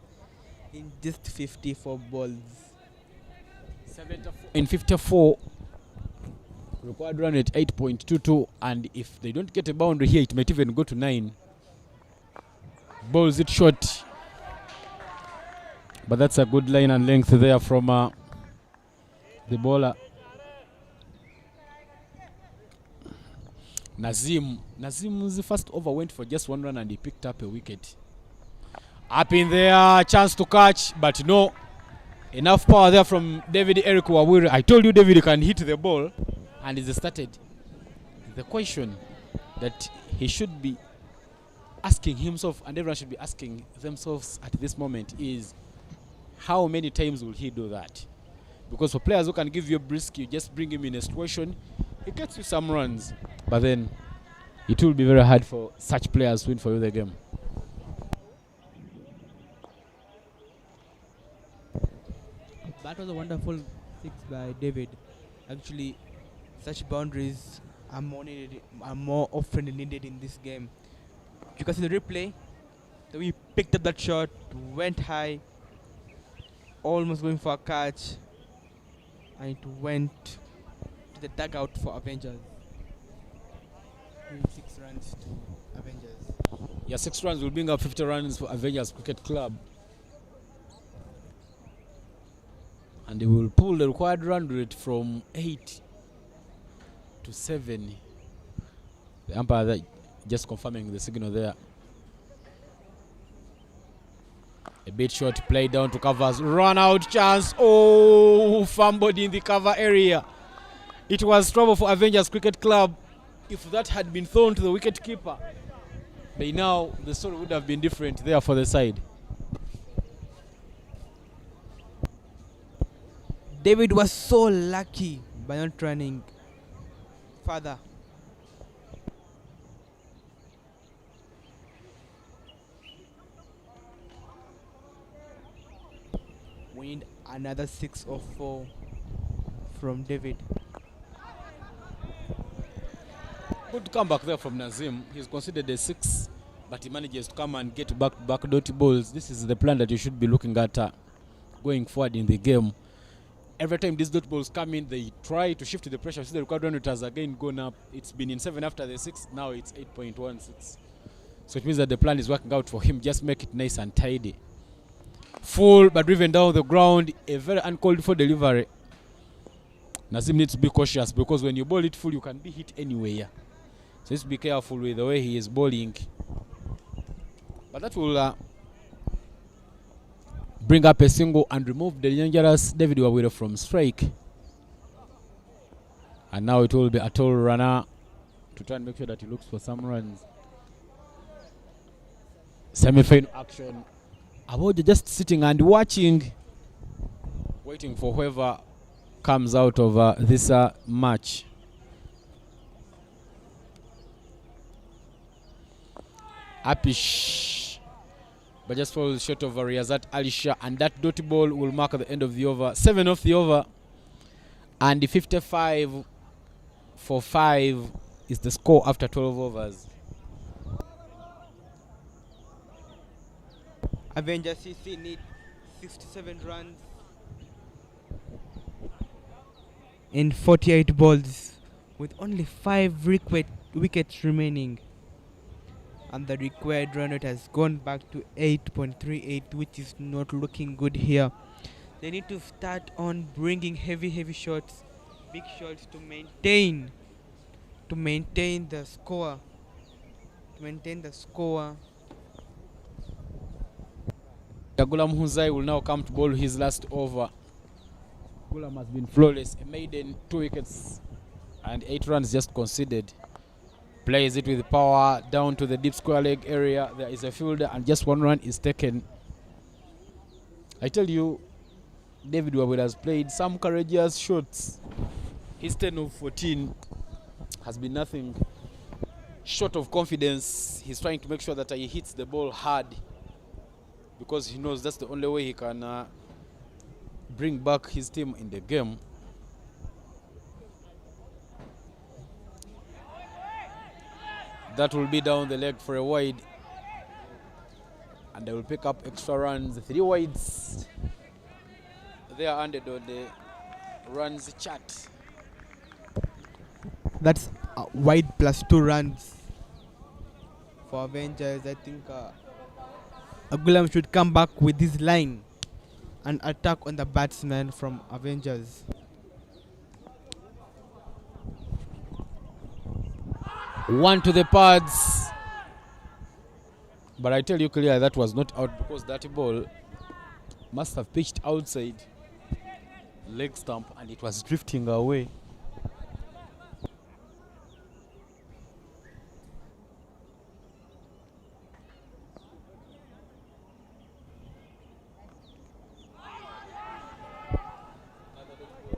in just 54 balls. 74 in 54. Required run at 8.22, and if they don't get a boundary here, it might even go to 9. Bowls it short, but that's a good line and length there from the bowler. Nazim's first over went for just 1 run and he picked up a wicket. Up in there, chance to catch, but no. Enough power there from David Eric Wawiri. I told you David can hit the ball, and it started. The question that he should be asking himself, and everyone should be asking themselves at this moment, is how many times will he do that? Because for players who can give you a brisk, you just bring him in a situation, he gets you some runs, but then it will be very hard for such players to win for you the game. That was a wonderful six by David. Actually, such boundaries are more often needed in this game. You can see the replay. The way he picked up that shot, went high, almost going for a catch, and it went to the dugout for Avengers. 6 runs to Avengers. Yeah, 6 runs will bring up 50 runs for Avengers Cricket Club. And they will pull the required run rate from 8 to 7. The umpire there just confirming the signal there. A bit short, play down to covers, run out chance. Oh, fumbled in the cover area. It was trouble for Avengers Cricket Club. If that had been thrown to the wicket keeper, by now the story would have been different there for the side. David was so lucky by not running further. We need another 6 or 4 from David. Good comeback there from Nazim. He's considered a 6, but he manages to come and get back dot balls. This is the plan that you should be looking at going forward in the game. Every time these dot balls come in, they try to shift the pressure. See the required run rate has again gone up. It's been in 7 after the 6. Now it's 8.16. So it means that the plan is working out for him. Just make it nice and tidy. Full, but driven down the ground. A very uncalled for delivery. Nazim needs to be cautious because when you ball it full, you can be hit anywhere. So just be careful with the way he is bowling. But that will bring up a single and remove the dangerous David Wawira from strike. And now it will be a tall runner to try and make sure that he looks for some runs. Semi-final action. Aboja just sitting and watching, waiting for whoever comes out of this match. Apish but just falls short of Riyazat Alisha, and that dotty ball will mark at the end of the over. 7 off the over, and the 55 for 5 is the score after 12 overs. Avengers CC need 67 runs in 48 balls with only 5 wickets remaining, and the required run rate has gone back to 8.38, which is not looking good here. They need to start on bringing heavy shots, big shots to maintain the score. Gulam Huzai will now come to bowl his last over. Gulam has been flawless, a maiden, 2 wickets and 8 runs just conceded. Plays it with power down to the deep square leg area. There is a fielder and just 1 run is taken. I tell you, David Wabel has played some courageous shots. His 10 of 14 has been nothing short of confidence. He's trying to make sure that he hits the ball hard, because he knows that's the only way he can bring back his team in the game. That will be down the leg for a wide, and they will pick up extra runs. 3 wides. They are under the runs chart. That's wide plus 2 runs for Avengers. I think Gulam should come back with this line and attack on the batsman from Avengers. One to the pads, but I tell you clearly that was not out, because that ball must have pitched outside leg stump and it was drifting away.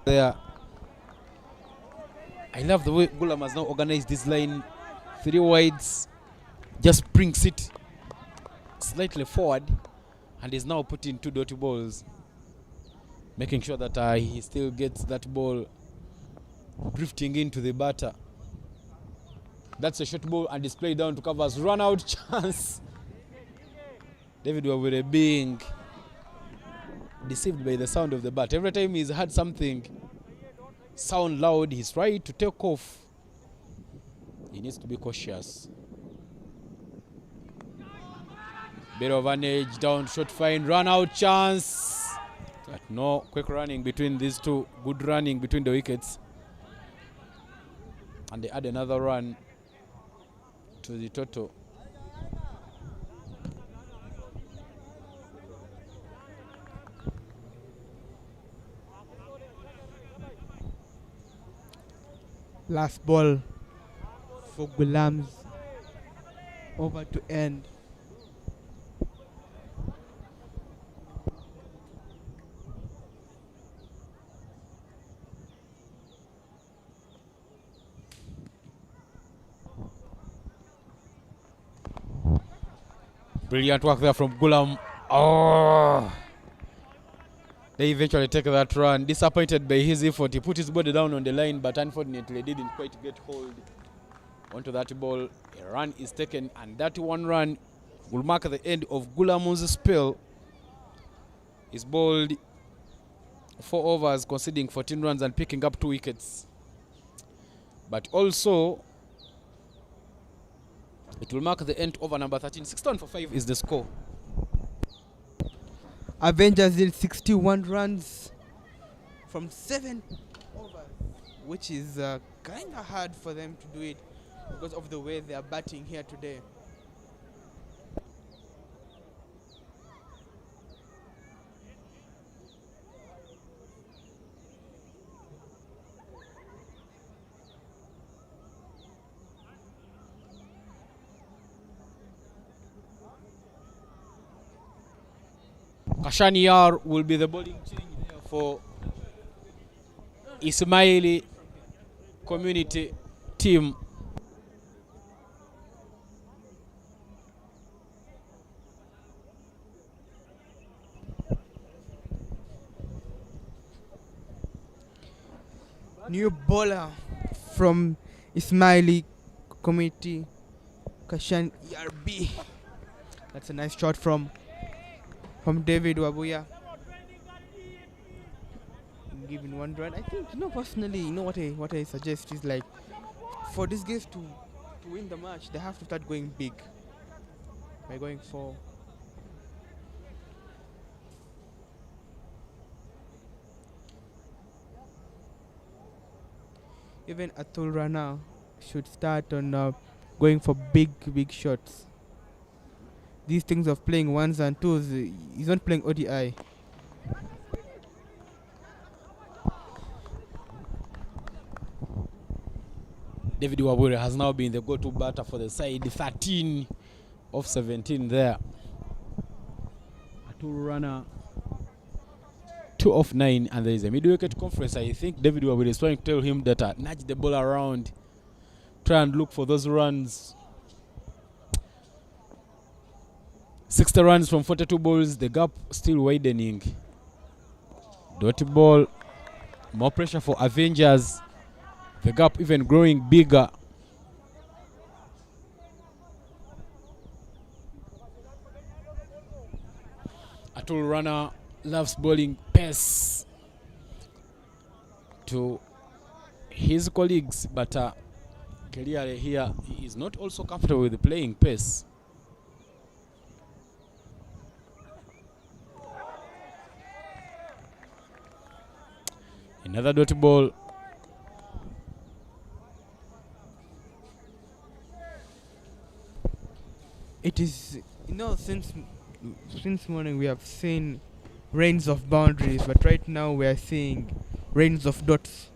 There, I love the way Gulam has now organized this line. 3 wides, just brings it slightly forward, and is now putting 2 dotty balls, making sure that he still gets that ball drifting into the batter. That's a short ball and is played down to covers. Run out chance. David Wabere being deceived by the sound of the bat. Every time he's had something sound loud, he's trying to take off. He needs to be cautious. Bit of an edge down, short fine, run out chance. But no quick running between these two. Good running between the wickets. And they add another run to the total. Last ball for Gulam's over to end. Brilliant work there from Gulam. Oh! They eventually take that run. Disappointed by his effort. He put his body down on the line, but unfortunately didn't quite get hold onto that ball. A run is taken, and that 1 run will mark the end of Gulam's spell. He's bowled 4 overs, conceding 14 runs and picking up 2 wickets. But also, it will mark the end over number 13. 16 for 5 is the score. Avengers did 61 runs from 7 overs, which is kind of hard for them to do it because of the way they are batting here today. Kashaniyar will be the bowling change there for Ismaili community team. New bowler from Ismaili committee, Kashan ERB. That's a nice shot from David Wabuya. Giving 1 run. I think, personally, what I suggest is like, for these guys to win the match, they have to start going big by going for. Even Atul Rana should start on going for big shots. These things of playing ones and twos, he's not playing ODI. David Wabure has now been the go-to batter for the side. 13 of 17 there. Atul Rana 2 of 9, and there is a mid-wicket conference. I think David Wabure is trying to tell him that nudge the ball around, try and look for those runs. 60 runs from 42 balls, the gap still widening. Dotty ball, more pressure for Avengers. The gap even growing bigger. Atul Rana loves bowling pace to his colleagues, but clearly here he is not also comfortable with playing pace. Another dot ball. It is, since morning we have seen rains of boundaries, but right now we are seeing rains of dots.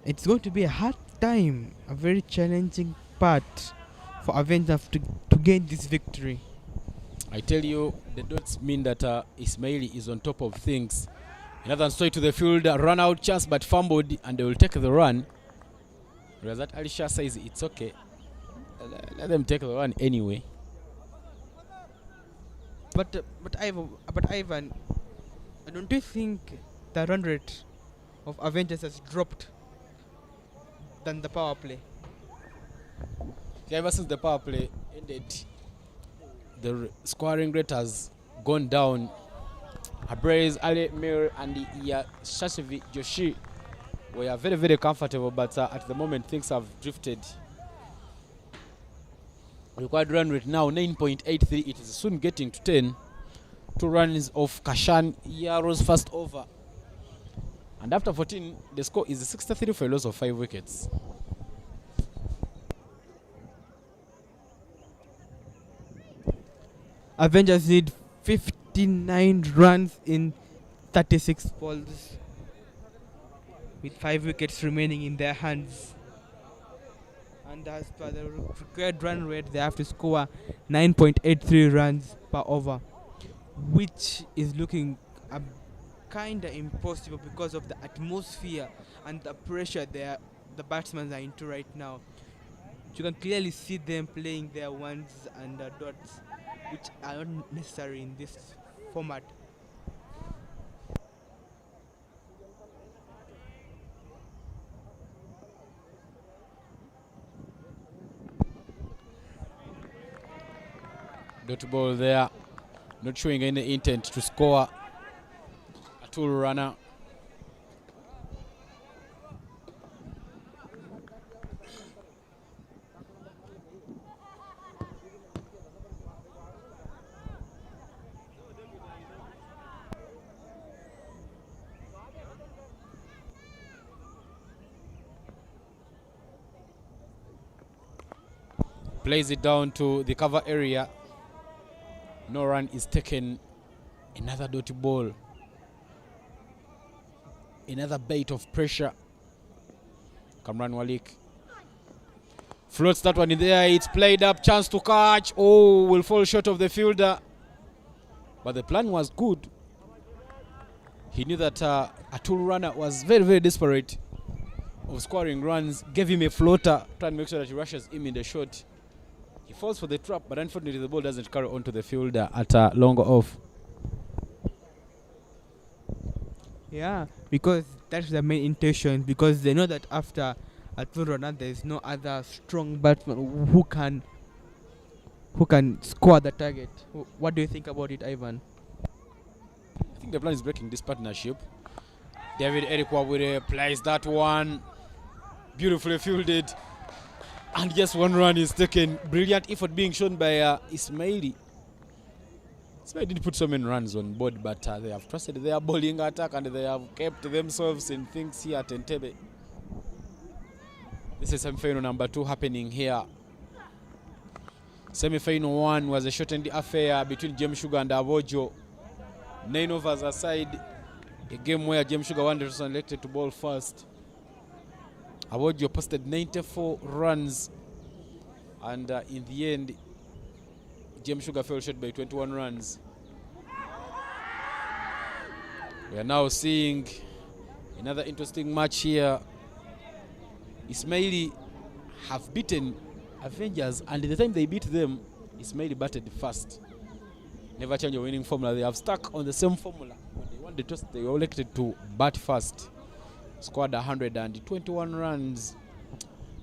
It's going to be a hard time, a very challenging part for Avengers to gain this victory. I tell you, the dots mean that Ismaili is on top of things. Another straight to the field, run out chance but fumbled, and they will take the run. Whereas that Alisha says it's okay. Let them take the run anyway. But Ivan, don't you think the run rate of Avengers has dropped than the power play? Yeah, ever since the power play ended, the scoring rate has gone down. Abrez, Ali, Mir, and Shashivi Joshi were very, very comfortable, but at the moment things have drifted. Required run rate now 9.83. It is soon getting to 10. 2 runs of Kashan Yaro's first over. And after 14, the score is 63 for a loss of 5 wickets. Avengers need 59 runs in 36 balls, with 5 wickets remaining in their hands. And as per the required run rate, they have to score 9.83 runs per over, which is looking kind of impossible because of the atmosphere and the pressure the batsmen are into right now. You can clearly see them playing their ones and dots, which are not necessary in this format. Dot ball there, not showing any intent to score. Atul Rana. Plays it down to the cover area. No run is taken. Another dotty ball. Another bait of pressure. Kamran Walik floats that one in there. It's played up. Chance to catch. Oh, will fall short of the fielder. But the plan was good. He knew that Atul Rana was very, very desperate of scoring runs. Gave him a floater. Try and make sure that he rushes him in the shot. He falls for the trap, but unfortunately the ball doesn't carry on to the fielder at a longer off. Yeah, because that's the main intention. Because they know that after Aturana, there is no other strong batsman who can score the target. What do you think about it, Ivan? I think the plan is breaking this partnership. David Eric Wabure plays that one. Beautifully fielded. And just one run is taken. Brilliant effort being shown by Ismaili. Ismaili didn't put so many runs on board, but they have trusted their bowling attack and they have kept themselves in things here at Entebbe. This is semi-final number 2 happening here. Semi-final 1 was a shortened affair between James Sugar and Avojo. 9 overs aside, a game where James Sugar Wanderers was selected to bowl first. Avojo posted 94 runs, and in the end, James Sugar fell short by 21 runs. We are now seeing another interesting match here. Ismaili have beaten Avengers, and the time they beat them, Ismaili batted first. Never change a winning formula. They have stuck on the same formula. When they won the toss, they were elected to bat first. Scored 121 runs.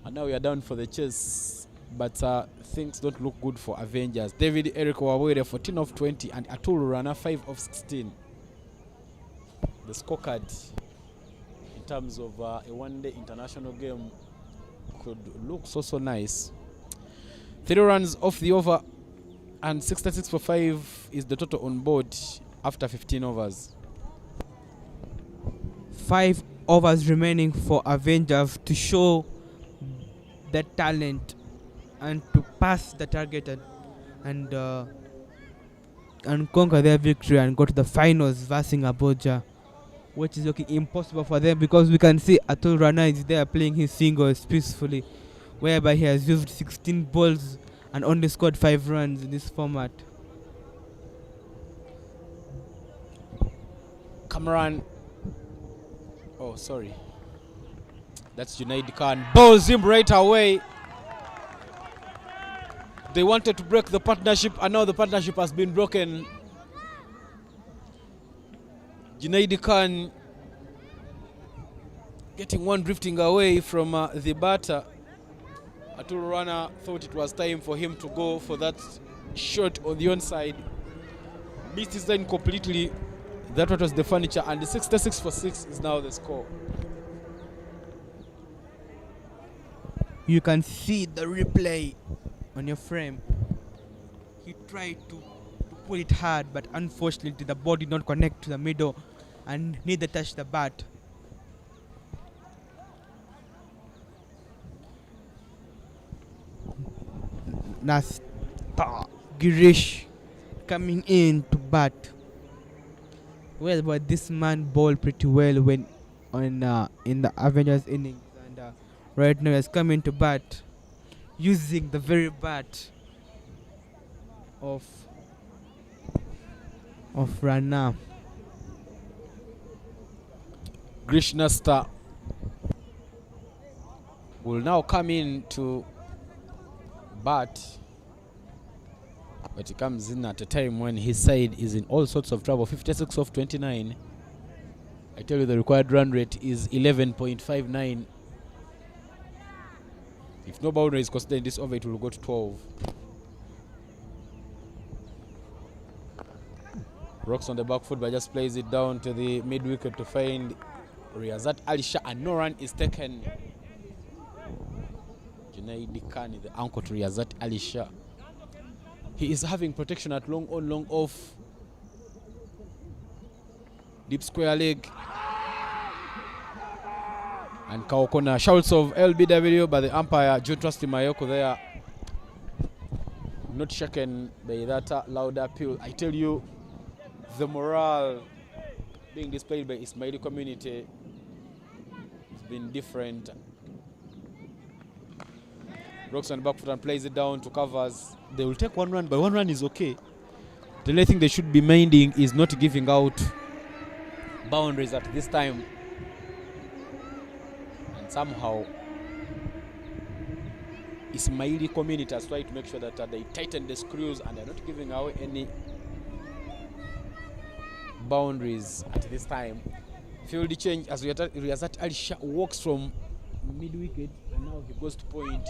And now we are down for the chase. But things don't look good for Avengers. David Eric Wawere 14 of 20 and Atul Rana 5 of 16. The scorecard in terms of a one-day international game could look so nice. 3 runs off the over and 66 for 5 is the total on board after 15 overs. 5 overs remaining for Avengers to show the talent and to pass the target and conquer their victory and go to the finals versus Abuja, which is looking impossible for them because we can see Atul Rana is there playing his singles peacefully, whereby he has used 16 balls and only scored 5 runs in this format. Cameron, oh sorry, that's Junaid Khan, bowls him right away. They wanted to break the partnership and now the partnership has been broken. Junaid Khan getting one drifting away from the batter. Atul Rana thought it was time for him to go for that shot on the onside. Missed his line completely. That was the furniture, and the 66 for 6 is now the score. You can see the replay on your frame. He tried to pull it hard, but unfortunately the ball did not connect to the middle and neither touch the bat. Nasta Girish coming in to bat. Well, but this man bowled pretty well when on in the Avengers innings, and right now he's coming to bat using the very bat of Rana. Grishnasta will now come in to bat, but he comes in at a time when his side is in all sorts of trouble. 56 of 29. I tell you the required run rate is 11.59. If no boundary is considered in this over, it will go to 12. Rocks on the back foot, but just plays it down to the mid wicket to find Riyazat Alisha, and no run is taken. Junaid Khan is the uncle to Riyazat Alisha. He is having protection at long on, long off. Deep square leg. And Kaokona shouts of LBW by the umpire, Joe Trusty Mayoko there. Not shaken by that loud appeal. I tell you, the morale being displayed by Ismaili community has been different. Rocks on the back foot and plays it down to covers. They will take 1 run, but 1 run is okay. The only thing they should be minding is not giving out boundaries at this time. And somehow, Ismaili community has tried to make sure that they tighten the screws and they're not giving away any boundaries at this time. Field change as Riyazat Alisha walks from mid-wicket and now he goes to point.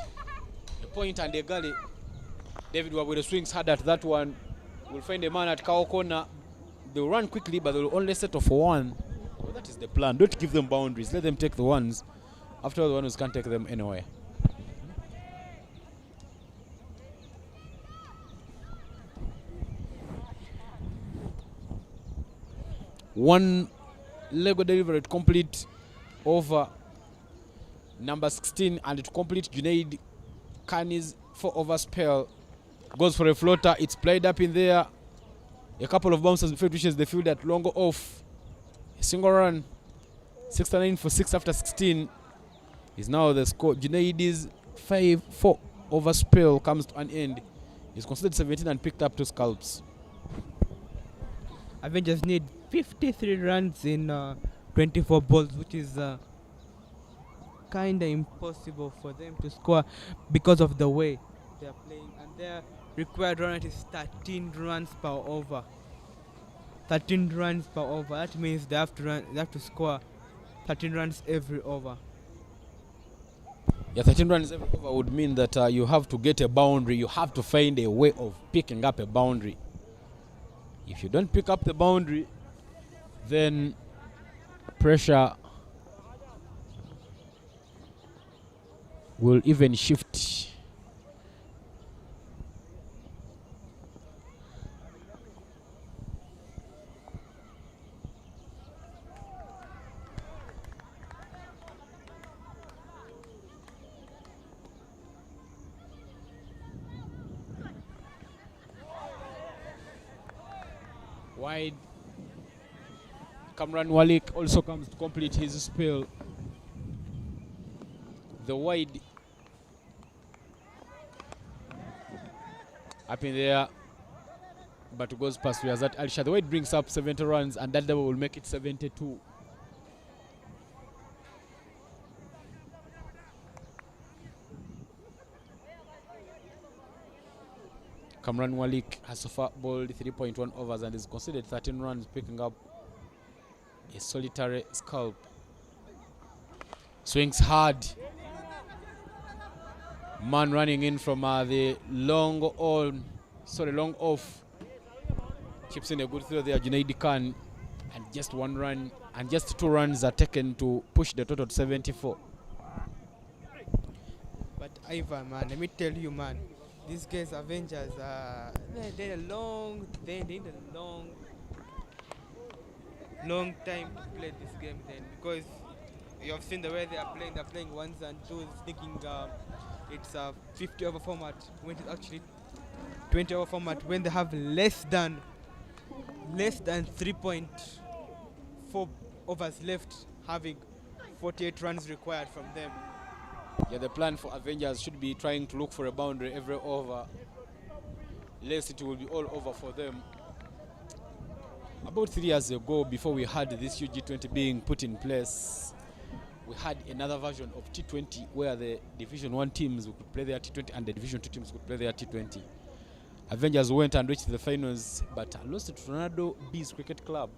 A point and a gully. David Wabwere swings hard at that one. Will find a man at cow corner. They'll run quickly, but they'll only settle for one. Well, that is the plan. Don't give them boundaries. Let them take the ones. After all, the ones can't take them anywhere. One Lego delivery to complete over number 16 and to complete Junaid Kani's 4-over spell. Goes for a floater. It's played up in there. A couple of bounces before it reaches the field at long off. A single run. 69 for 6 after 16 is now the score. Junaid's 4-over spell comes to an end. He's considered 17 and picked up 2 scalps. Avengers need 53 runs in 24 balls, which is kind of impossible for them to score because of the way they are playing. And their required run rate is 13 runs per over. 13 runs per over. That means they have to score 13 runs every over. Yeah, 13 runs every over would mean that you have to get a boundary. You have to find a way of picking up a boundary. If you don't pick up the boundary, then pressure will even shift. Wide. Kamran Walik also comes to complete his spell. The wide up in there, but goes past Riyazat Alisha. The wide brings up 70 runs, and that double will make it 72. Kamran Walik has so far bowled 3.1 overs and is considered 13 runs, picking up a solitary scalp. Swings hard. Man running in from the long off. Chips in a good throw there, Junaid Khan. And just 1 run and just 2 runs are taken to push the total to 74. But Ivan, man, let me tell you, man, these guys, Avengers, they need a long time to play this game then, because you have seen the way they are playing. They're playing ones and twos, thinking it's a 50-over format when it's actually 20-over format, when they have less than 3.4 overs left, having 48 runs required from them. Yeah, the plan for Avengers should be trying to look for a boundary every over. Lest it will be all over for them. About 3 years ago, before we had this UG20 being put in place, we had another version of T20 where the Division 1 teams could play their T20 and the Division 2 teams could play their T20. Avengers went and reached the finals, but lost to Tornado Bees Cricket Club.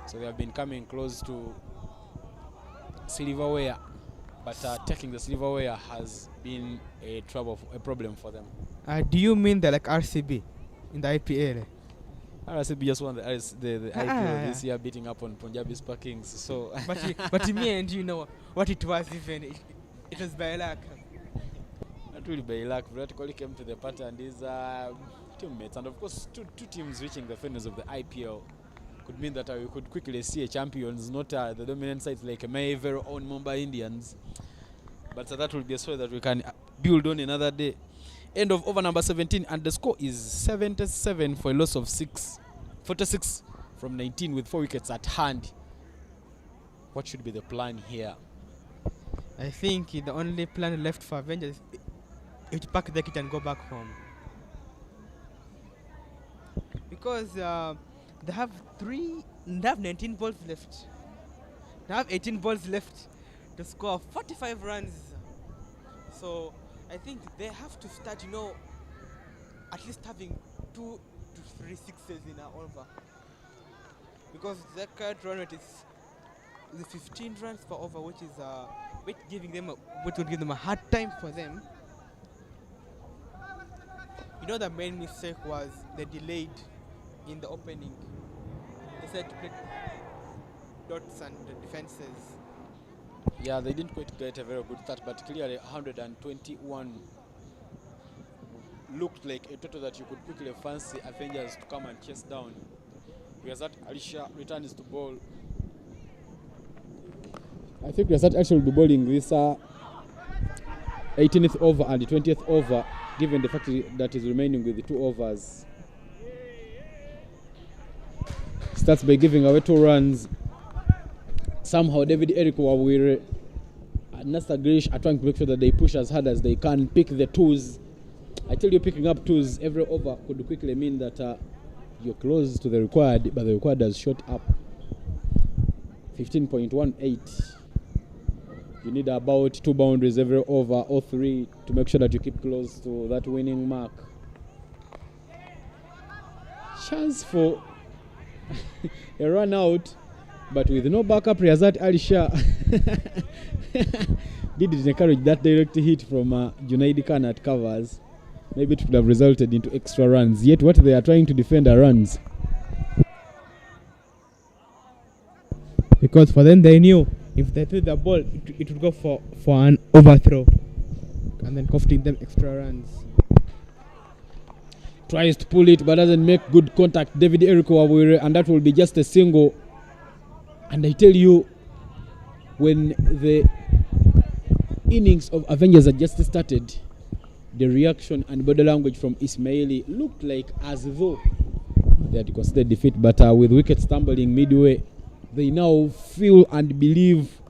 So they have been coming close to silverware, but taking the silverware has been a problem for them. Do you mean they're like RCB in the IPL? RCB just won the IPL this year, beating up on Punjabi Sparkings. So, but in the end, you know what it was. Even it was by luck. Not really by luck. Virat Kohli came to the party and his teammates, and of course, two teams reaching the finals of the IPL could mean that we could quickly see a champions, not the dominant sides like my very own Mumbai Indians. But that will be a story that we can build on another day. End of over number 17, and the score is 77 for a loss of 46 from 19 with 4 wickets at hand. What should be the plan here? I think the only plan left for Avengers is to pack the kit and go back home, because they have 19 balls left. They have 18 balls left to score 45 runs. So I think they have to start, at least having 2 to 3 sixes in an over. because their current run rate is the 15 runs per over, which is which would give them a hard time for them. You know, the main mistake was they delayed in the opening. They said to play dots and the defenses. Yeah, they didn't quite get a very good start, but clearly 121 looked like a total that you could quickly fancy Avengers to come and chase down. Riyazat Alisha returns to bowl. I think Riyazat actually will be bowling this 18th over and the 20th over, given the fact that he's remaining with the 2 overs. Starts by giving away 2 runs. Somehow David Eric Wawire and Nasta Grish are trying to make sure that they push as hard as they can, pick the 2s. I tell you, picking up 2s every over could quickly mean that you're close to the required, but the required has shot up. 15.18. You need about 2 boundaries every over or 3 to make sure that you keep close to that winning mark. Chance for a run out, but with no backup. Riyazat Alisha didn't encourage that direct hit from Junaid Khan at covers. Maybe it would have resulted into extra runs. Yet what they are trying to defend are runs. Because for them, they knew if they threw the ball, it would go for an overthrow, and then costing them extra runs. Tries to pull it but doesn't make good contact. David Eric Wawire, and that will be just a single. And I tell you, when the innings of Avengers had just started, the reaction and body language from Ismaili looked like as though they had considered defeat, but with wickets stumbling midway, they now feel and believe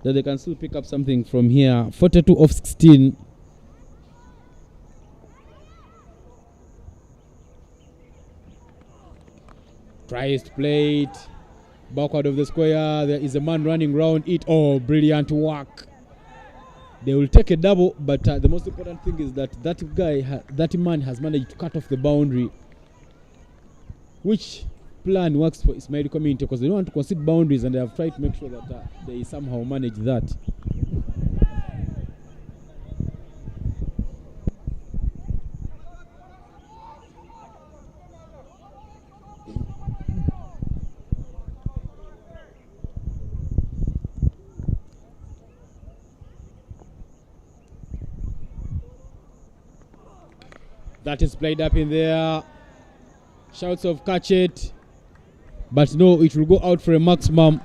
that they can still pick up something from here. 42 of 16. Tries to play it backward of the square. There is a man running around it. Oh, brilliant work. They will take a double, but the most important thing is that that man has managed to cut off the boundary, which plan works for Ismaili community because they don't want to concede boundaries, and they have tried to make sure that they somehow manage that. That is played up in there. Shouts of catch it. But no, it will go out for a maximum.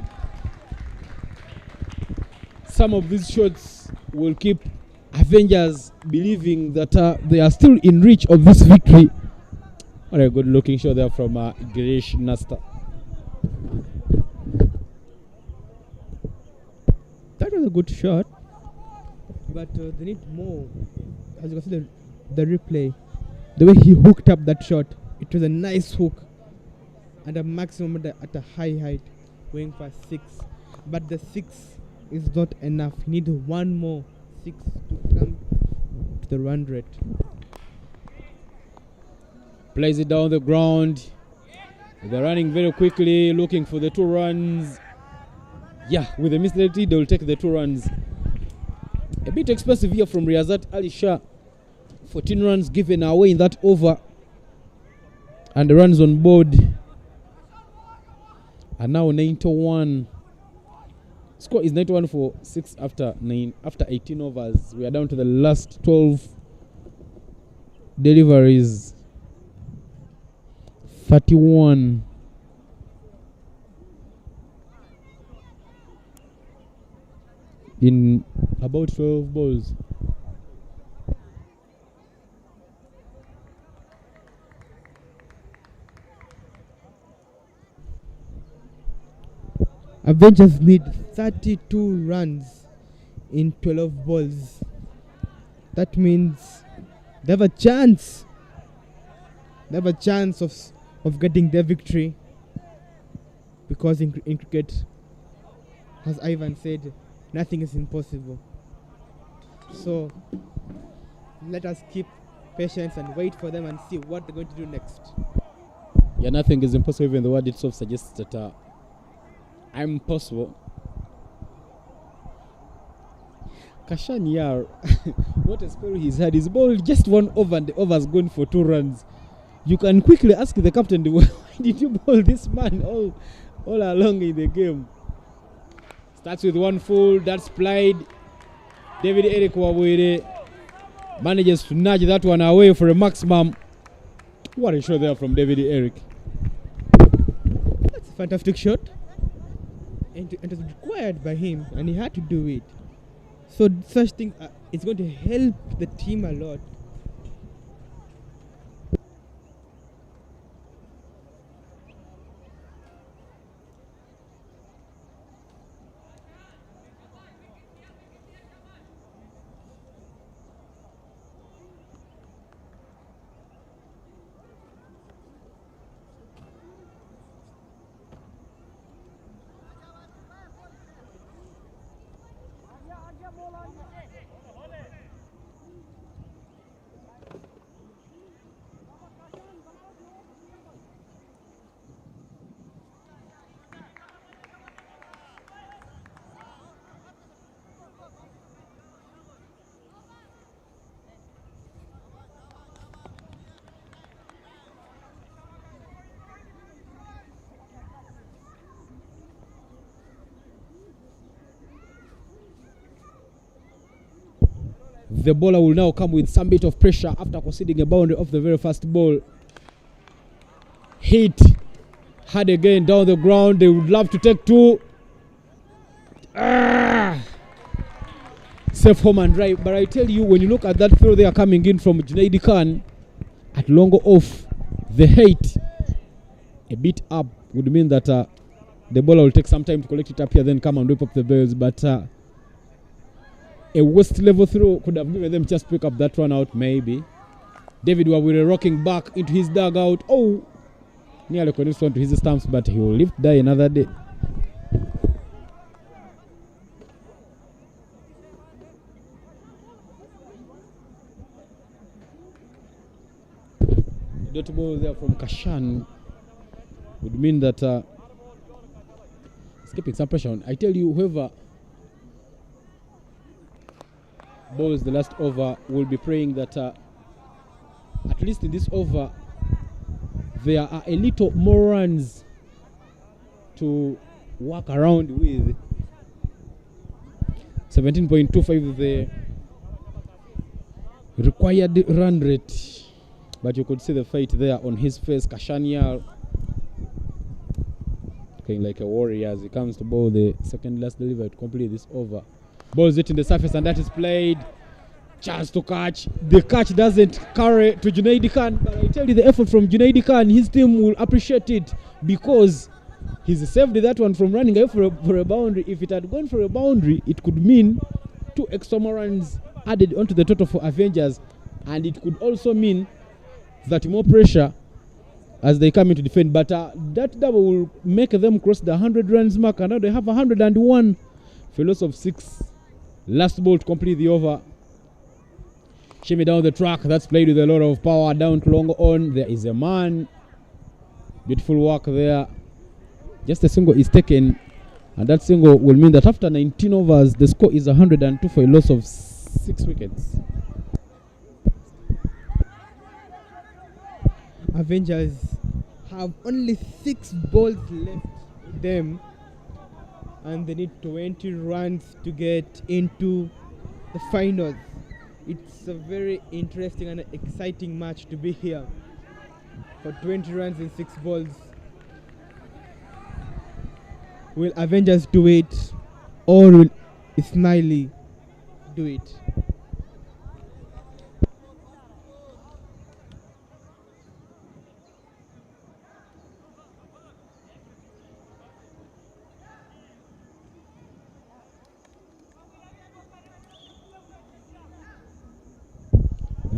Some of these shots will keep Avengers believing that they are still in reach of this victory. What a good looking shot there from Girish Nasta. That was a good shot, but they need more. As you can see the replay, the way he hooked up that shot, it was a nice hook and a maximum at a high height, going for 6. But the 6 is not enough. You need one more 6 to come to the run rate. Plays it down the ground. They're running very quickly, looking for the 2 runs. Yeah, with the misdirect, they will take the 2 runs. A bit expensive here from Riyazat Alisha. 14 runs given away in that over, and the runs on board are now 91. Score is 91 for 6 after 18 overs. We are down to the last 12 deliveries. 31. In about 12 balls. Avengers need 32 runs in 12 balls. That means they have a chance. They have a chance of getting their victory, because in cricket, as Ivan said, nothing is impossible. So let us keep patience and wait for them and see what they're going to do next. Yeah, nothing is impossible. Even the word itself suggests that I'm possible. Kashan Yar, what a spell he's had. His ball just one over and the over's gone for 2 runs. You can quickly ask the captain, why did you bowl this man all along in the game? Starts with 1 full, that's played. David Eric Wawere manages to nudge that one away for a maximum. What a shot there from David Eric. That's a fantastic shot. And it was required by him, and he had to do it. So such thing, it's going to help the team a lot. The bowler will now come with some bit of pressure after conceding a boundary off the very first ball. Hit hard again down the ground. They would love to take 2. Safe home and dry. But I tell you, when you look at that throw they are coming in from Junaid Khan at longer off, the height a bit up would mean that the bowler will take some time to collect it up here, then come and whip up the balls. But a west level throw could have given them just pick up that run out, maybe. David Wawere rocking back into his dugout. Oh, nearly connects one to his stumps, but he will live to die another day. Dot ball there from Kashan would mean that escaping some pressure on. I tell you, whoever bowls the last over will be praying that at least in this over there are a little more runs to work around with. 17.25 the required run rate, but you could see the fight there on his face. Kashanial looking like a warrior as he comes to bowl the second last delivery to complete this over. Balls it in the surface and that is played. Chance to catch. The catch doesn't carry to Junaid Khan, but I tell you, the effort from Junaid Khan, his team will appreciate it because he's saved that one from running away for a boundary. If it had gone for a boundary, it could mean 2 extra more runs added onto the total for Avengers, and it could also mean that more pressure as they come in to defend. But that double will make them cross the 100 runs mark, and now they have 101 for a loss of 6. Last ball to complete the over. Shimmy down the track. That's played with a lot of power down to long on. There is a man. Beautiful work there. Just a single is taken, and that single will mean that after 19 overs, the score is 102 for a loss of 6 wickets. Avengers have only 6 balls left with them, and they need 20 runs to get into the finals. It's a very interesting and exciting match to be here. For 20 runs in 6 balls, will Avengers do it, or will Ismaili do it?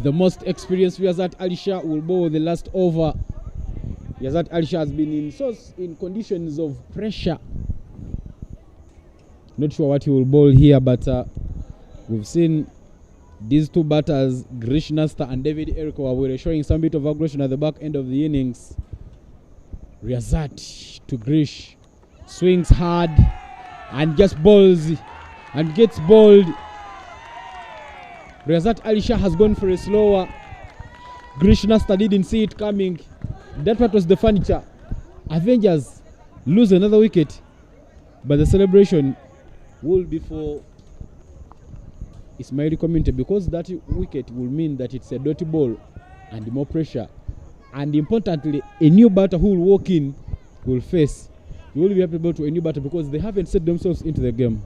The most experienced Yazat Alisha will bowl the last over. Yazat Alisha has been in conditions of pressure. Not sure what he will bowl here, but we've seen these 2 batters, Grish Nasta and David Eriko, were showing some bit of aggression at the back end of the innings. Riazat to Grish. Swings hard and just bowls and gets bowled. Riazat Alisha has gone for a slower. Grish Nasta didn't see it coming. That part was the furniture. Avengers lose another wicket, but the celebration will be for Ismaili community, because that wicket will mean that it's a dirty ball and more pressure. And importantly, a new batter who will walk in will face. He will be applicable to a new batter because they haven't set themselves into the game.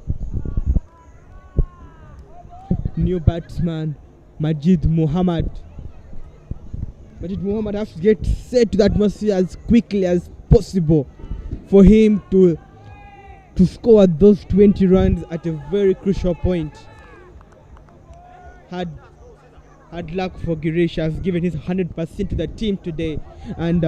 New batsman, Majid Muhammad. Majid Muhammad has to get set to the atmosphere as quickly as possible for him to score those 20 runs at a very crucial point. Hard luck for Girish, has given his 100% to the team today, and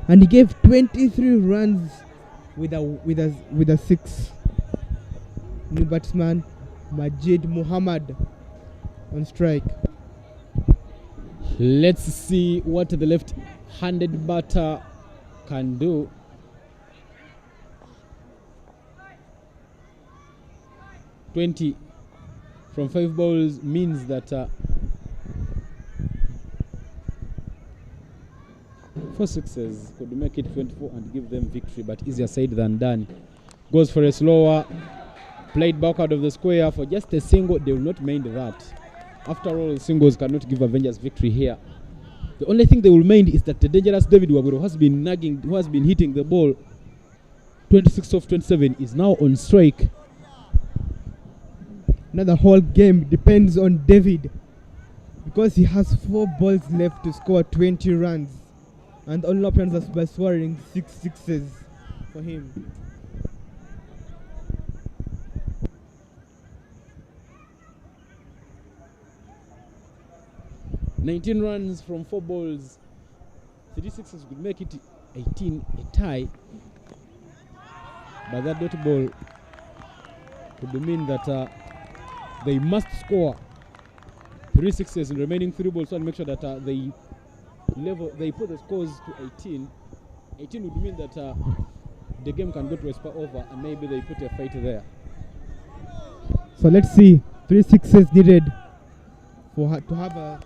he gave 23 runs with a 6. New batsman Majid Muhammad on strike. Let's see what the left-handed batter can do. "20 from 5 balls means that 4 sixes could make it 24 and give them victory, but easier said than done. Goes for a slower, played back out of the square for just a single. They will not mind that. After all, singles cannot give Avengers victory here. The only thing they will mind is that the dangerous David Waburo has been nagging, who has been hitting the ball 26 of 27, is now on strike. Now the whole game depends on David, because he has 4 balls left to score 20 runs, and only options are by scoring 6 sixes for him. "19 runs from 4 balls. 3 sixes could make it 18, a tie. But that dot ball could mean that they must score 3 sixes in remaining 3 balls and make sure that they put the scores to 18. 18 would mean that the game can go to a spur over, and maybe they put a fight there. So let's see, 3 sixes needed to have a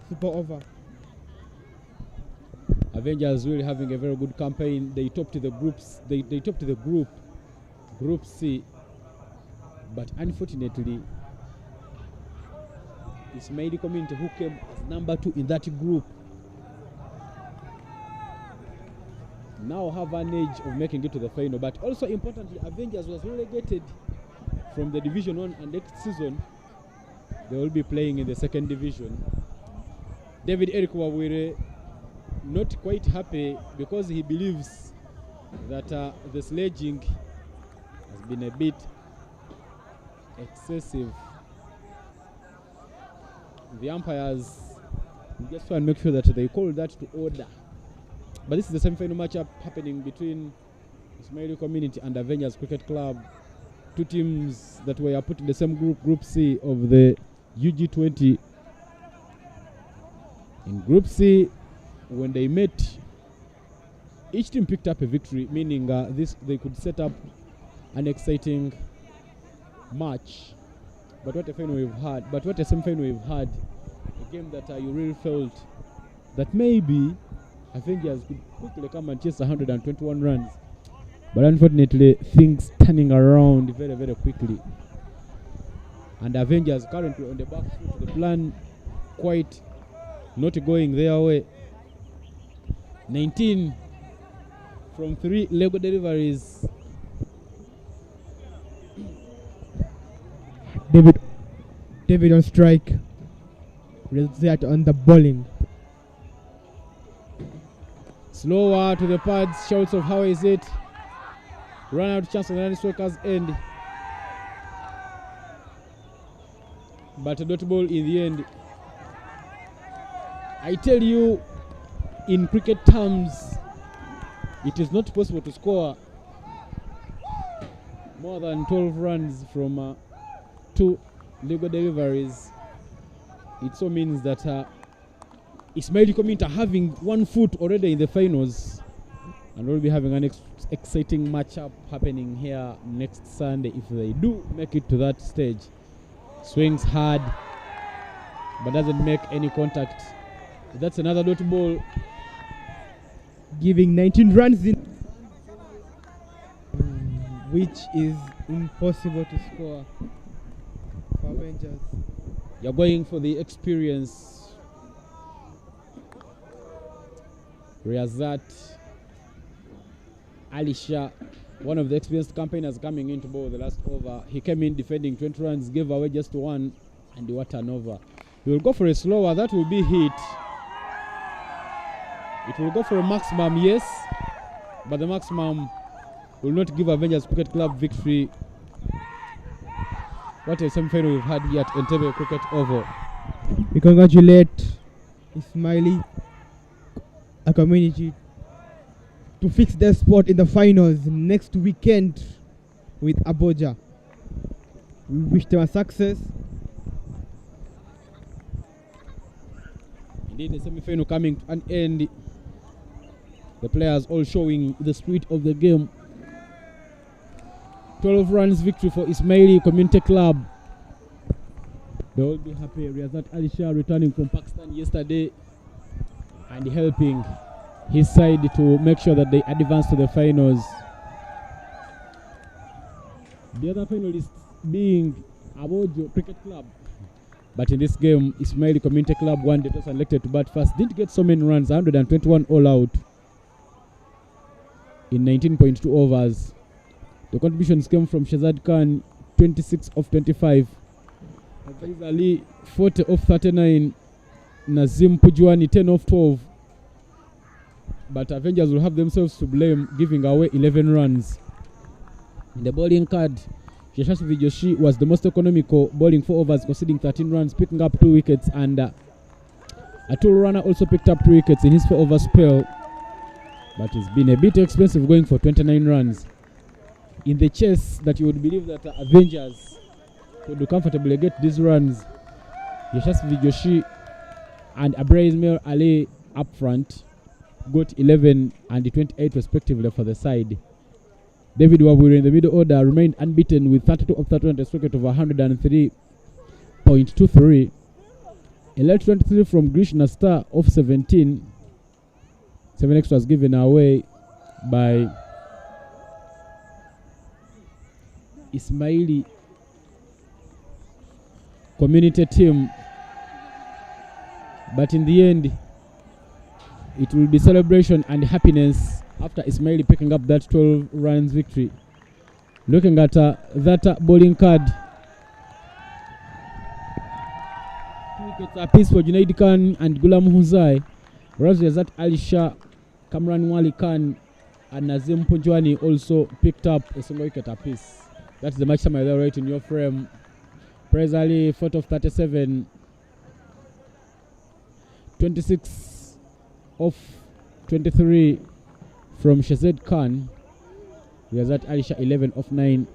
super over. Avengers really having a very good campaign. They topped the groups. They topped the Group C, but unfortunately, Ismaili community, who came as number 2 in that group, now have an edge of making it to the final. But also importantly, Avengers was relegated from the Division 1, and next season they will be playing in the 2nd division. David Eric Wawire not quite happy because he believes that the sledging has been a bit excessive. The umpires just try and make sure that they call that to order. But this is the semi-final matchup happening between Ismaili Community and Avengers Cricket Club, 2 teams that were put in the same group, Group C of the UG20. In Group C, when they met, each team picked up a victory, meaning they could set up an exciting match. But what a final we've had! But what a semi-final we've had! A game that you really felt that maybe Avengers could quickly come and chase 121 runs. But unfortunately, things turning around very, very quickly. And Avengers currently on the back foot, the plan quite not going their way. 19 from 3 Lego deliveries. David on strike. Result on the bowling. Slower to the pads. Shouts of how is it? Run out chance on the striker's end. But a dot ball in the end. I tell you, in cricket terms, it is not possible to score more than 12 runs from 2 legal deliveries. It so means that Ismaili Community are having 1 foot already in the finals, and we'll be having an exciting matchup happening here next Sunday if they do make it to that stage. Swings hard but doesn't make any contact. That's another dot ball, giving 19 runs in, which is impossible to score for Avengers. You're going for the experience. Riazat Alisha, one of the experienced campaigners coming into bowl the last over. He came in defending 20 runs, gave away just 1, and what an over. He will go for a slower, that will be hit. It will go for a maximum, yes, but the maximum will not give Avengers Cricket Club victory. What a semi-final we've had here at Entebbe Cricket Oval. We congratulate Ismaili community to fix their spot in the finals next weekend with Abuja. We wish them a success. Indeed, the semi-final coming to an end. The players all showing the spirit of the game. 12 runs victory for Ismaili Community Club. They will be happy. Riazat Alisha returning from Pakistan yesterday and helping his side to make sure that they advance to the finals. The other finalists being Abojo Cricket Club. But in this game, Ismaili Community Club won the toss and elected to bat first. Didn't get so many runs, 121 all out in 19.2 overs. The contributions came from Shazad Khan, 26 of 25. Aziz Ali, 40 of 39. Nazim Pujwani, 10 of 12. But Avengers will have themselves to blame, giving away 11 runs. In the bowling card, Shashasvi Joshi was the most economical, bowling 4 overs, conceding 13 runs, picking up 2 wickets, and Atul Rana also picked up 2 wickets in his 4 over spell. But it's been a bit expensive going for 29 runs. In the chase that you would believe that Avengers could comfortably get these runs, Yashasvi Joshi and Ismaili Ali up front got 11 and 28 respectively for the side. David Waburi in the middle order remained unbeaten with 32 of 31 and a record of 103.23. Elite 23 from Krishna Star of 17. 7 extras given away by Ismaili Community team. But in the end, it will be celebration and happiness after Ismaili picking up that 12 runs victory. Looking at that bowling card, 2 wickets apiece for Junaid Khan and Gulam Huzai, whereas Riazat Alisha, Kamran Wali Khan and Nazim Punjwani also picked up a single wicket apiece. That's the match summary there right in your frame. Prez Ali, 4 of 37, 26 of 23 from Shazad Khan. Riazat Alisha, 11 of 9.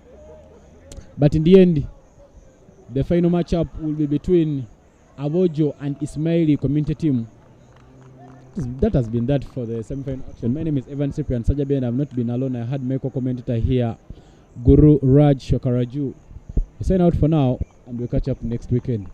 But in the end, the final matchup will be between Abojo and Ismaili Community team. That has been that for the semi-final action. My name is Evan Cyprian Sajabi, and I've not been alone. I had my co-commentator here, Guru Raj Shokaraju. We sign out for now, and we'll catch up next weekend.